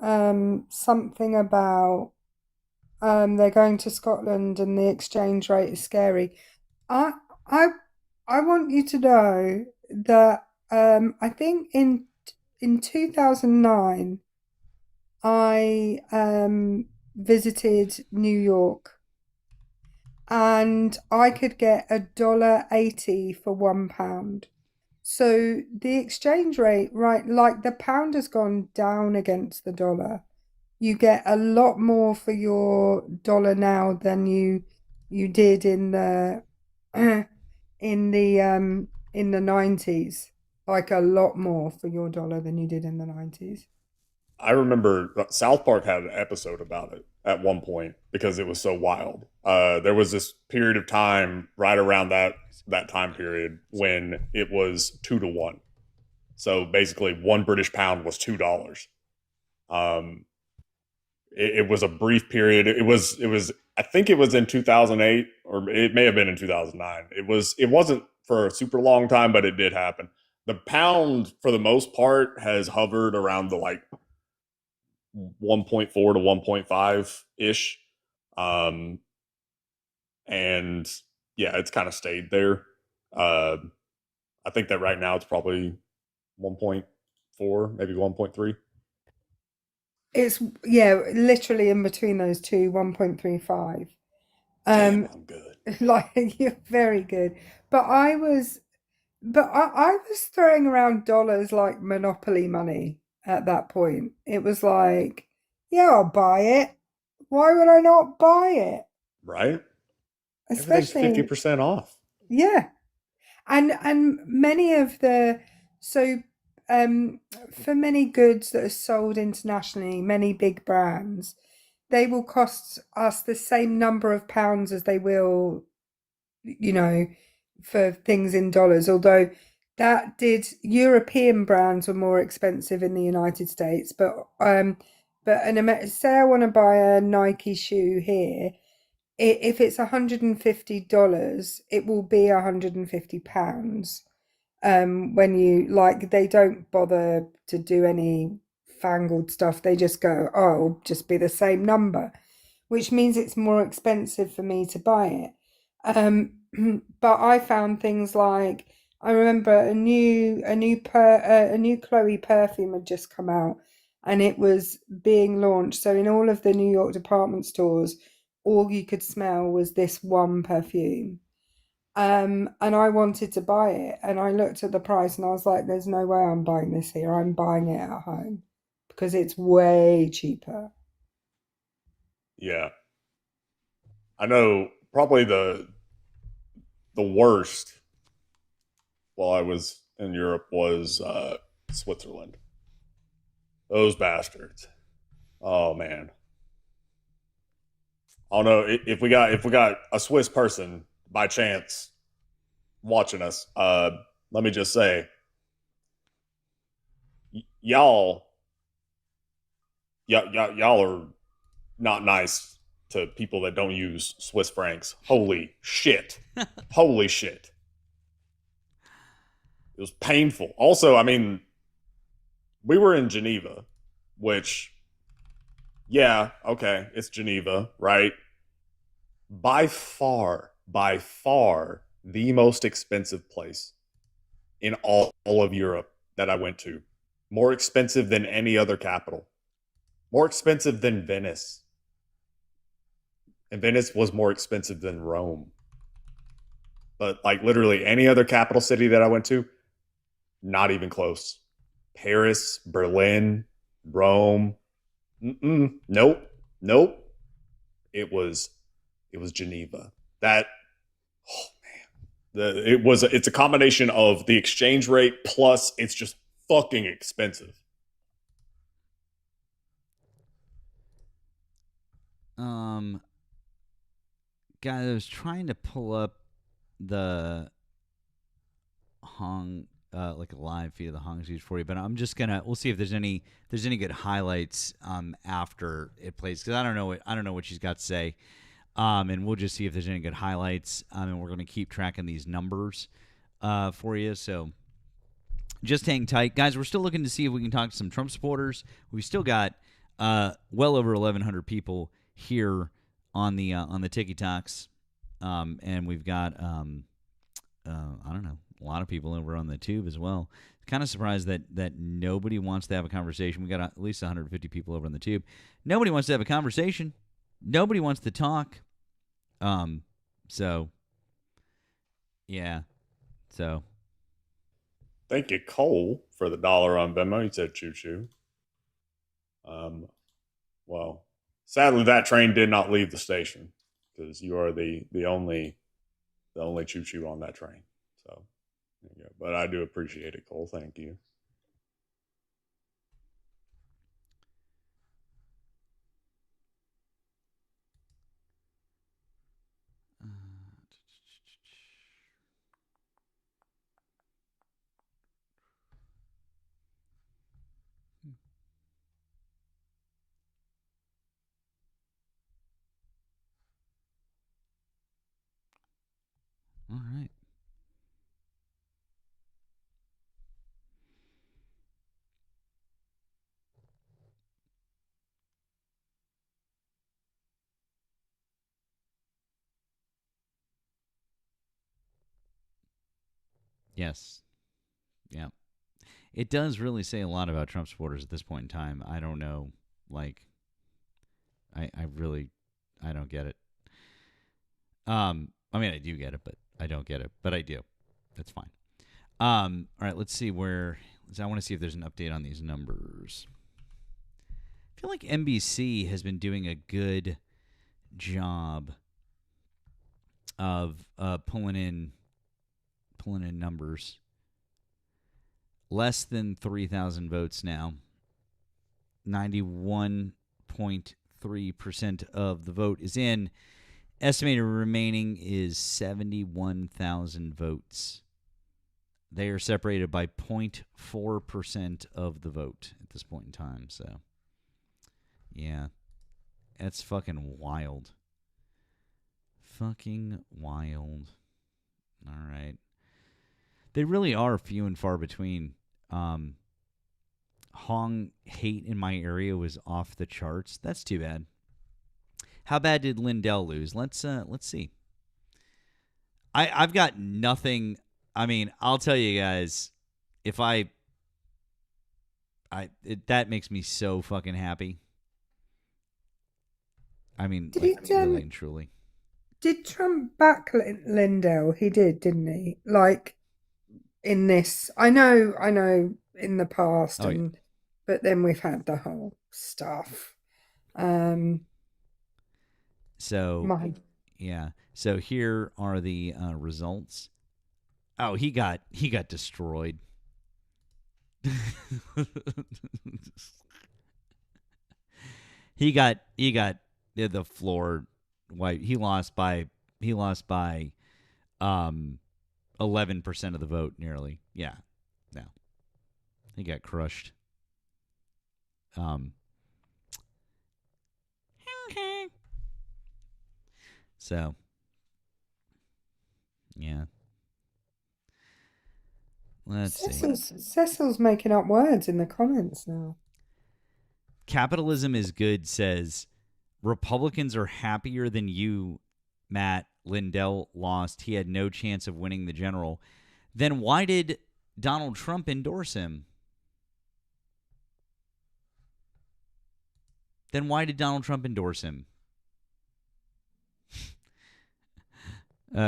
something about they're going to Scotland and the exchange rate is scary. I want you to know that I think in 2009 I visited New York, and I could get $1.80 for £1. So the exchange rate, right, like the pound has gone down against the dollar. You get a lot more for your dollar now than you did in the in the 90s. Like a lot more for your dollar than you did in the 90s. I remember South Park had an episode about it at one point because it was so wild. There was this period of time right around that time period when it was 2-1. So basically, one British pound was $2. It was a brief period. It was. I think it was in 2008, or it may have been in 2009. It wasn't for a super long time, but it did happen. the pound for the most part has hovered around the like 1.4 to 1.5 ish. And yeah, it's kind of stayed there. I think that right now it's probably 1.4, maybe 1.3. It's literally in between those two, 1.35. Damn, I'm good. Like you're very good. I was throwing around dollars like Monopoly money at that point. It was like, yeah, I'll buy it. Why would I not buy it? Right? Everything's Especially 50% off. yeah. And many of the so for many goods that are sold internationally, many big brands, they will cost us the same number of pounds as they will, for things in dollars. Although European brands were more expensive in the United States, but say I want to buy a Nike shoe here, if it's $150, it will be £150. When they don't bother to do any fangled stuff, they just go, oh, it'll just be the same number, which means it's more expensive for me to buy it. But I found things like, I remember a new Chloe perfume had just come out, and it was being launched. So in all of the New York department stores, all you could smell was this one perfume. And I wanted to buy it, and I looked at the price and I was like, there's no way I'm buying this here. I'm buying it at home because it's way cheaper. Yeah. I know probably the worst while I was in Europe was Switzerland. Those bastards. Oh man. I don't know if we got a Swiss person by chance watching us. Let me just say, y'all are not nice to people that don't use Swiss francs. Holy shit. Holy shit. It was painful. Also, I mean, we were in Geneva, which, yeah, okay, it's Geneva, right? By far, the most expensive place in all of Europe that I went to. More expensive than any other capital. More expensive than Venice. And Venice was more expensive than Rome. But like literally any other capital city that I went to, not even close. Paris, Berlin, Rome. Nope. It was Geneva. That, oh man, it's a combination of the exchange rate plus it's just fucking expensive. Guys, I was trying to pull up the like a live feed of the Hong speech for you, but I'm just we'll see if there's any good highlights after it plays, because I don't know what she's got to say, and we'll just see if there's any good highlights, and we're gonna keep tracking these numbers for you. So just hang tight, guys. We're still looking to see if we can talk to some Trump supporters. We've still got well over 1,100 people here on the Tiki Talks, and we've got I don't know, a lot of people over on the tube as well. Kind of surprised that nobody wants to have a conversation. We got at least 150 people over on the tube. Nobody wants to have a conversation. Nobody wants to talk. So yeah. So thank you, Cole, for the $1 on Venmo. He said choo choo. Well, sadly that train did not leave the station because you are the only choo choo on that train. So, yeah, but I do appreciate it, Cole. Thank you. all right. Yes. Yeah. It does really say a lot about Trump supporters at this point in time. I don't know. Like, I don't get it. I mean, I do get it, but I don't get it. But I do. That's fine. All right, let's see where. I want to see if there's an update on these numbers. I feel like NBC has been doing a good job of pulling in numbers. Less than 3,000 votes now. 91.3% of the vote is in. Estimated remaining is 71,000 votes. They are separated by 0.4% of the vote at this point in time. So, yeah, that's fucking wild. Fucking wild. All right. They really are few and far between. Hong hate in my area was off the charts. That's too bad. How bad did Lindell lose? Let's see. I've got nothing. I mean, I'll tell you guys, if that makes me so fucking happy. I mean, really and truly. Did Trump back Lindell? He did, didn't he? Like in this, I know in the past, but then we've had the whole stuff. Yeah. So here are the results. Oh, he got destroyed. he got the floor wiped. He lost by 11% of the vote nearly. Yeah. No. He got crushed. So, yeah. Let's see. Cecil's making up words in the comments now. Capitalism is good says, Republicans are happier than you, Matt. Lindell lost. He had no chance of winning the general. Then why did Donald Trump endorse him?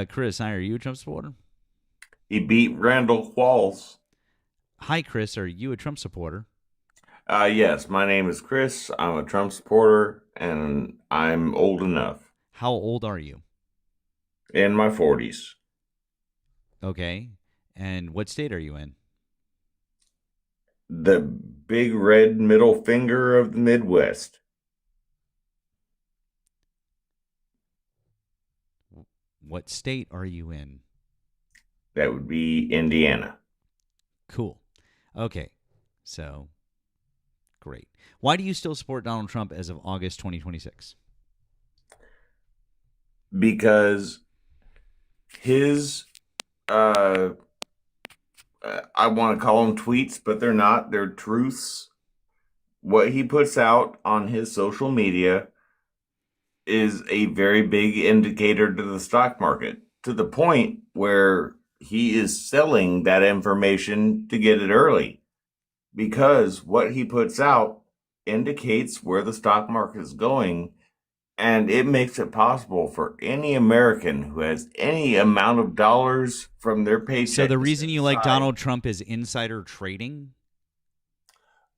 Chris, hi, are you a Trump supporter? He beat Randall Qualls. Hi, Chris, are you a Trump supporter? Yes, my name is Chris. I'm a Trump supporter, and I'm old enough. How old are you? In my 40s. Okay. And what state are you in? The big red middle finger of the Midwest. What state are you in? That would be Indiana. Cool. Okay. So, great. Why do you still support Donald Trump as of August 2026? Because his, I want to call them tweets, but they're not. They're truths. What he puts out on his social media is a very big indicator to the stock market, to the point where he is selling that information to get it early, because what he puts out indicates where the stock market is going, and it makes it possible for any American who has any amount of dollars from their paycheck. So the reason you like Donald Trump is insider trading?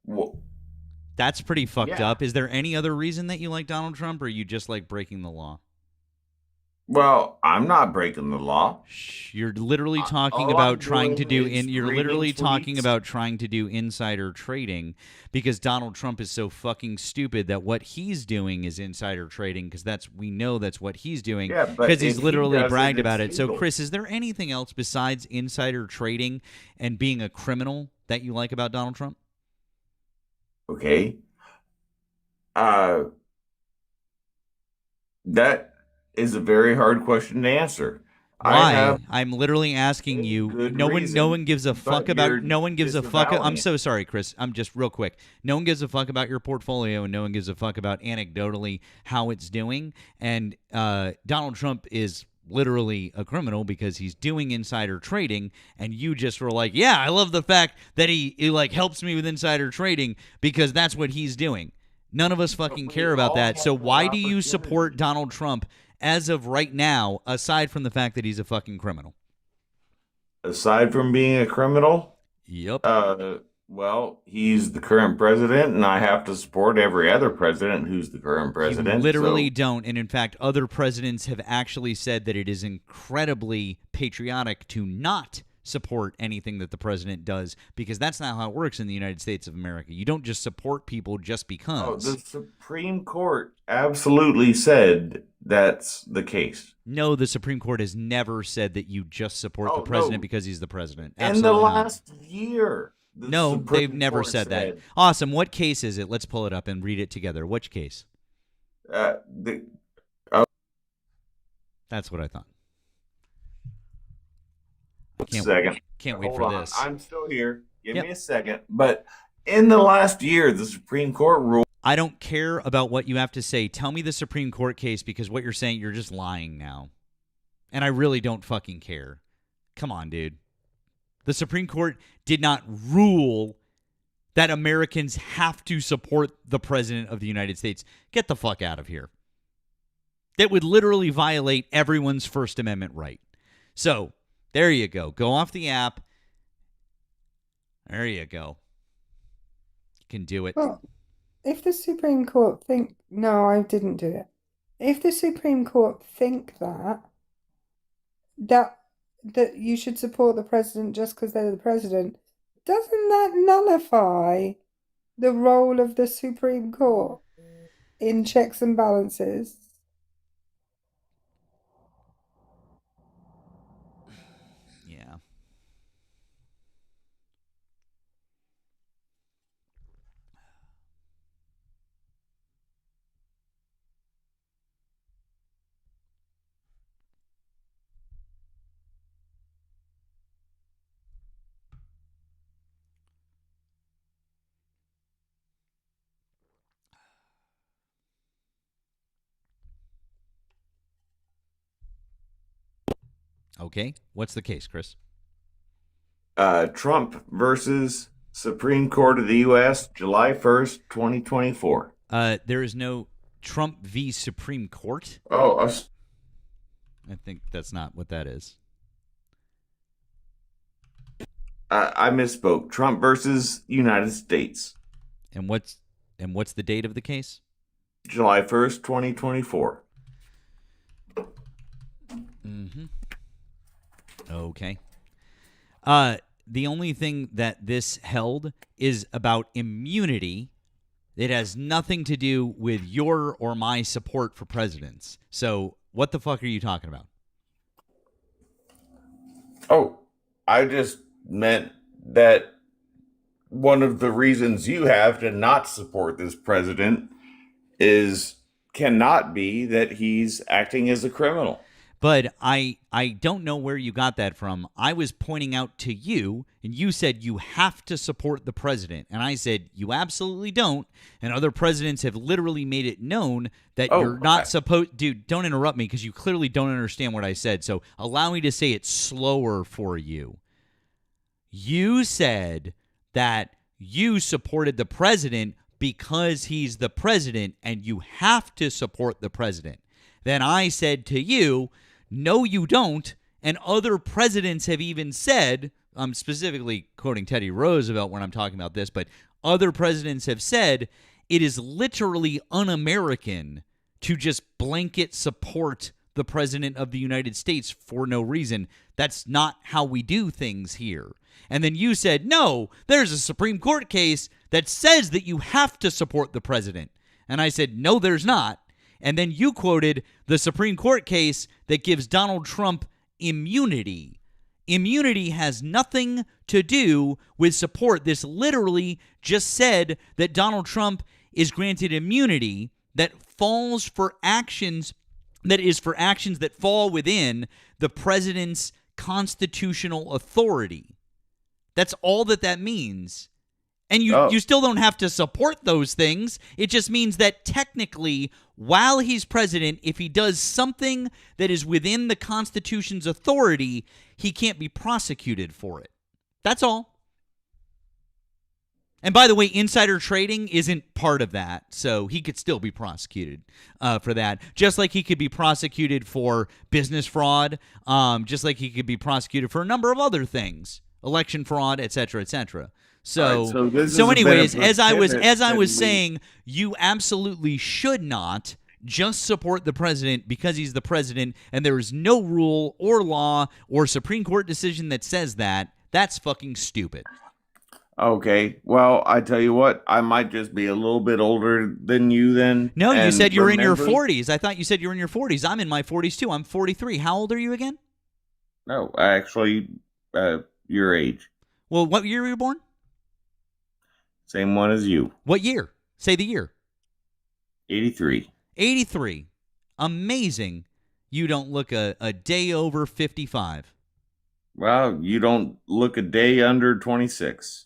Well, that's pretty fucked up. Is there any other reason that you like Donald Trump, or you just like breaking the law? Well, I'm not breaking the law. You're literally talking about trying to do insider trading, because Donald Trump is so fucking stupid that what he's doing is insider trading, because we know that's what he's doing, because he's literally bragged about it. So, Chris, is there anything else besides insider trading and being a criminal that you like about Donald Trump? Okay. That is a very hard question to answer. Why? I'm literally asking you. No one gives a fuck about. No one gives a fuck. I'm so sorry, Chris. I'm just real quick. No one gives a fuck about your portfolio, and no one gives a fuck about anecdotally how it's doing. And Donald Trump is literally a criminal because he's doing insider trading, and you just were like, yeah, I love the fact that he like helps me with insider trading because that's what he's doing. None of us fucking care about that. So why do you support Donald Trump as of right now, aside from the fact that he's a fucking criminal? Aside from being a criminal? Yep. Well, he's the current president, and I have to support every other president who's the current president. You literally don't. And in fact, other presidents have actually said that it is incredibly patriotic to not support anything that the president does, because that's not how it works in the United States of America. You don't just support people just because. Oh, the Supreme Court absolutely said that's the case. No, the Supreme Court has never said that you just support the president because he's the president. In the last year. No, they've never said that. Awesome. What case is it? Let's pull it up and read it together. Which case? That's what I thought. Can't wait for this. I'm still here. Give me a second. But in the last year, the Supreme Court ruled. I don't care about what you have to say. Tell me the Supreme Court case, because what you're saying, you're just lying now. And I really don't fucking care. Come on, dude. The Supreme Court did not rule that Americans have to support the President of the United States. Get the fuck out of here. That would literally violate everyone's First Amendment right. So, there you go. Go off the app. There you go. You can do it. Well, if the Supreme Court think... No, I didn't do it. If the Supreme Court think that you should support the president just because they're the president, doesn't that nullify the role of the Supreme Court in checks and balances? Yeah. Okay. What's the case, Chris? Trump versus Supreme Court of the U.S., July 1st, 2024. There is no Trump v. Supreme Court. Oh, I think that's not what that is. I misspoke. Trump versus United States. And what's the date of the case? July 1st, 2024. Mm-hmm. Okay. The only thing that this held is about immunity. It has nothing to do with your or my support for presidents. So what the fuck are you talking about? Oh, I just meant that one of the reasons you have to not support this president cannot be that he's acting as a criminal. But I don't know where you got that from. I was pointing out to you, and you said you have to support the president. And I said, you absolutely don't. And other presidents have literally made it known that you're not supposed... Dude, don't interrupt me, because you clearly don't understand what I said. So allow me to say it slower for you. You said that you supported the president because he's the president, and you have to support the president. Then I said to you... No, you don't. And other presidents have even said, I'm specifically quoting Teddy Roosevelt when I'm talking about this, but other presidents have said it is literally un-American to just blanket support the president of the United States for no reason. That's not how we do things here. And then you said, no, there's a Supreme Court case that says that you have to support the president. And I said, no, there's not. And then you quoted the Supreme Court case that gives Donald Trump immunity. Immunity has nothing to do with support. This literally just said that Donald Trump is granted immunity that falls for actions that fall within the president's constitutional authority. That's all that means. And you still don't have to support those things. It just means that technically, while he's president, if he does something that is within the Constitution's authority, he can't be prosecuted for it. That's all. And by the way, insider trading isn't part of that, so he could still be prosecuted for that. Just like he could be prosecuted for business fraud, just like he could be prosecuted for a number of other things, election fraud, et cetera, et cetera. So, anyways, as I was saying, you absolutely should not just support the president because he's the president, and there is no rule or law or Supreme Court decision that says that. That's fucking stupid. Okay, well, I tell you what, I might just be a little bit older than you then. No, you said you were in your 40s. I thought you said you were in your 40s. I'm in my 40s too. I'm 43. How old are you again? No, actually, your age. Well, what year were you born? Same one as you. What year? Say the year. 83. 83. Amazing. You don't look a day over 55. Well, you don't look a day under 26.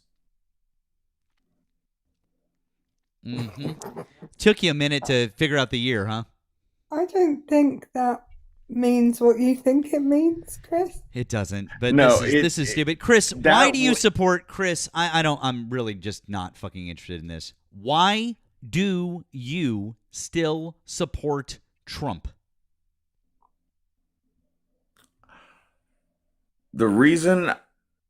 Mm-hmm. Took you a minute to figure out the year, huh? I don't think that means what you think it means, Chris. It doesn't. But no, this is stupid. Chris, why do you support Chris? I'm really just not fucking interested in this. Why do you still support Trump? The reason,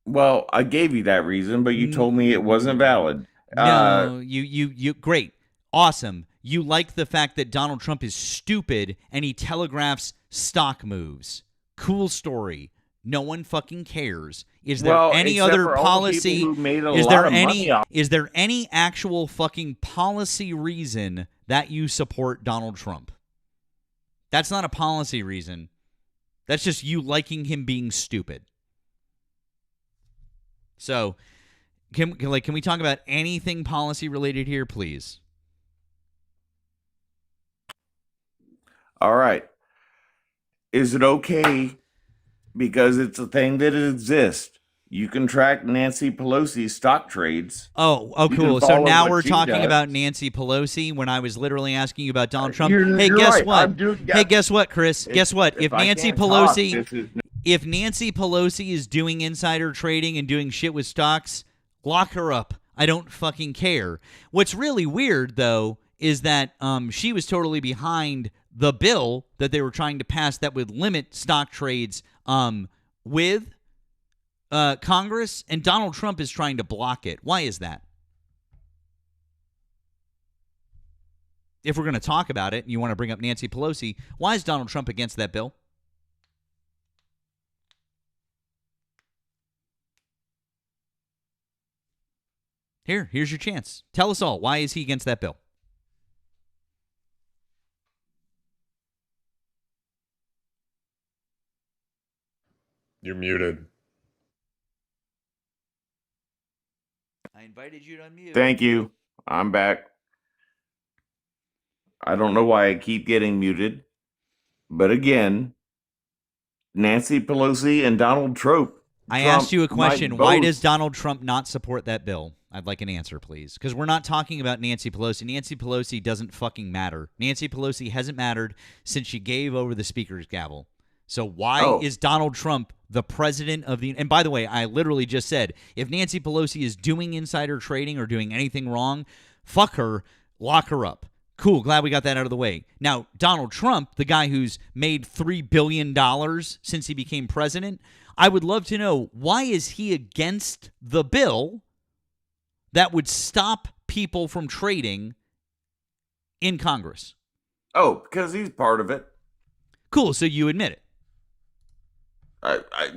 well, I gave you that reason, but you told me it wasn't valid. No, you great. Awesome. You like the fact that Donald Trump is stupid and he telegraphs stock moves. Cool story. No one fucking cares. Is there any other policy? Is there any actual fucking policy reason that you support Donald Trump? That's not a policy reason. That's just you liking him being stupid. So, can we talk about anything policy related here, please? All right. Is it okay, because it's a thing that exists, you can track Nancy Pelosi's stock trades? Oh, cool. So now we're talking about Nancy Pelosi when I was literally asking you about Donald Trump. Hey, guess what? Hey, guess what, Chris? Guess what? If Nancy Pelosi is doing insider trading and doing shit with stocks, lock her up. I don't fucking care. What's really weird, though, is that she was totally behind the bill that they were trying to pass that would limit stock trades with Congress, and Donald Trump is trying to block it. Why is that? If we're going to talk about it and you want to bring up Nancy Pelosi, why is Donald Trump against that bill? Here's your chance. Tell us all. Why is he against that bill? You're muted. I invited you to unmute. Thank you. I'm back. I don't know why I keep getting muted. But again, Nancy Pelosi and Donald Trump. I asked you a question. Why does Donald Trump not support that bill? I'd like an answer, please. Because we're not talking about Nancy Pelosi. Nancy Pelosi doesn't fucking matter. Nancy Pelosi hasn't mattered since she gave over the speaker's gavel. So why is Donald Trump the president of the... And by the way, I literally just said, if Nancy Pelosi is doing insider trading or doing anything wrong, fuck her, lock her up. Cool, glad we got that out of the way. Now, Donald Trump, the guy who's made $3 billion since he became president, I would love to know, why is he against the bill that would stop people from trading in Congress? Oh, because he's part of it. Cool, so you admit it.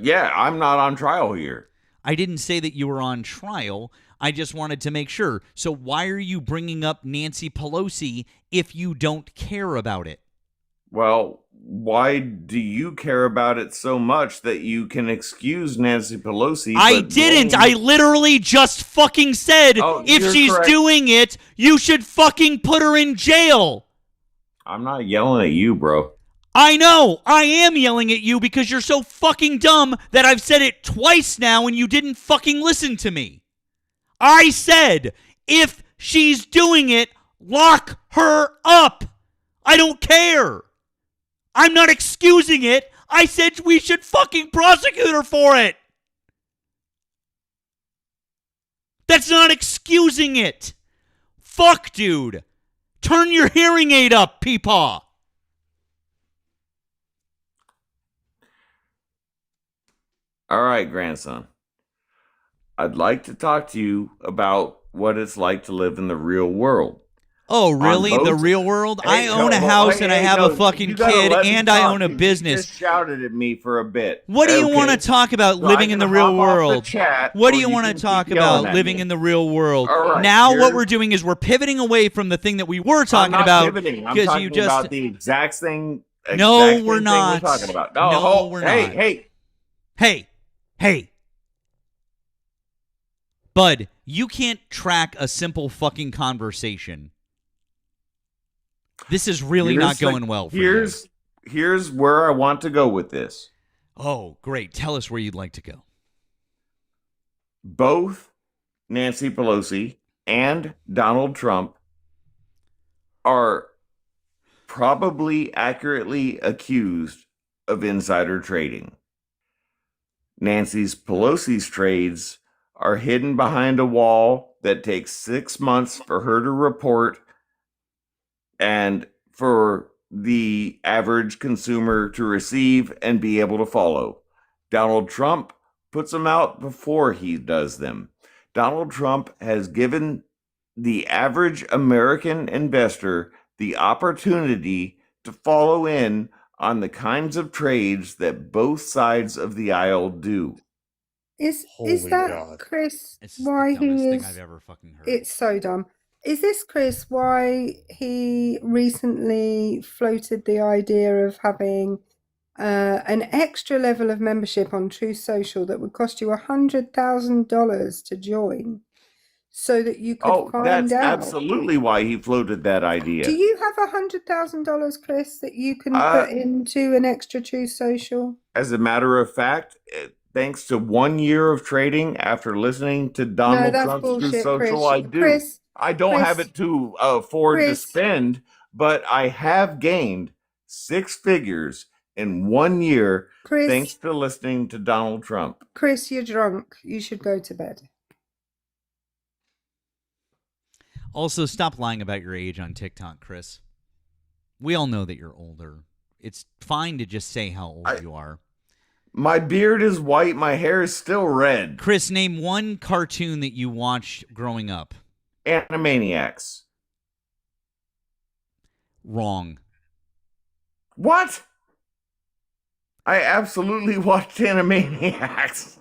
Yeah, I'm not on trial here. I didn't say that you were on trial. I just wanted to make sure. So why are you bringing up Nancy Pelosi if you don't care about it? Well, why do you care about it so much that you can excuse Nancy Pelosi? I didn't. I literally just fucking said, if she's doing it, you should fucking put her in jail. I'm not yelling at you, bro. I know. I am yelling at you because you're so fucking dumb that I've said it twice now and you didn't fucking listen to me. I said, if she's doing it, lock her up. I don't care. I'm not excusing it. I said we should fucking prosecute her for it. That's not excusing it. Fuck, dude. Turn your hearing aid up, peepaw. All right, grandson. I'd like to talk to you about what it's like to live in the real world. Oh, really? The real world? Hey, I own a house and I have a you fucking gotta kid let me and I talk. own a You business. just shouted at me for a bit. What do you want to talk about So living I in can the real hop off the world? chat, What do or you you want to can talk keep yelling about at living me. in the real world? All right, Now what here's- we're doing is we're pivoting away from the thing that we were talking I'm not about. pivoting. I'm Because talking you just about the exact thing. No, we're thing not. We're talking about. No, we're not. Hey. Bud, you can't track a simple fucking conversation. This is really not going well for you. Here's where I want to go with this. Oh, great. Tell us where you'd like to go. Both Nancy Pelosi and Donald Trump are probably accurately accused of insider trading. Nancy Pelosi's trades are hidden behind a wall that takes 6 months for her to report and for the average consumer to receive and be able to follow. Donald Trump puts them out before he does them. Donald Trump has given the average American investor the opportunity to follow in on the kinds of trades that both sides of the aisle do. Is Holy that God. Chris? This is Why the dumbest he thing is? I've ever fucking heard. It's so dumb. Is this Chris? Why he recently floated the idea of having an extra level of membership on Truth Social that would cost you $100,000 to join, so that you could find That's out. absolutely why he floated that idea. Do you have $100,000, Chris, that you can put into an extra Truth Social? As a matter of fact, thanks to 1 year of trading after listening to Donald that's Trump's Truth bullshit, Social, Chris. I do. Chris, I don't Chris, have it to afford to Chris. spend, but I have gained 6 figures in 1 year Chris. thanks to listening to Donald Trump. Chris, you're drunk. You should go to bed. Also, stop lying about your age on TikTok, Chris. We all know that you're older. It's fine to just say how old you are. My beard is white. My hair is still red. Chris, name one cartoon that you watched growing up. Animaniacs. Wrong. What? I absolutely watched Animaniacs.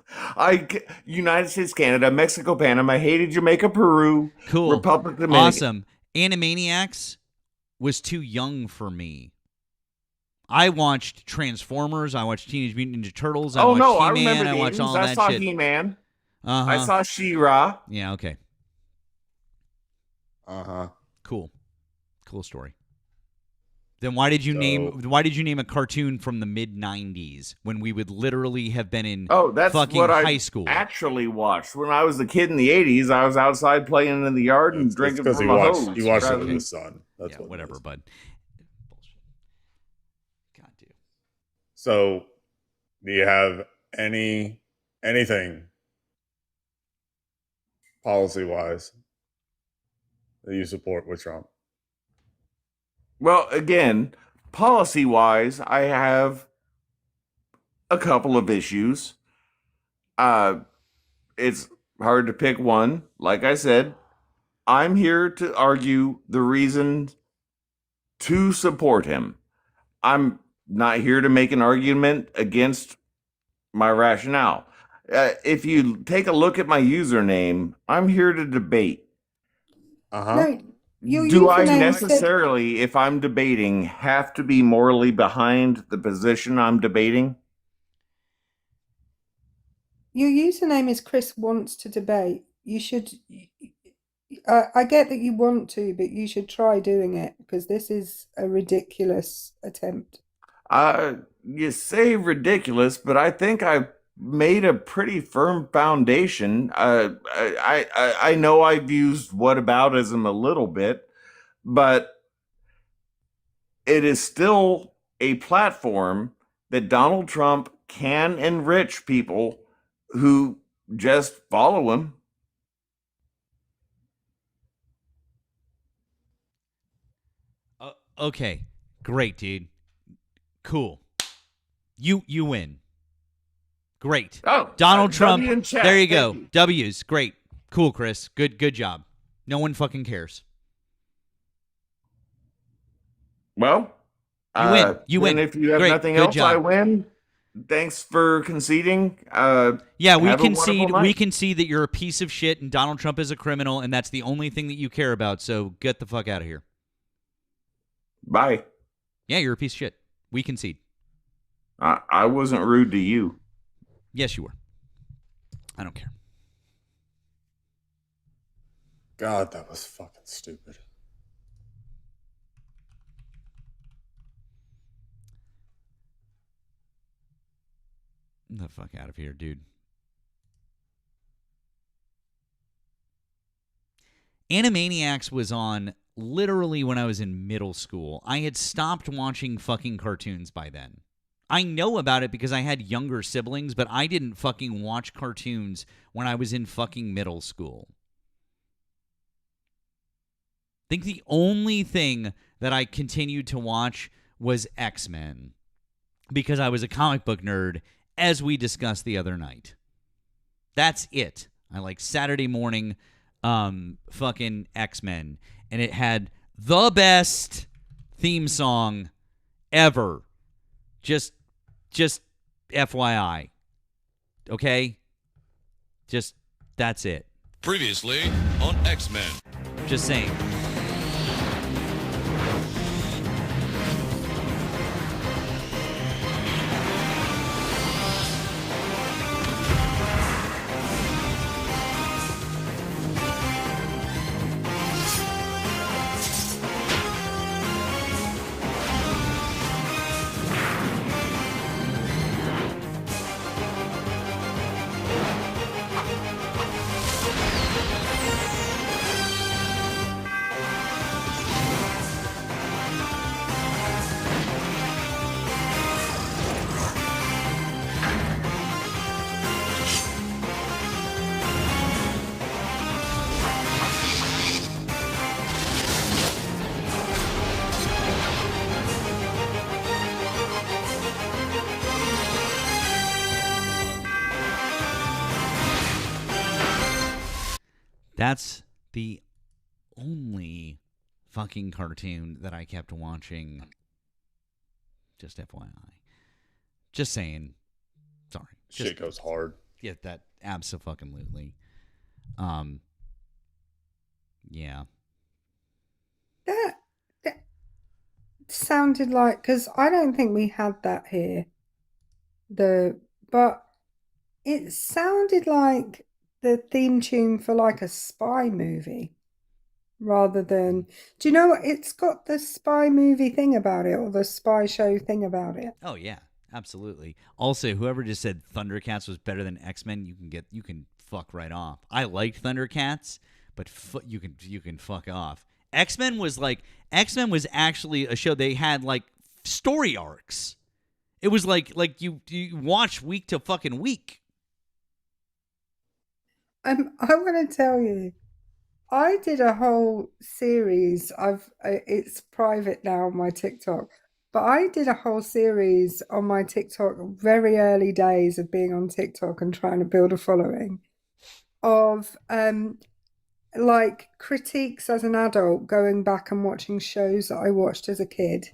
United States, Canada, Mexico, Panama, Haiti, Jamaica, Peru, Cool. Republic Dominican. Awesome. Animaniacs was too young for me. I watched Transformers. I watched Teenage Mutant Ninja Turtles. I watched I He-Man. remember I the watched 80s. all I that saw shit. He-Man. Uh-huh. I saw She-Ra. Yeah, okay. Uh-huh. Cool story. Then why did you name a cartoon from the mid-90s when we would literally have been in That's fucking what high I school? actually watched. When I was a kid in the 80s, I was outside playing in the yard and drinking because from he a watched hose. it with rather than- his son. That's Yeah, what it whatever, is. bud. Bullshit. God damn. So, do you have anything policy-wise that you support with Trump? Well, again, policy-wise, I have a couple of issues. It's hard to pick one. Like I said, I'm here to argue the reason to support him. I'm not here to make an argument against my rationale. If you take a look at my username, I'm here to debate. No, your Do I username said- necessarily, if I'm debating, have to be morally behind the position I'm debating? Your username is Chris wants to debate. You should. I get that you want to, but you should try doing it because this is a ridiculous attempt. You say ridiculous, but I think I made a pretty firm foundation. I know I've used whataboutism a little bit, but it is still a platform that Donald Trump can enrich people who just follow him. Okay, great, dude. Cool. You win. Great. Oh, Donald Trump. W in chat. There you go. Thank you. W's. Great. Cool, Chris. Good job. No one fucking cares. Well, you win. You win. If you have Great. nothing Good else, job. I win. Thanks for conceding. Yeah, we have a concede. wonderful night. We concede that you're a piece of shit and Donald Trump is a criminal, and that's the only thing that you care about. So get the fuck out of here. Bye. Yeah, you're a piece of shit. We concede. I wasn't rude to you. Yes, you were. I don't care. God, that was fucking stupid. The fuck out of here, dude. Animaniacs was on literally when I was in middle school. I had stopped watching fucking cartoons by then. I know about it because I had younger siblings, but I didn't fucking watch cartoons when I was in fucking middle school. I think the only thing that I continued to watch was X-Men because I was a comic book nerd, as we discussed the other night. That's it. I like Saturday morning fucking X-Men, and it had the best theme song ever. Just FYI. Okay? Just that's it. Previously on X-Men. Just saying. That's the only fucking cartoon that I kept watching. Just FYI. Just saying. Sorry. Shit goes hard. Yeah, that abso-fucking-lutely. Yeah. That sounded like, because I don't think we had that here. But it sounded like the theme tune for like a spy movie rather than, do you know what? It's got the spy movie thing about it, or the spy show thing about it. Oh yeah, absolutely. Also, whoever just said Thundercats was better than X-Men, you can fuck right off. I liked Thundercats, but you can fuck off. X-Men was actually a show. They had like story arcs. It was like you watch week to fucking week. I want to tell you, I did a whole series. It's private now on my TikTok, but I did a whole series on my TikTok, very early days of being on TikTok and trying to build a following, of like critiques as an adult, going back and watching shows that I watched as a kid.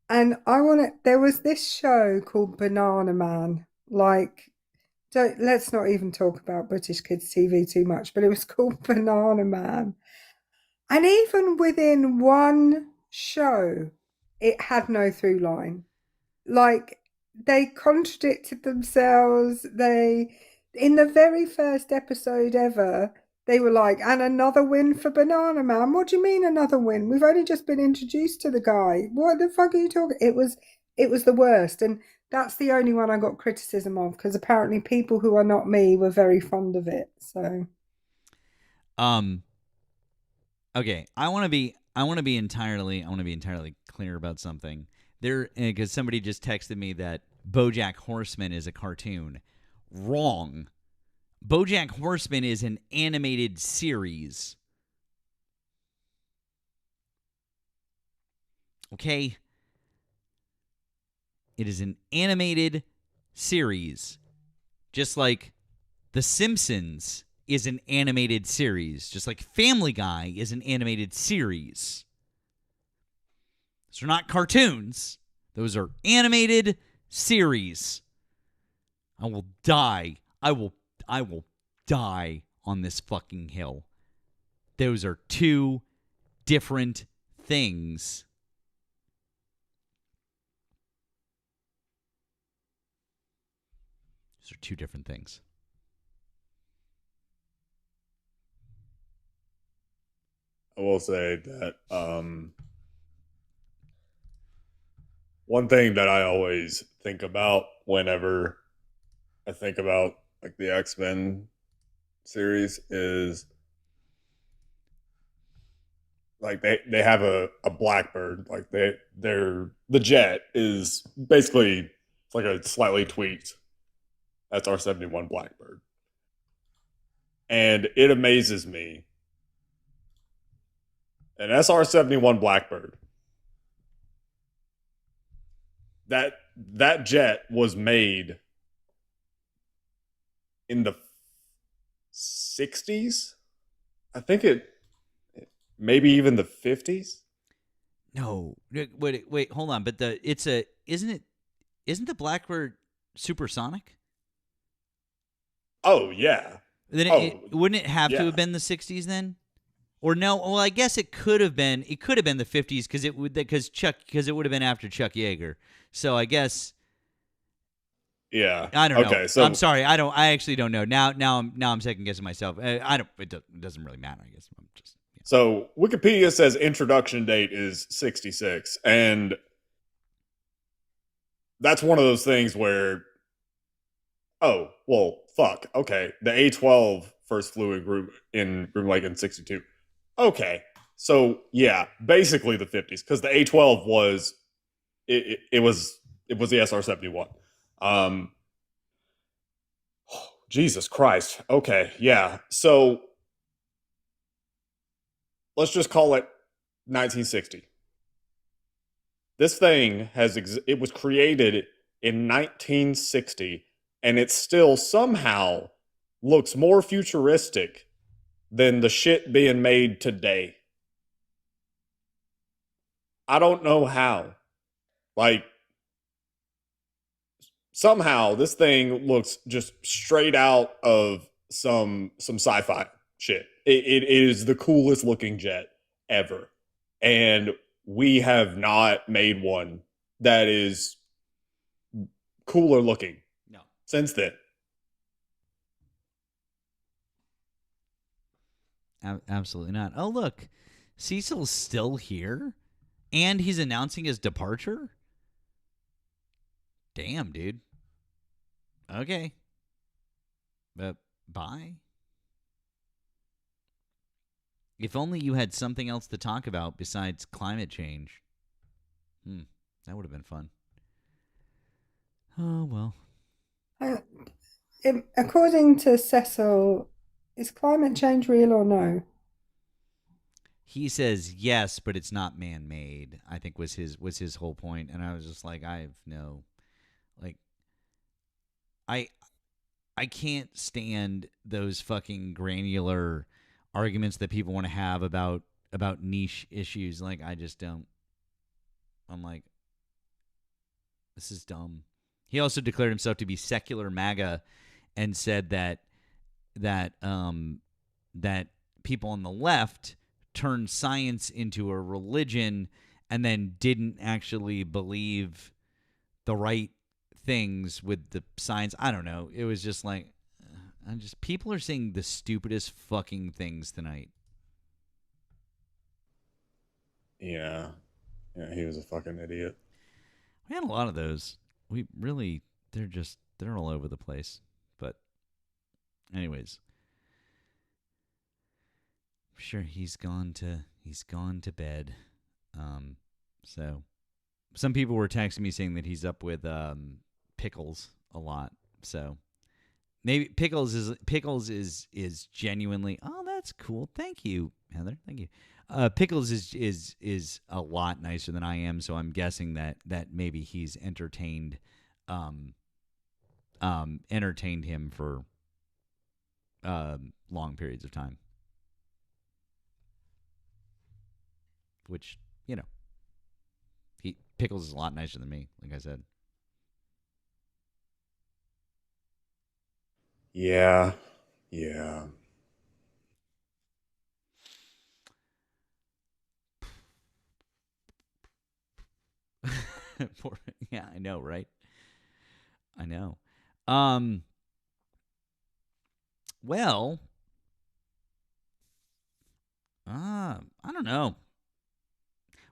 And there was this show called Banana Man. Let's not even talk about British kids TV too much, but it was called Banana Man. And even within one show, it had no through line. Like, they contradicted themselves. In the very first episode ever, they were like, and another win for Banana Man. What do you mean another win? We've only just been introduced to the guy. What the fuck are you talking? It was the worst. And That's the only one I got criticism of, because apparently people who are not me were very fond of it. So, okay, I want to be entirely clear about something. There, because somebody just texted me that BoJack Horseman is a cartoon. Wrong. BoJack Horseman is an animated series. Okay? It is an animated series. Just like The Simpsons is an animated series. Just like Family Guy is an animated series. Those are not cartoons. Those are animated series. I will die. I will die on this fucking hill. Those are two different things. Those are two different things. I will say that one thing that I always think about whenever I think about like the X-Men series is like they have a Blackbird. Like they're the jet is basically it's like a slightly tweaked SR-71 Blackbird. And it amazes me. An SR-71 Blackbird. That jet was made in the 60s. I think it maybe even the 50s. No, wait, hold on. But isn't the Blackbird supersonic? Oh yeah. Then wouldn't it have to have been the 60s then? Or no? Well, I guess it could have been. It could have been the 50s because it would have been after Chuck Yeager. So I guess. Yeah. I don't know. Okay, so I'm sorry. I actually don't know. Now I'm second guessing myself. I don't. It doesn't really matter. I guess I'm just. Yeah. So Wikipedia says introduction date is 66, and that's one of those things where, oh well, fuck. Okay, the A-12 first flew in Groom Lake in 62. Okay, so yeah, basically the 50s because the A-12 was it was the SR-71. Jesus Christ. Okay, yeah. So let's just call it 1960. This thing it was created in 1960, and it still somehow looks more futuristic than the shit being made today. I don't know how. Like, somehow this thing looks just straight out of some sci-fi shit. It is the coolest looking jet ever. And we have not made one that is cooler looking. No. Since then. Absolutely not. Oh, look. Cecil's still here? And he's announcing his departure? Damn, dude. Okay. Bye? If only you had something else to talk about besides climate change. That would have been fun. Oh, well. According to Cecil, is climate change real or no? He says yes, but it's not man-made, I think was his whole point. And I was just like, I have no... Like, I can't stand those fucking granular arguments that people want to have about niche issues. Like, I just don't. I'm like, this is dumb. He also declared himself to be secular MAGA and said that people on the left turned science into a religion and then didn't actually believe the right things with the science. I don't know. It was just like, people are saying the stupidest fucking things tonight. Yeah. Yeah, he was a fucking idiot. We had a lot of those. they're all over the place. But anyways, sure, he's gone to bed. So some people were texting me saying that he's up with Pickles a lot. So maybe Pickles is genuinely. Oh, that's cool. Thank you, Heather. Thank you. Pickles is a lot nicer than I am, so I'm guessing that maybe he's entertained him for long periods of time. Which, Pickles is a lot nicer than me, like I said. Yeah. Yeah, I know, right? I know. Well, I don't know.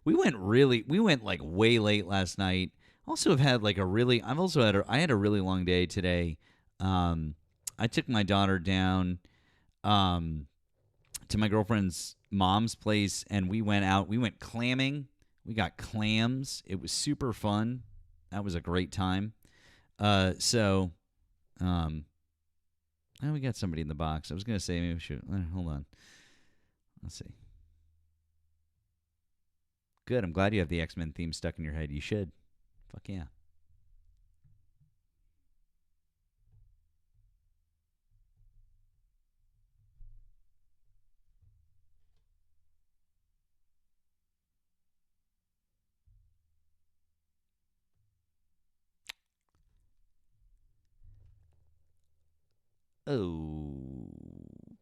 We went like way late last night. Also have had like I had a really long day today. I took my daughter down to my girlfriend's mom's place and we went out. We went clamming. We got clams. It was super fun. That was a great time. We got somebody in the box. I was going to say maybe we should hold on. Let's see. Good. I'm glad you have the X-Men theme stuck in your head. You should. Fuck yeah.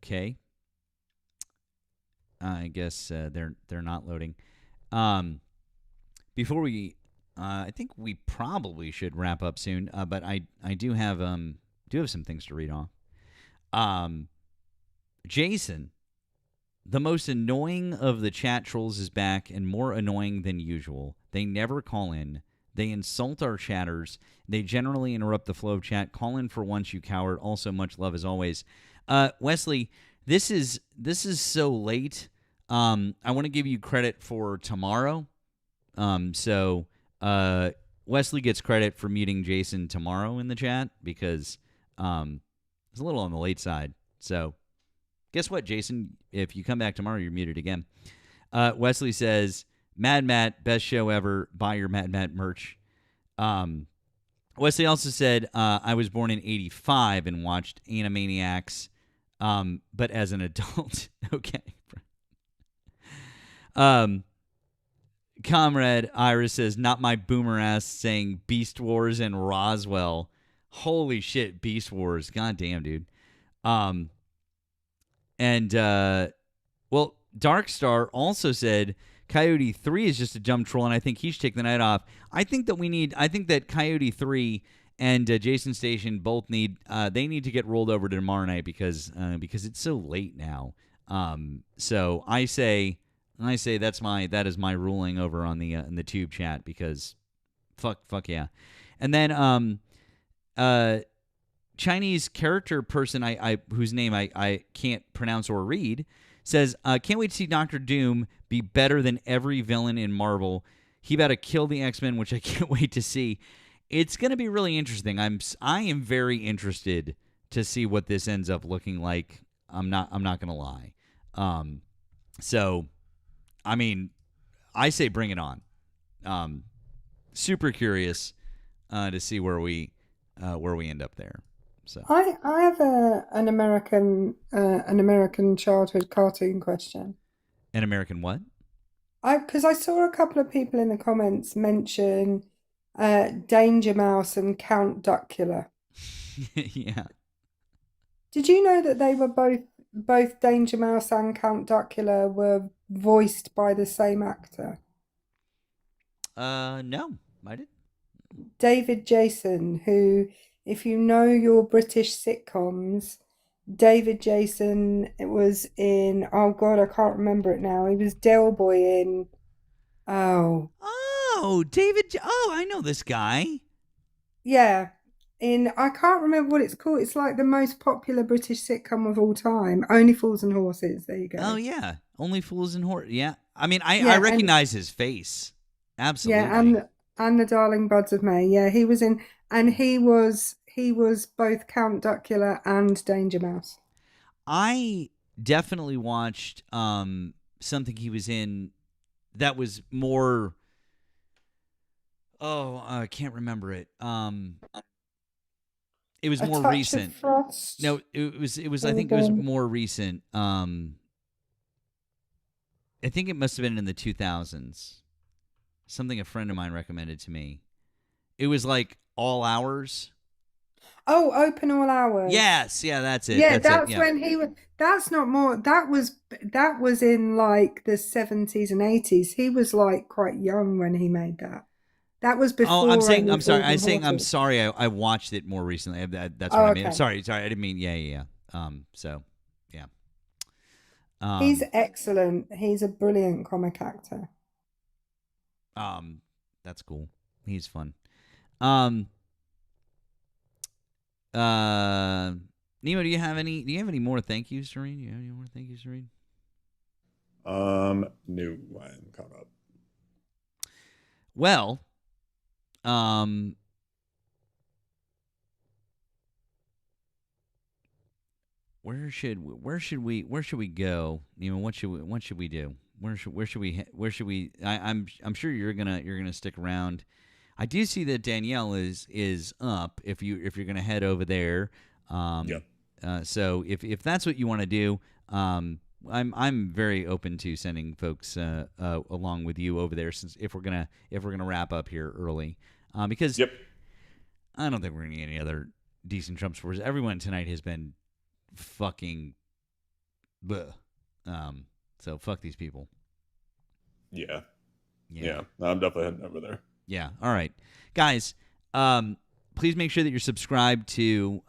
Okay. I guess they're not loading. Before we, I think we probably should wrap up soon. But I do have some things to read off. Jason, the most annoying of the chat trolls, is back and more annoying than usual. They never call in. They insult our chatters. They generally interrupt the flow of chat. Call in for once, you coward. Also, much love as always. Wesley, this is so late. I want to give you credit for tomorrow. So Wesley gets credit for muting Jason tomorrow in the chat because it's a little on the late side. So guess what, Jason? If you come back tomorrow, you're muted again. Wesley says, Mad Matt, best show ever. Buy your Mad Matt merch. Wesley also said, I was born in 85 and watched Animaniacs, but as an adult. Okay. Comrade Iris says, not my boomer ass, saying Beast Wars and Roswell. Holy shit, Beast Wars. God damn, dude. Well, Darkstar also said Coyote 3 is just a dumb troll, and I think he should take the night off. I think that Coyote 3 and Jason Station both need to get rolled over to tomorrow night because it's so late now. So I say that is my ruling over on the in the tube chat because fuck yeah. And then Chinese character person I whose name I can't pronounce or read says, can't wait to see Doctor Doom be better than every villain in Marvel. He about to kill the X-Men, which I can't wait to see. It's going to be really interesting. I am very interested to see what this ends up looking like. I'm not going to lie. So I mean, I say bring it on. Super curious to see where we end up there. So I have an American childhood cartoon question. An American what? Because I saw a couple of people in the comments mention Danger Mouse and Count Duckula. Yeah. Did you know that they were both Danger Mouse and Count Duckula were voiced by the same actor? No, I didn't. David Jason, who, if you know your British sitcoms, David Jason was in, oh God, I can't remember it now. He was Del Boy in, David, I know this guy. Yeah. I can't remember what it's called. It's like the most popular British sitcom of all time. Only Fools and Horses. There you go. Oh yeah, Only Fools and Horses. Yeah, I mean, I Yeah, recognize his face. Absolutely. Yeah, and the Darling Buds of May. Yeah, he was in, and he was both Count Duckula and Danger Mouse. I definitely watched something he was in that was more. Oh, I can't remember it. It was A more Touch recent. of Frost. No, it was. I think it was more recent. I think it must have been in the 2000s. Something a friend of mine recommended to me. It was like All Hours. Oh, Open All Hours. Yes, yeah, that's it. Yeah, that's it. Yeah. when he was. That's not more. That was in like the 70s and 80s. He was like quite young when he made that. That was before. Oh, I'm saying. Only I'm sorry. Fools and I'm Horses. sorry. I watched it more recently. That's Oh, what I mean. okay. Sorry. I didn't mean. Yeah. So, yeah. He's excellent. He's a brilliant comic actor. That's cool. He's fun. Nemo, do you have any more thank yous to read? Do you have any more thank yous to read? No, I'm caught up. Well, where should we go? Nemo, what should we do? Where should we? I'm sure you're gonna stick around. I do see that Danielle is up. If you're gonna head over there, so if that's what you want to do, I'm very open to sending folks along with you over there. Since if we're gonna wrap up here early, because I don't think we're gonna get any other decent Trump supporters. Everyone tonight has been fucking, bleh. So fuck these people. Yeah. I'm definitely heading over there. Yeah. All right, guys. Please make sure that you're subscribed to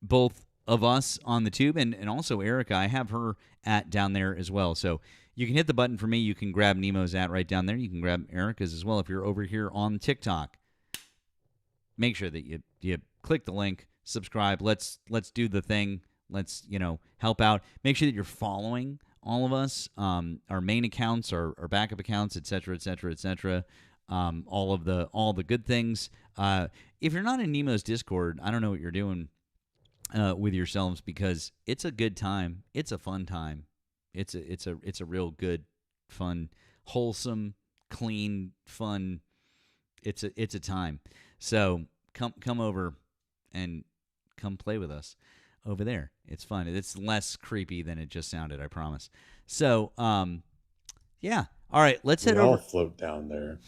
both of us on the tube and also Erika. I have her at down there as well. So you can hit the button for me. You can grab Nemo's at right down there. You can grab Erika's as well if you're over here on TikTok. Make sure that you click the link, subscribe. Let's do the thing. Let's help out. Make sure that you're following all of us, our main accounts, our backup accounts, etc., etc., etc. All the good things. If you're not in Nemo's Discord, I don't know what you're doing with yourselves, because it's a good time. It's a fun time. It's a real good, fun, wholesome, clean, fun. It's a time. So come over and come play with us over there. It's fun. It's less creepy than it just sounded, I promise. So, yeah. All right, let's head over. I'll float down there.